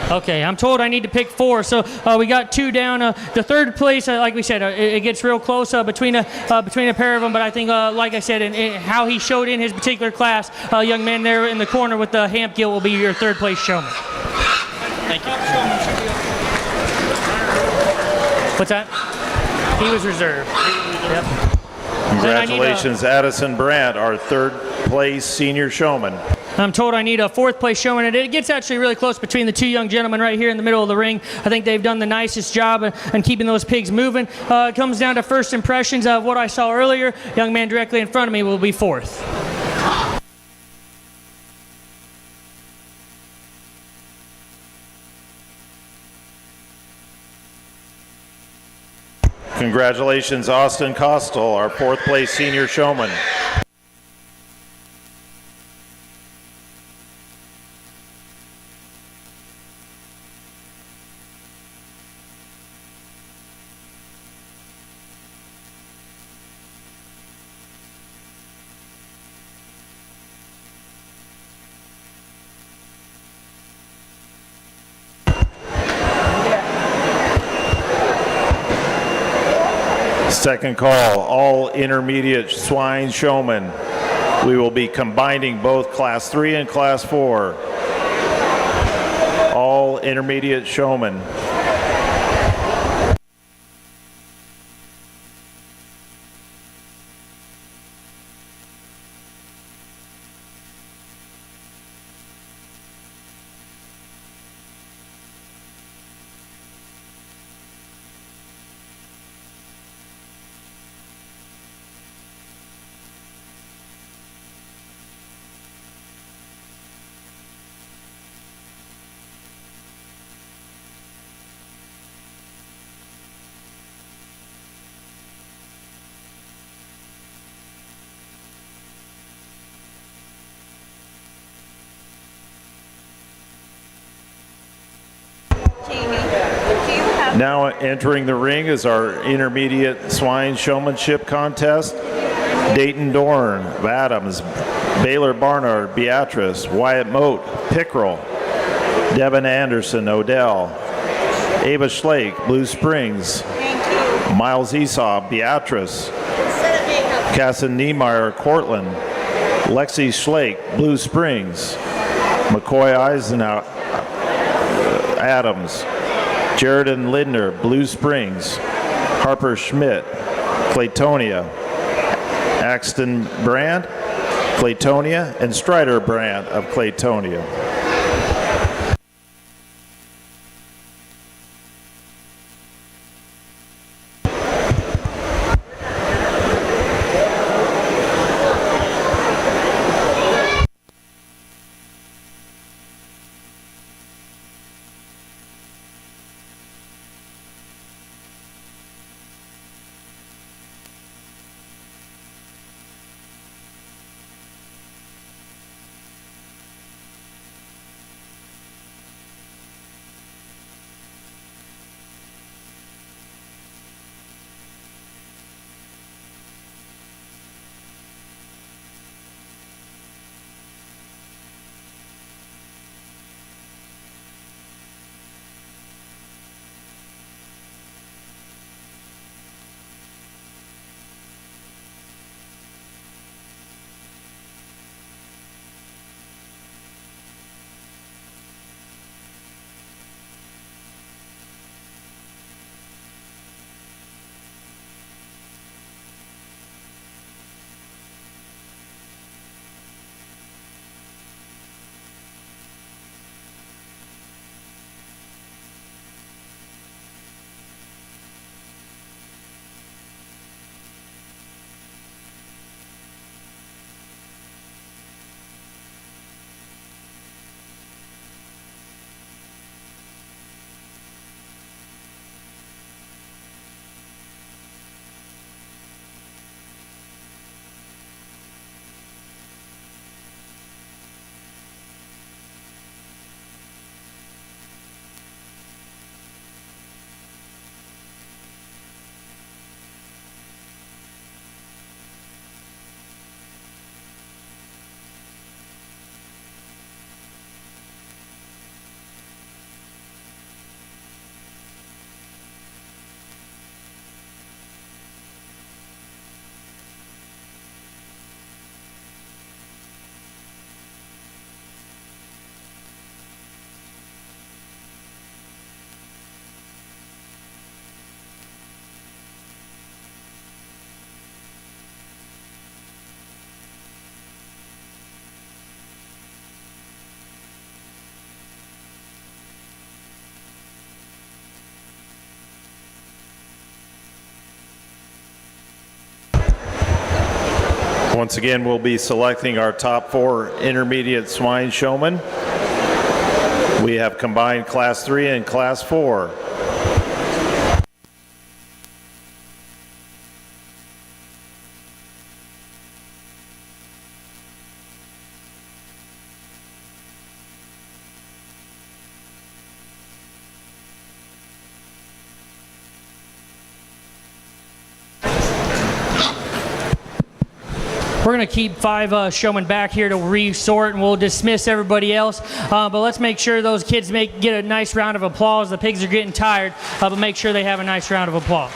Okay, I'm told I need to pick 4, so we got 2 down. The third place, like we said, it gets real close between a pair of them, but I think, like I said, in how he showed in his particular class, young man there in the corner with the Hamp Gill will be your third place showman. Thank you. What's that? He was reserved. Yep. Congratulations, Addison Brandt, our third place senior showman. I'm told I need a 4th place showman, and it gets actually really close between the 2 young gentlemen right here in the middle of the ring. I think they've done the nicest job in keeping those pigs moving. It comes down to first impressions of what I saw earlier. Young man directly in front of me will be 4th. Congratulations, Austin Costal, our 4th place senior showman. Second call, all intermediate swine showmen. We will be combining both class 3 and class 4. All intermediate showmen. Now entering the ring is our intermediate swine showmanship contest. Dayton Dorn of Adams, Baylor Barnard, Beatrice, Wyatt Moat, Pickrell, Devin Anderson, Odell, Ava Schlake, Blue Springs, Miles Esau, Beatrice, Casson Niemeyer, Cortland, Lexi Schlake, Blue Springs, McCoy Eisenhower, Adams, Jared and Lindner, Blue Springs, Harper Schmidt, Claytonia, Axton Brand, Claytonia, and Strider Brand of Claytonia. Once again, we'll be selecting our top 4 intermediate swine showmen. We have combined Class 3 and Class 4. We're going to keep 5 showmen back here to resort, and we'll dismiss everybody else. But let's make sure those kids get a nice round of applause. The pigs are getting tired, but make sure they have a nice round of applause.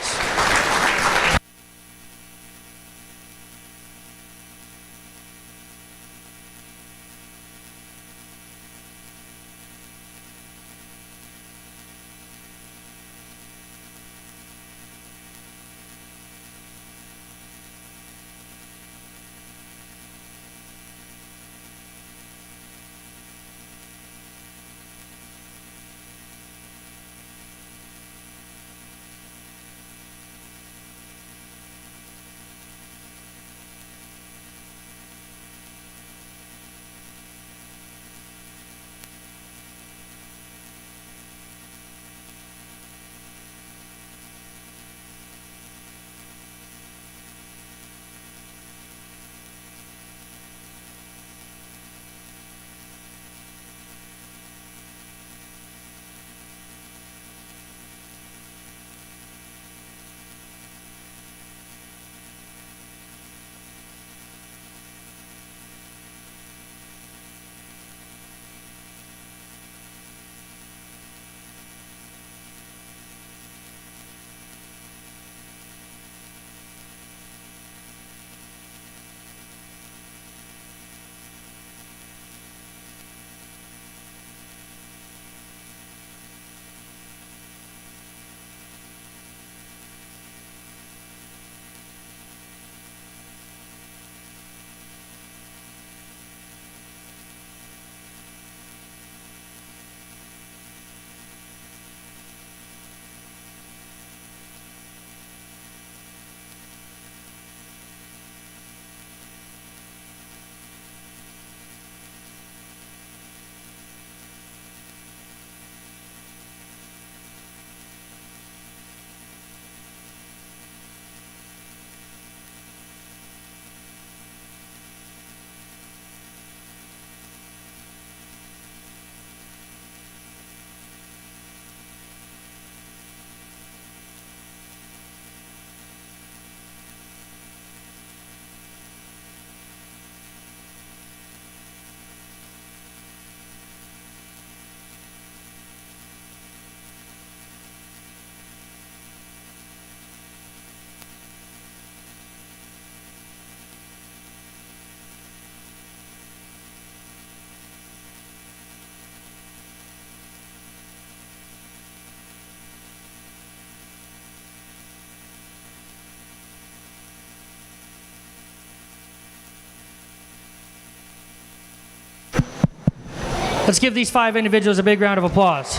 Let's give these 5 individuals a big round of applause.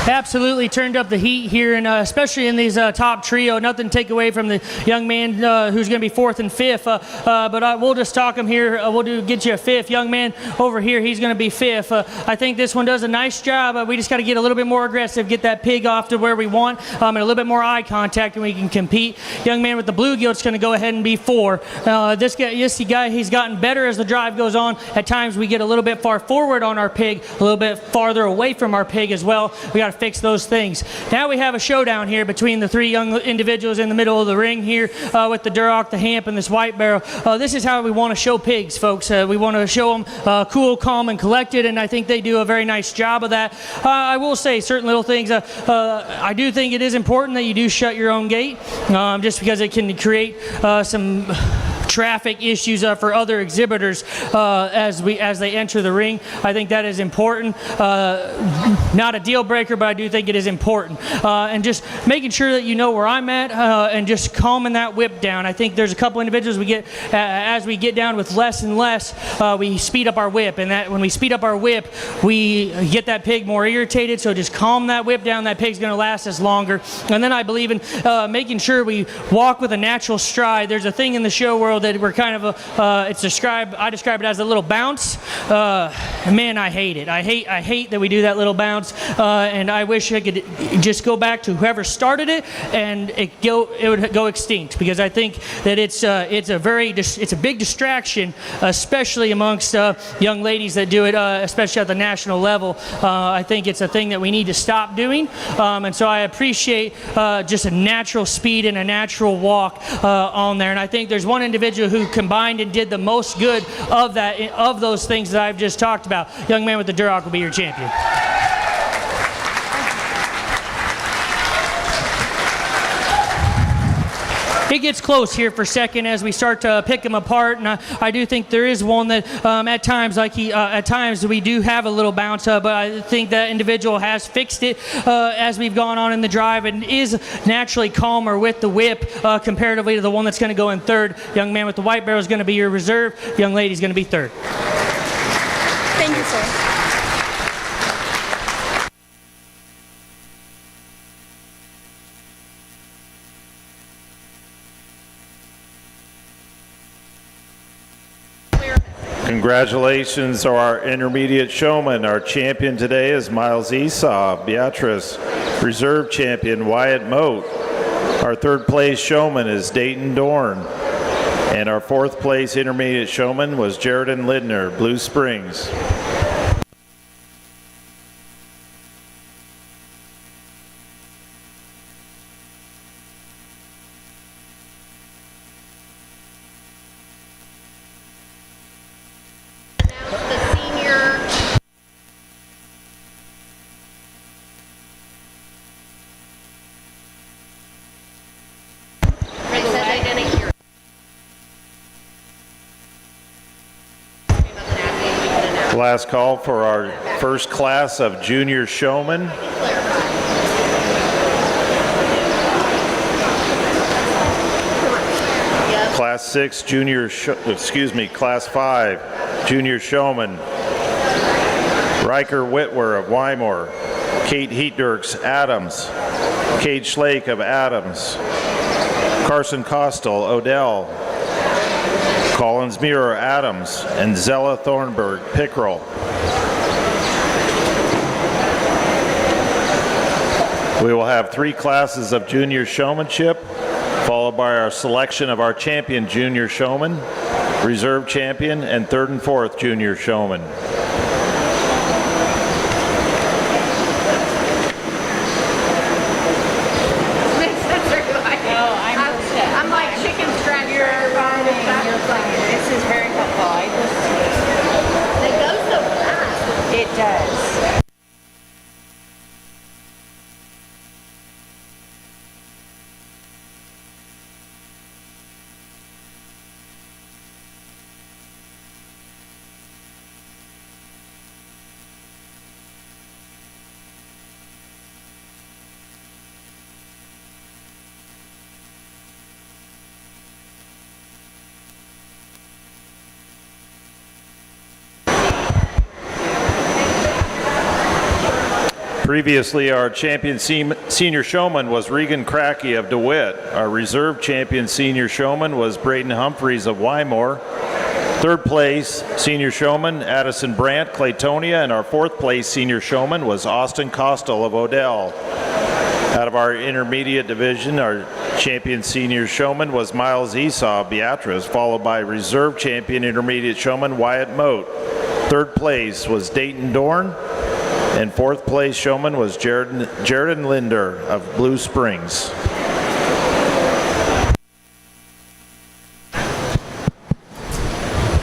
Absolutely turned up the heat here, and especially in these top trio. Nothing to take away from the young man who's going to be 4th and 5th, but we'll just talk him here. We'll get you a 5th. Young man over here, he's going to be 5th. I think this one does a nice job. We just got to get a little bit more aggressive, get that pig off to where we want, and a little bit more eye contact, and we can compete. Young man with the bluegill's going to go ahead and be 4. This guy, he's gotten better as the drive goes on. At times we get a little bit far forward on our pig, a little bit farther away from our pig as well. We got to fix those things. Now we have a showdown here between the 3 young individuals in the middle of the ring here with the Duroc, the Hamp, and this White Barrel. This is how we want to show pigs, folks. We want to show them cool, calm, and collected, and I think they do a very nice job of that. I will say certain little things. I do think it is important that you do shut your own gate, just because it can create some traffic issues for other exhibitors as they enter the ring. I think that is important. Not a deal breaker, but I do think it is important. And just making sure that you know where I'm at and just calming that whip down. I think there's a couple individuals we get as we get down with less and less, we speed up our whip, and that when we speed up our whip, we get that pig more irritated. So just calm that whip down. That pig's going to last us longer. And then I believe in making sure we walk with a natural stride. There's a thing in the show world that we're kind of I describe it as a little bounce. Man, I hate it. I hate that we do that little bounce, and I wish I could just go back to whoever started it and it would go extinct, because I think that it's a big distraction, especially amongst young ladies that do it, especially at the national level. I think it's a thing that we need to stop doing, and so I appreciate just a natural speed and a natural walk on there. And I think there's one individual who combined and did the most good of those things that I've just talked about. Young man with the Duroc will be your champion. It gets close here for second as we start to pick them apart, and I do think there is one that at times we do have a little bounce, but I think that individual has fixed it as we've gone on in the drive and is naturally calmer with the whip comparatively to the one that's going to go in 3rd. Young man with the White Barrel is going to be your reserve. Young lady's going to be 3rd. Thank you, sir. Congratulations to our intermediate showman. Our champion today is Miles Esau. Beatrice, reserve champion Wyatt Moat. Our 3rd place showman is Dayton Dorn. And our 4th place intermediate showman was Jaredon Lidner, Blue Springs. The senior. They said they didn't hear. Last call for our first class of junior showmen. Class 6 junior, Class 5 junior showman. Riker Whitwer of Wymore. Kate Heatdirks, Adams. Cade Schlake of Adams. Carson Costal, Odell. Collins Muir, Adams. And Zella Thornburg, Pickrell. We will have 3 classes of junior showmanship, followed by our selection of our champion junior showman, reserve champion, and 3rd and 4th junior showman. I'm like chicken scratch. You're fine. This is very helpful. They go so fast. It does. Previously, our champion senior showman was Regan Crackey of DeWitt. Our reserve champion senior showman was Braden Humphreys of Wymore. Third place senior showman Addison Brandt, Claytonia, and our fourth place senior showman was Austin Costal of Odell. Out of our intermediate division, our champion senior showman was Miles Esau of Beatrice, followed by reserve champion intermediate showman Wyatt Moat. Third place was Dayton Dorn, and fourth place showman was Jared Linder of Blue Springs.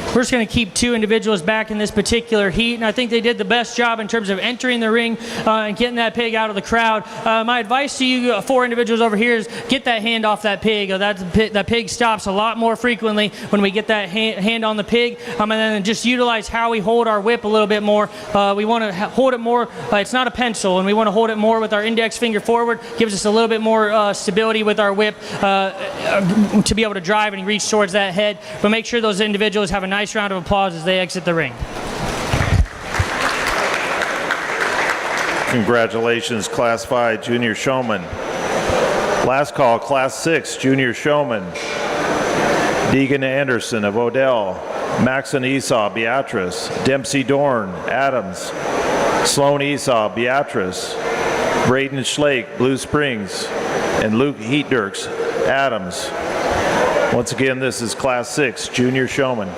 We're just going to keep two individuals back in this particular heat, and I think they did the best job in terms of entering the ring and getting that pig out of the crowd. My advice to you four individuals over here is get that hand off that pig. That pig stops a lot more frequently when we get that hand on the pig, and then just utilize how we hold our whip a little bit more. We want to hold it more. It's not a pencil, and we want to hold it more with our index finger forward. Gives us a little bit more stability with our whip to be able to drive and reach towards that head. But make sure those individuals have a nice round of applause as they exit the ring. Congratulations, Class 5 Junior Showman. Last call, Class 6 Junior Showman. Deegan Anderson of Odell, Maxon Esau, Beatrice, Dempsey Dorn, Adams, Sloan Esau, Beatrice, Braden Schlake, Blue Springs, and Luke Heatdirks, Adams. Once again, this is Class 6 Junior Showman.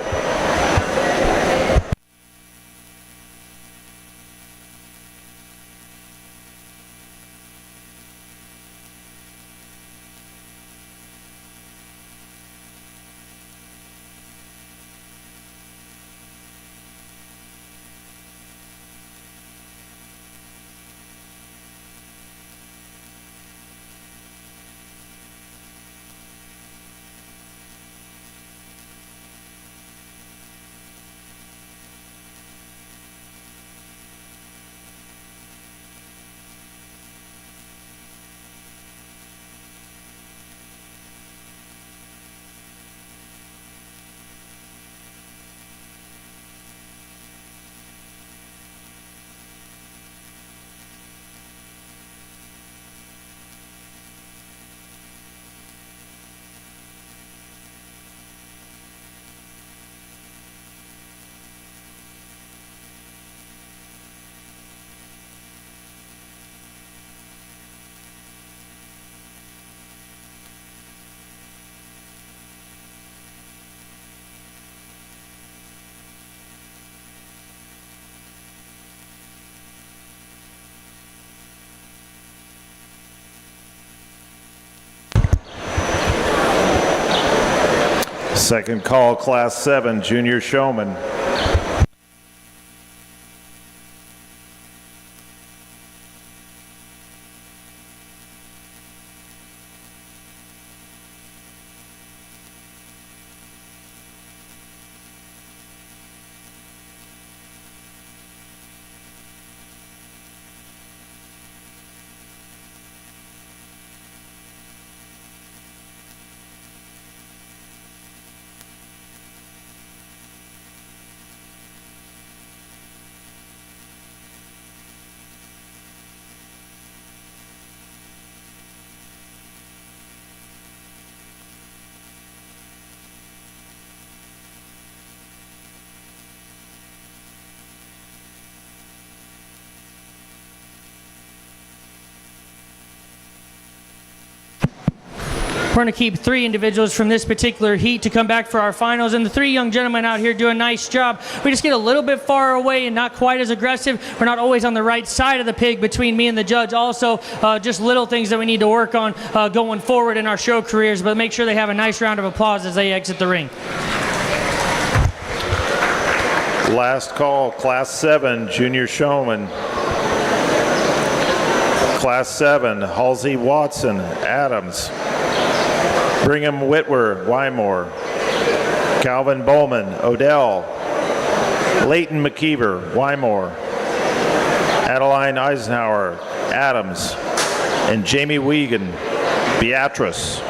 Second call, Class 7 Junior Showman. We're going to keep three individuals from this particular heat to come back for our finals, and the three young gentlemen out here do a nice job. We just get a little bit far away and not quite as aggressive. We're not always on the right side of the pig between me and the judge. Also, just little things that we need to work on going forward in our show careers, but make sure they have a nice round of applause as they exit the ring. Last call, Class 7 Junior Showman. Class 7, Halsey Watson, Adams. Brigham Whitwer, Wymore. Calvin Bowman, Odell. Leighton McKeever, Wymore. Adeline Eisenhower, Adams. And Jamie Wiegand, Beatrice.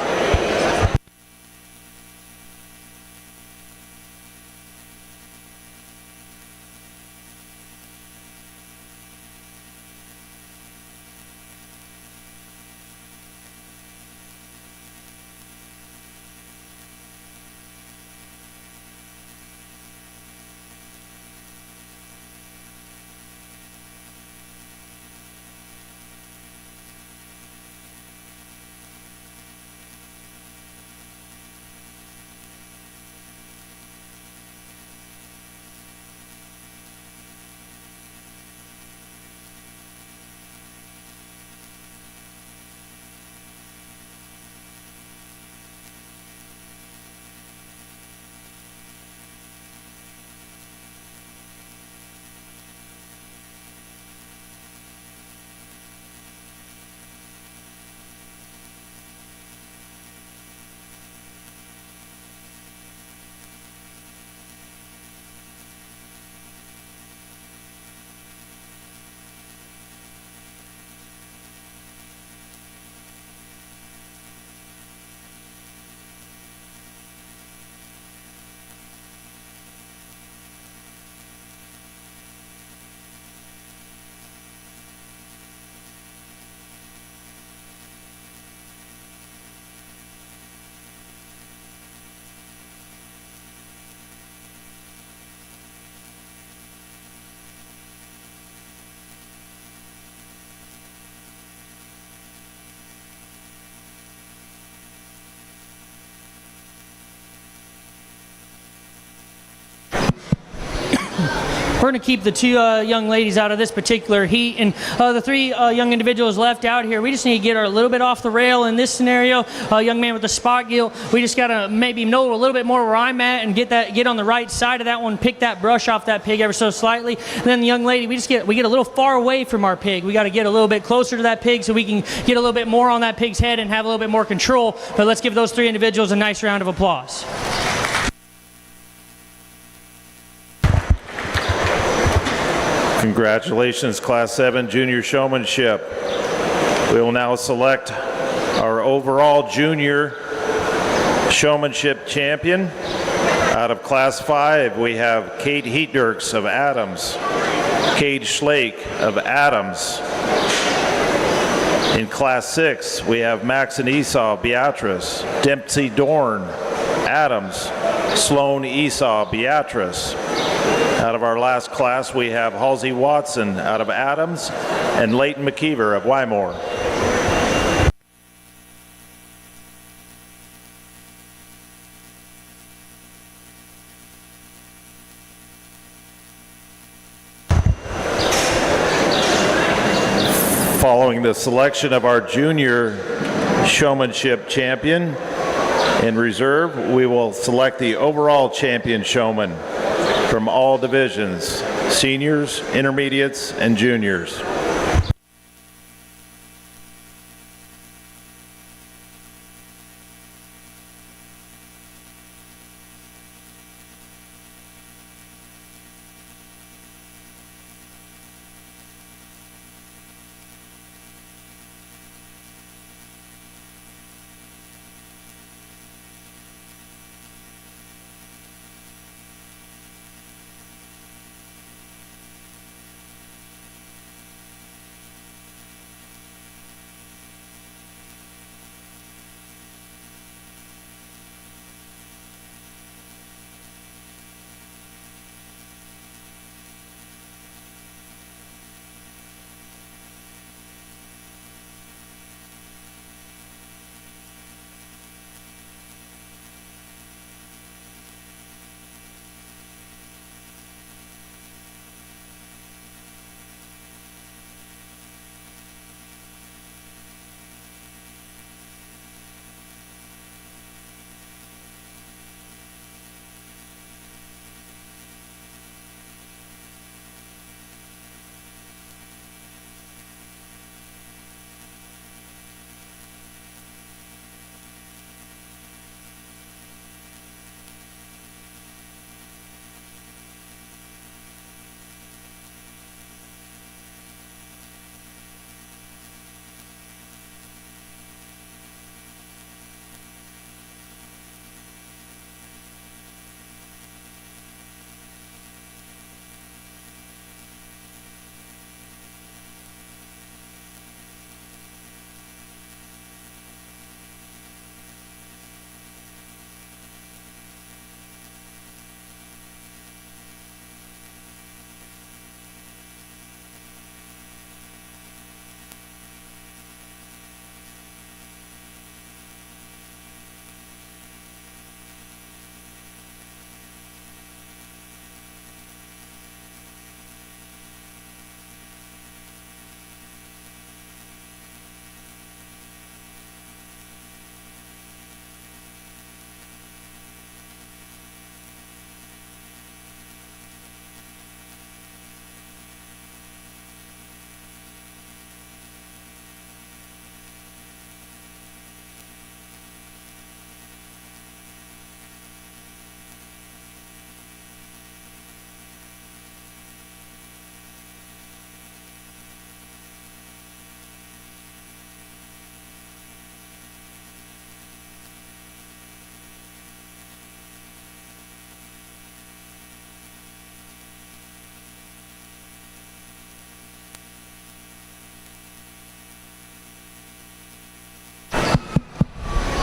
going to keep the two young ladies out of this particular heat. And the three young individuals left out here, we just need to get her a little bit off the rail in this scenario. Young man with the spot gill, we just got to maybe know a little bit more where I'm at and get on the right side of that one, pick that brush off that pig ever so slightly. And then the young lady, we get a little far away from our pig. We got to get a little bit closer to that pig so we can get a little bit more on that pig's head and have a little bit more control. But let's give those three individuals a nice round of applause. Congratulations, Class 7 Junior Showmanship. We will now select our overall Junior Showmanship champion. Out of Class 5, we have Kate Heatdirks of Adams, Gage Schlake of Adams. In Class 6, we have Max and Esau Beatrice, Dempsey Dorn, Adams, Sloan Esau Beatrice. Out of our last class, we have Halsey Watson out of Adams and Leighton McKeever of Wymore. Following the selection of our junior showmanship champion in reserve, we will select the overall champion showman from all divisions, seniors, intermediates, and juniors.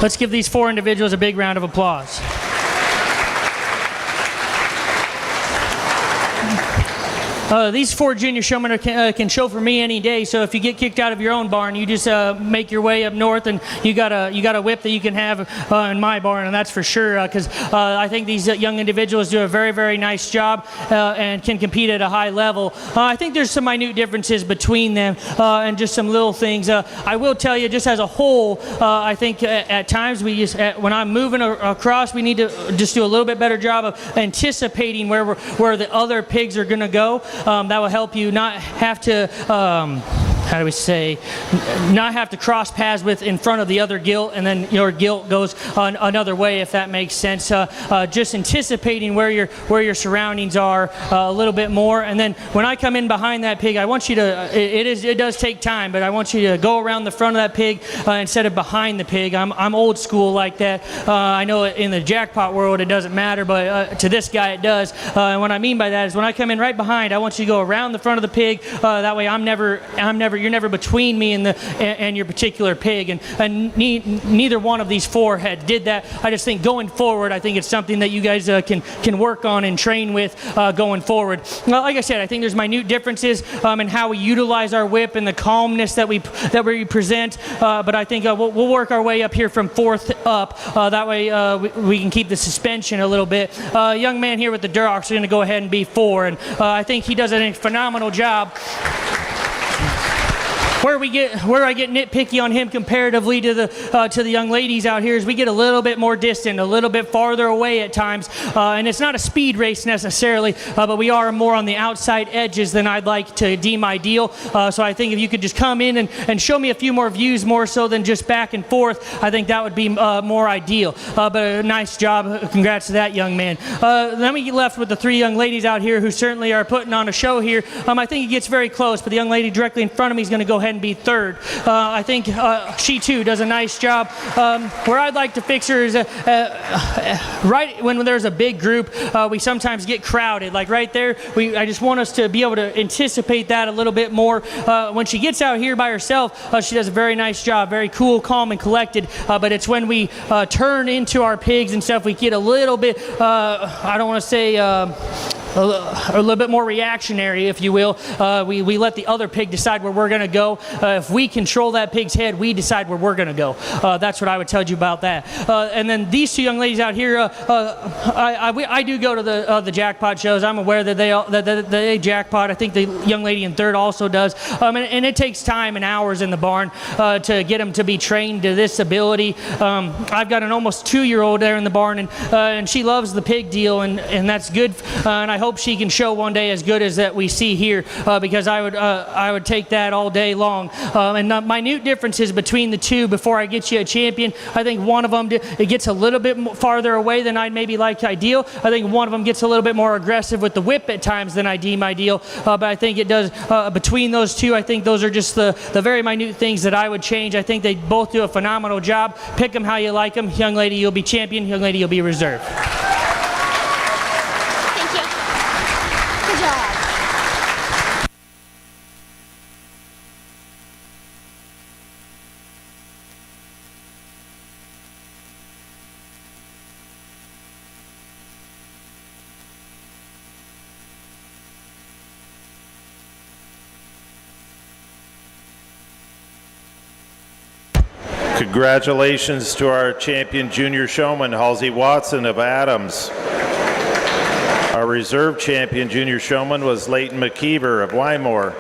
Let's give these four individuals a big round of applause. These 4 junior showmen can show for me any day. So if you get kicked out of your own barn, you just make your way up north, and you got a whip that you can have in my barn, and that's for sure. Because I think these young individuals do a very, very nice job and can compete at a high level. I think there's some minute differences between them and just some little things. I will tell you, just as a whole, I think at times when I'm moving across, we need to just do a little bit better job of anticipating where the other pigs are going to go. That will help you not have to not have to cross paths with in front of the other gilt, and then your gilt goes another way, if that makes sense. Just anticipating where your surroundings are a little bit more, and then when I come in behind that pig, I want you to. It does take time, but I want you to go around the front of that pig instead of behind the pig. I'm old school like that. I know in the jackpot world it doesn't matter, but to this guy it does. And what I mean by that is when I come in right behind, I want you to go around the front of the pig. That way you're never between me and your particular pig, and neither one of these 4 did that. I just think going forward, I think it's something that you guys can work on and train with going forward. Well, like I said, I think there's minute differences in how we utilize our whip and the calmness that we present, but I think we'll work our way up here from 4th up. That way we can keep the suspension a little bit. Young man here with the Durocs is going to go ahead and be 4, and I think he does a phenomenal job. Where I get nitpicky on him comparatively to the young ladies out here is we get a little bit more distant, a little bit farther away at times, and it's not a speed race necessarily, but we are more on the outside edges than I'd like to deem ideal. So I think if you could just come in and show me a few more views more so than just back and forth, I think that would be more ideal. But a nice job. Congrats to that young man. Then we get left with the 3 young ladies out here who certainly are putting on a show here. I think it gets very close, but the young lady directly in front of me is going to go ahead and be 3rd. I think she too does a nice job. Where I'd like to fix her is right when there's a big group, we sometimes get crowded. Like right there, I just want us to be able to anticipate that a little bit more. When she gets out here by herself, she does a very nice job, very cool, calm, and collected. But it's when we turn into our pigs and stuff, we get a little bit, I don't want to say, a little bit more reactionary, if you will. We let the other pig decide where we're going to go. If we control that pig's head, we decide where we're going to go. That's what I would tell you about that. And then these 2 young ladies out here, I do go to the jackpot shows. I'm aware that they jackpot. I think the young lady in 3rd also does. And it takes time and hours in the barn to get them to be trained to this ability. I've got an almost 2-year-old there in the barn, and she loves the pig deal, and that's good. And I hope she can show one day as good as that we see here, because I would take that all day long. And the minute differences between the 2 before I get you a champion. I think one of them it gets a little bit farther away than I'd maybe like ideal. I think one of them gets a little bit more aggressive with the whip at times than I deem ideal. But I think it does between those 2. I think those are just the very minute things that I would change. I think they both do a phenomenal job. Pick them how you like them. Young lady, you'll be champion. Young lady, you'll be reserve. Congratulations to our champion junior showman, Halsey Watson of Adams. Our reserve champion junior showman was Leighton McKeever of Wymore.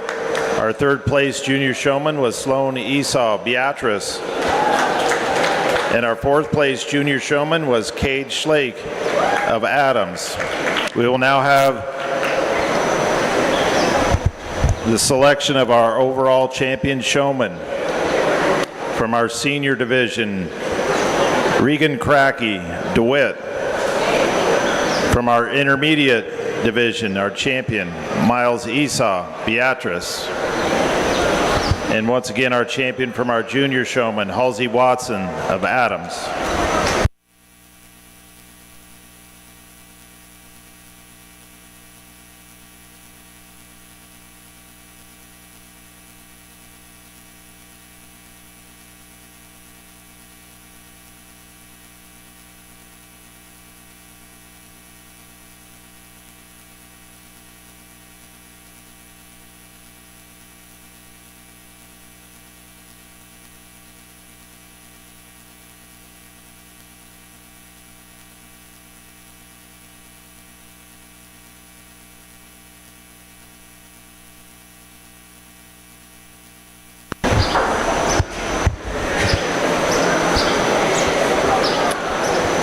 Our 3rd place junior showman was Sloan Esau Beatrice. And our 4th place junior showman was Gage Schlake of Adams. We will now have the selection of our overall champion showman. From our senior division, Regan Cracky, DeWitt. From our intermediate division, our champion, Miles Esau, Beatrice. And once again, our champion from our junior showman, Halsey Watson of Adams.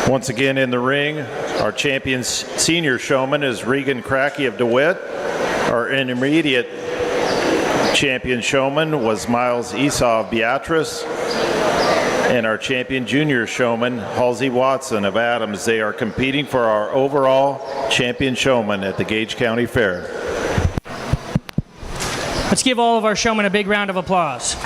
Once again in the ring, our champion senior showman is Regan Crackey of DeWitt. Our intermediate champion showman was Miles Esau of Beatrice. And our champion junior showman, Halsey Watson of Adams. They are competing for our overall champion showman at the Gage County Fair. Let's give all of our showmen a big round of applause.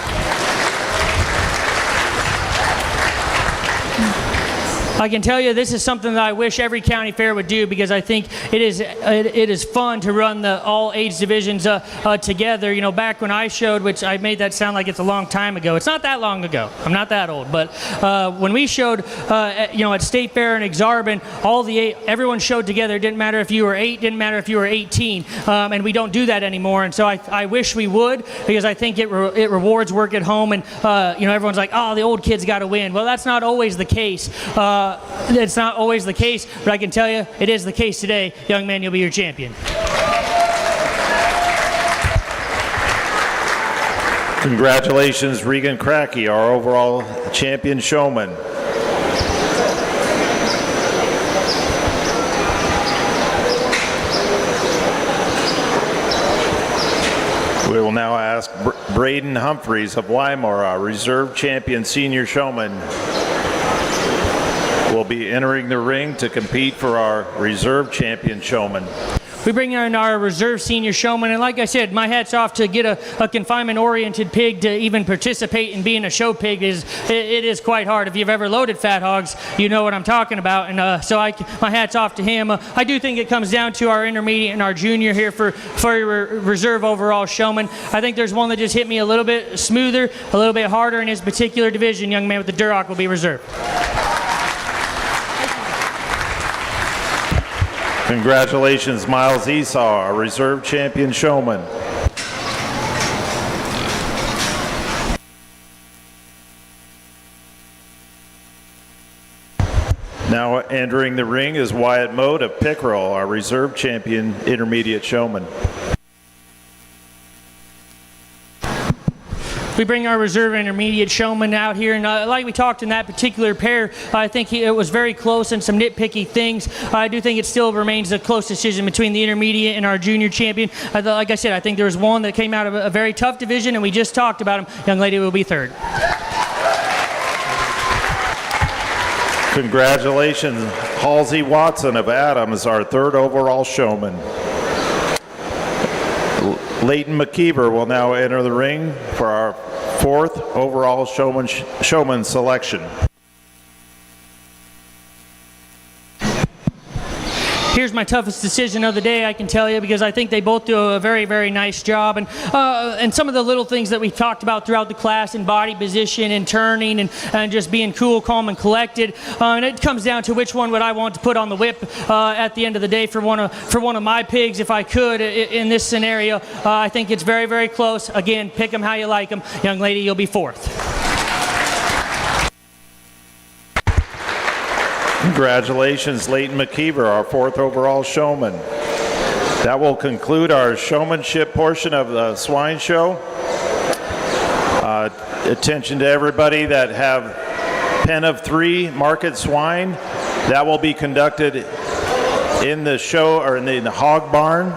I can tell you this is something that I wish every county fair would do, because I think it is fun to run the all age divisions together. You know, back when I showed, which I made that sound like it's a long time ago. It's not that long ago. I'm not that old, but when we showed, at State Fair and Exarban, everyone showed together. It didn't matter if you were 8, didn't matter if you were 18, and we don't do that anymore. And so I wish we would, because I think it rewards work at home, and everyone's like, oh, the old kids got to win. Well, that's not always the case. It's not always the case, but I can tell you it is the case today. Young man, you'll be your champion. Congratulations, Regan Crackey, our overall champion showman. We will now ask Braden Humphreys of Weimar, our reserve champion senior showman, will be entering the ring to compete for our reserve champion showman. We bring in our reserve senior showman, and like I said, my hat's off to get a confinement-oriented pig to even participate in being a show pig. It is quite hard. If you've ever loaded fat hogs, you know what I'm talking about, and my hat's off to him. I do think it comes down to our intermediate and our junior here for your reserve overall showman. I think there's one that just hit me a little bit smoother, a little bit harder in his particular division. Young man with the Duroc will be reserved. Congratulations, Miles Esau, our reserve champion showman. Now entering the ring is Wyatt Mode of Pickerel, our reserve champion intermediate showman. We bring our reserve intermediate showman out here, and like we talked in that particular pair, I think it was very close and some nitpicky things. I do think it still remains a close decision between the intermediate and our junior champion. Like I said, I think there was one that came out of a very tough division, and we just talked about him. Young lady will be third. Congratulations, Halsey Watson of Adams, our third overall showman. Leighton McKeever will now enter the ring for our fourth overall showman selection. Here's my toughest decision of the day, I can tell you, because I think they both do a very, very nice job. And some of the little things that we've talked about throughout the class, in body position and turning and just being cool, calm, and collected. And it comes down to which one would I want to put on the whip at the end of the day for one of my pigs, if I could, in this scenario. I think it's very, very close. Again, pick them how you like them. Young lady, you'll be fourth. Congratulations, Leighton McKeever, our fourth overall showman. That will conclude our showmanship portion of the Swine Show. Attention to everybody that have pen of 3 market swine. That will be conducted in the show, or in the hog barn.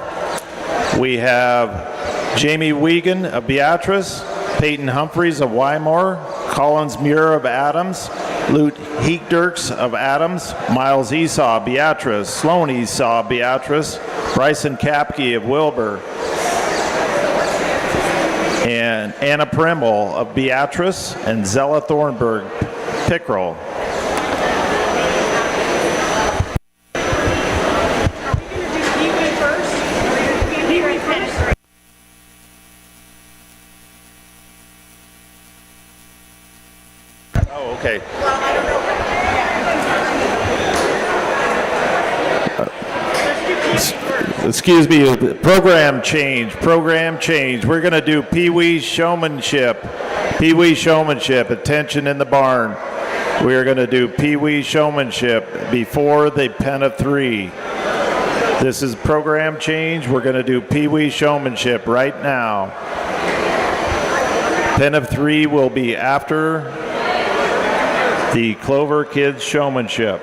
We have Jamie Wiegand of Beatrice, Peyton Humphreys of Weimar, Collins Muir of Adams, Lute Heekdirks of Adams, Miles Esau of Beatrice, Sloan Esau of Beatrice, Bryson Kapke of Wilbur, and Anna Primmel of Beatrice, and Zella Thornburg, Pickerel. Oh, okay. Excuse me, program change. We're going to do Pee-wee Showmanship. Pee-wee Showmanship, attention in the barn. We are going to do Pee-wee Showmanship before the pen of 3. This is program change. We're going to do Pee-wee Showmanship right now. Pen of 3 will be after the Clover Kids Showmanship.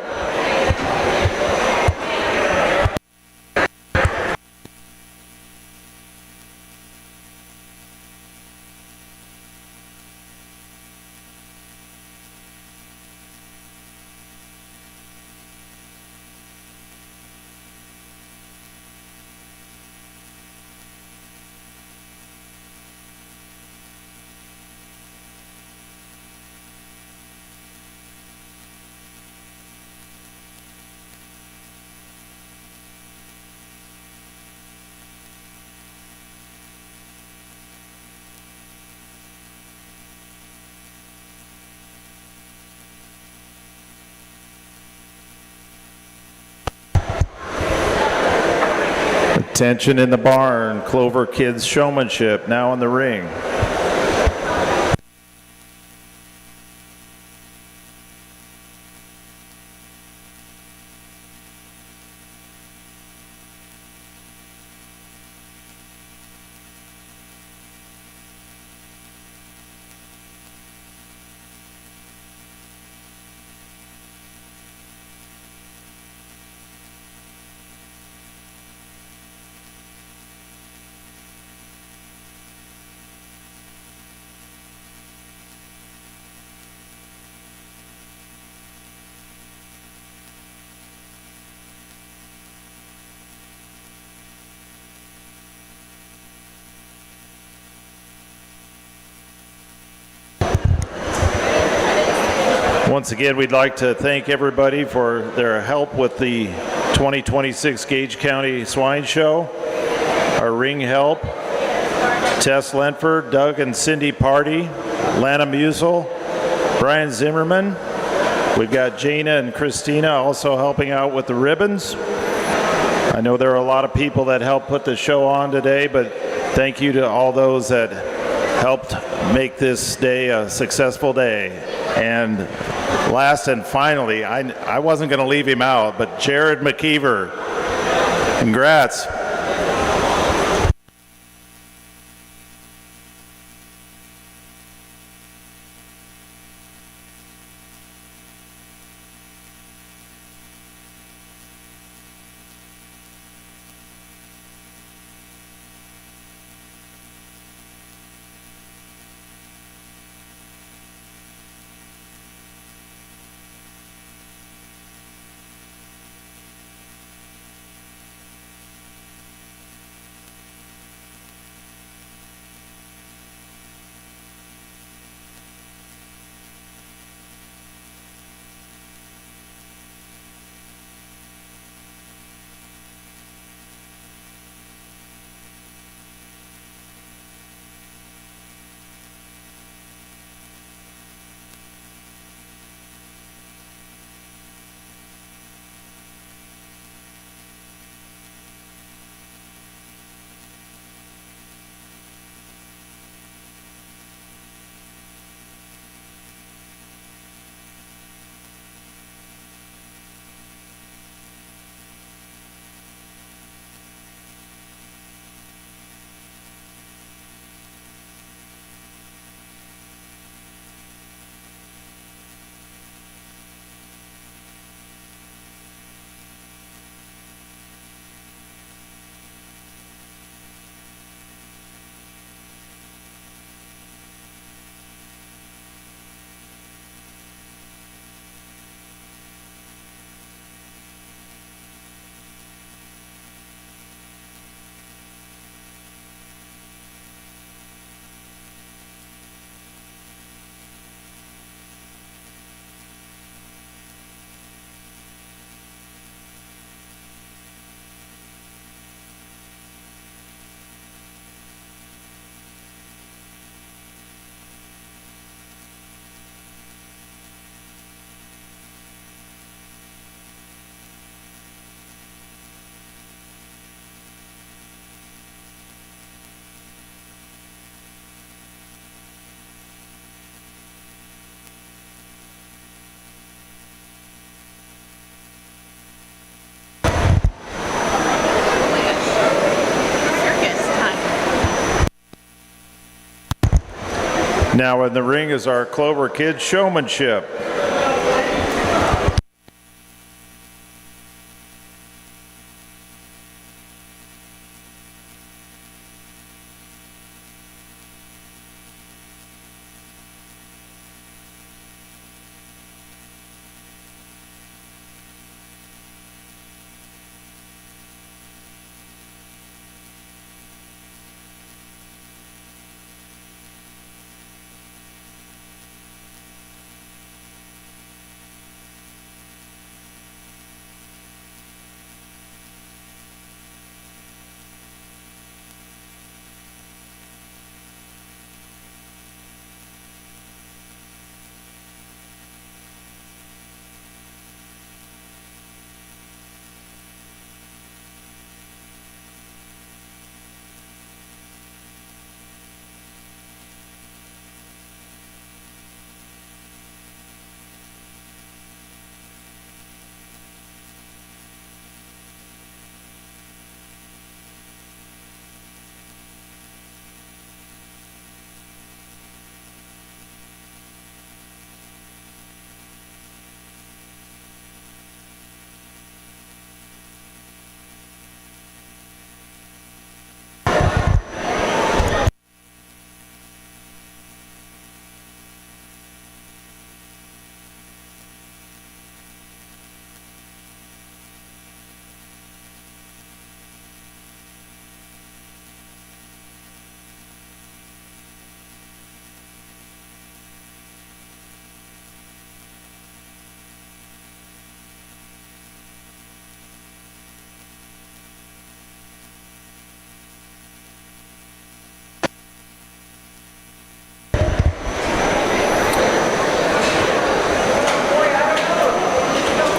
Attention in the barn, Clover Kids Showmanship now in the ring. Once again, we'd like to thank everybody for their help with the 2026 Gage County Swine Show. Our ring help, Tess Lenford, Doug and Cindy Party, Lana Musel, Brian Zimmerman. We've got Jana and Christina also helping out with the ribbons. I know there are a lot of people that helped put the show on today, but thank you to all those that helped make this day a successful day. And last and finally, I wasn't going to leave him out, but Jared McKeever, congrats. Now in the ring is our Clover Kids Showmanship.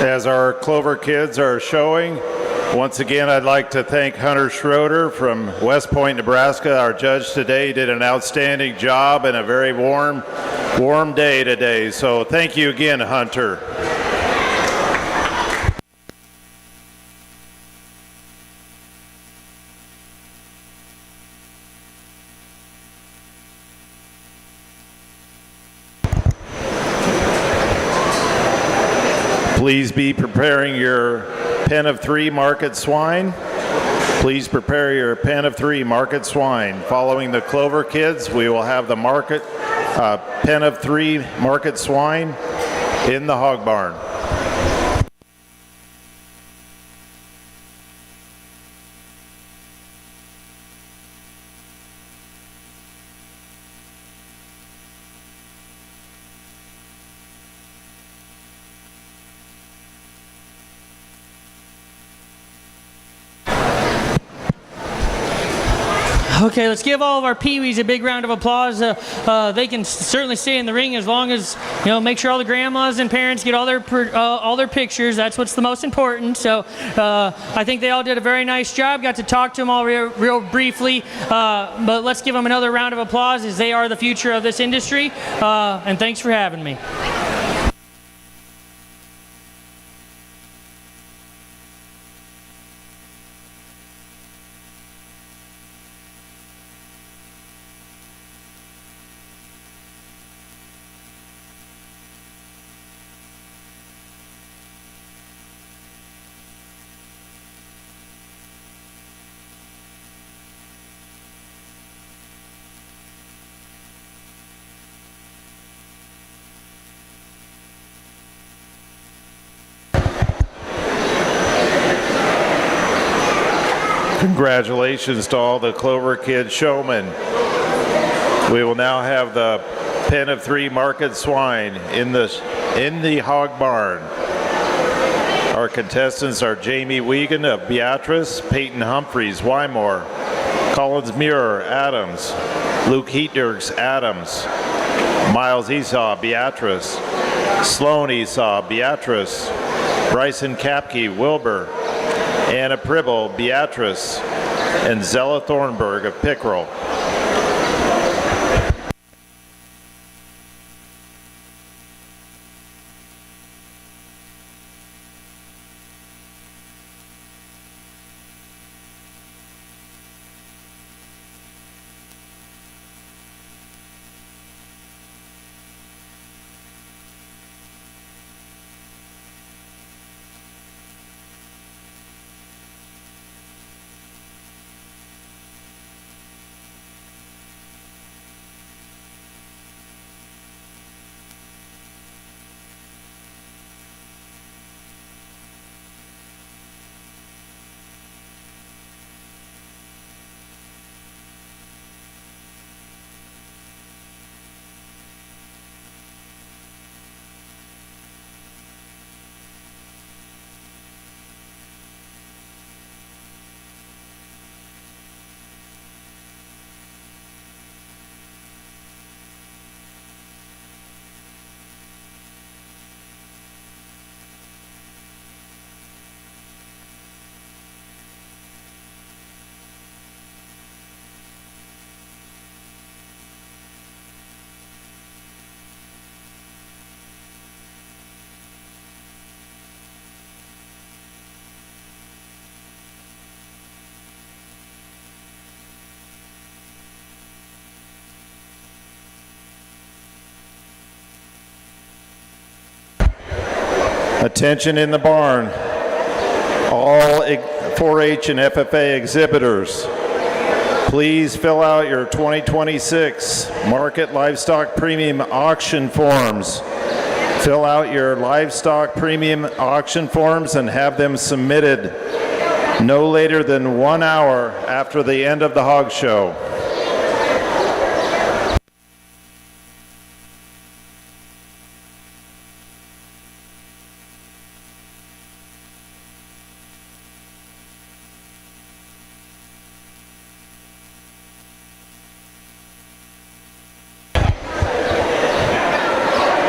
As our Clover kids are showing, once again, I'd like to thank Hunter Schroeder from West Point, Nebraska. Our judge today did an outstanding job and a very warm day today. So thank you again, Hunter. Please be preparing your pen of 3 market swine. Please prepare your pen of 3 market swine. Following the Clover kids, we will have the pen of 3 market swine in the hog barn. Okay, let's give all of our peewees a big round of applause. They can certainly stay in the ring as long as, make sure all the grandmas and parents get all their pictures. That's what's the most important. So I think they all did a very nice job. Got to talk to them all real briefly. But let's give them another round of applause as they are the future of this industry. And thanks for having me. Congratulations to all the Clover Kid showmen. We will now have the pen of 3 market swine in the hog barn. Our contestants are Jamie Wiegand of Beatrice, Peyton Humphreys, Wymore, Collins Muir, Adams, Luke Heatnerks, Adams, Miles Esau, Beatrice, Sloan Esau, Beatrice, Bryson Kapke, Wilbur, Anna Pribble, Beatrice, and Zella Thornburg of Pickerel. Attention in the barn. All 4-H and FFA exhibitors, please fill out your 2026 Market Livestock Premium Auction forms. Fill out your livestock premium auction forms and have them submitted no later than 1 hour after the end of the hog show.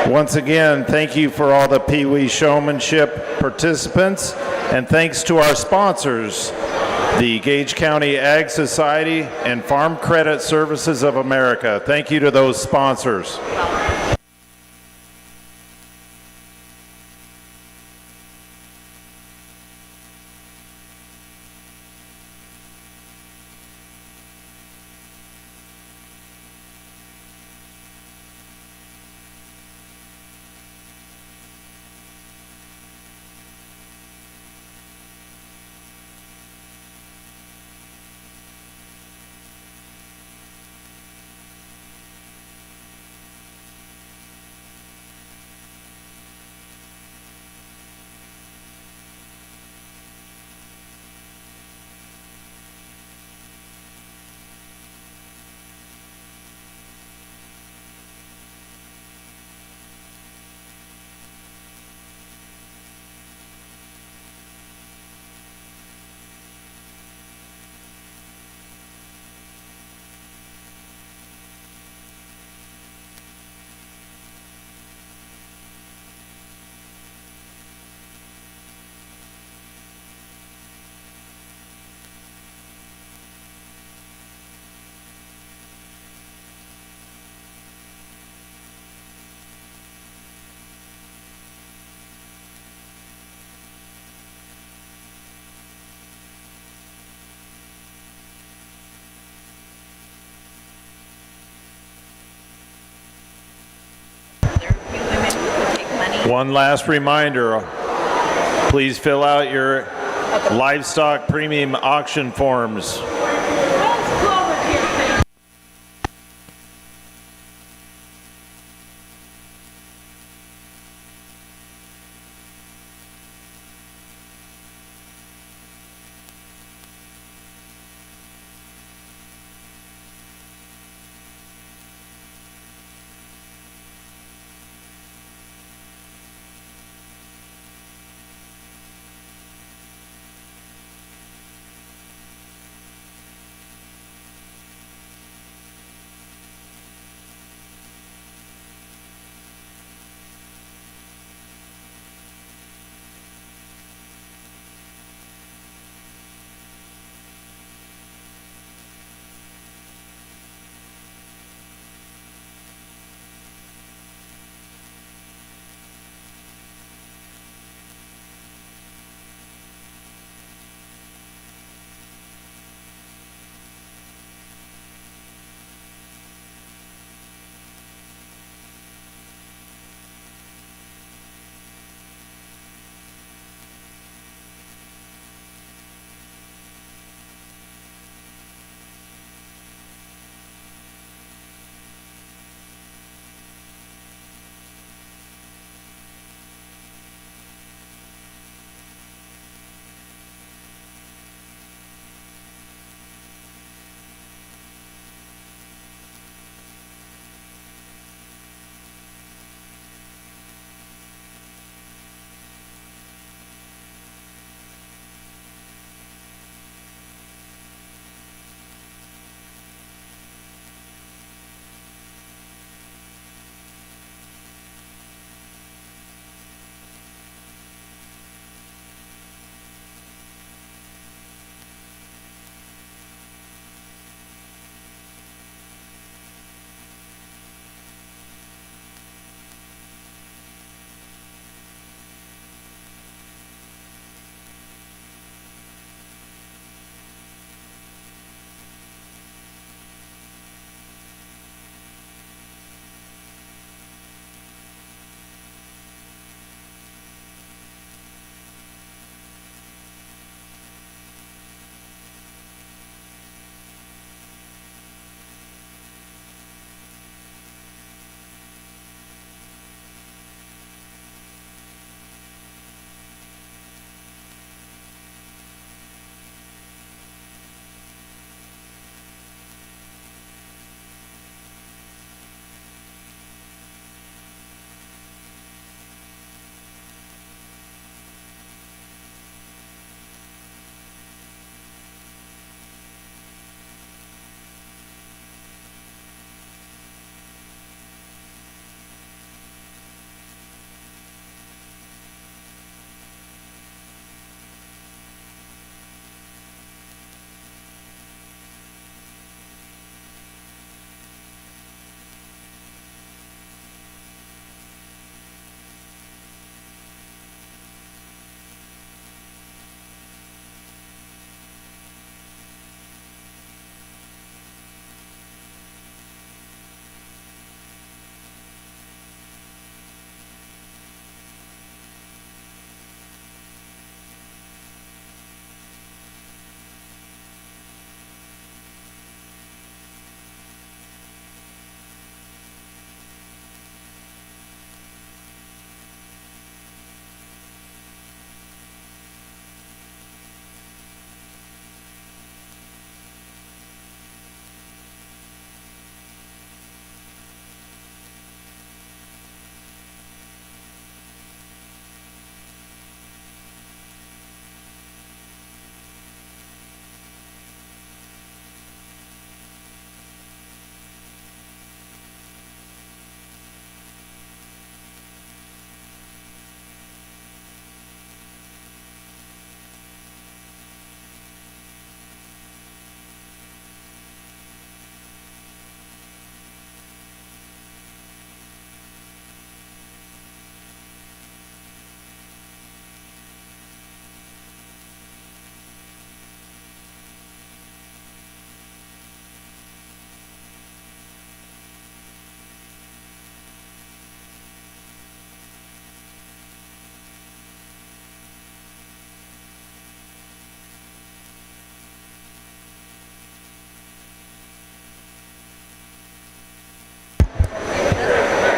Once again, thank you for all the Pee Wee Showmanship participants, and thanks to our sponsors, the Gage County Ag Society and Farm Credit Services of America. Thank you to those sponsors. One last reminder, please fill out your livestock premium auction forms.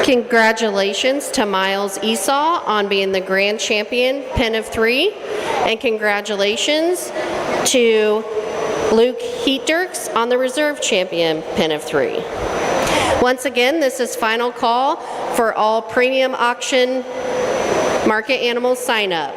Congratulations to Miles Esau on being the grand champion pen of 3, and congratulations to Luke Heatdirks on the reserve champion pen of 3. Once again, this is final call for all premium auction market animals sign up.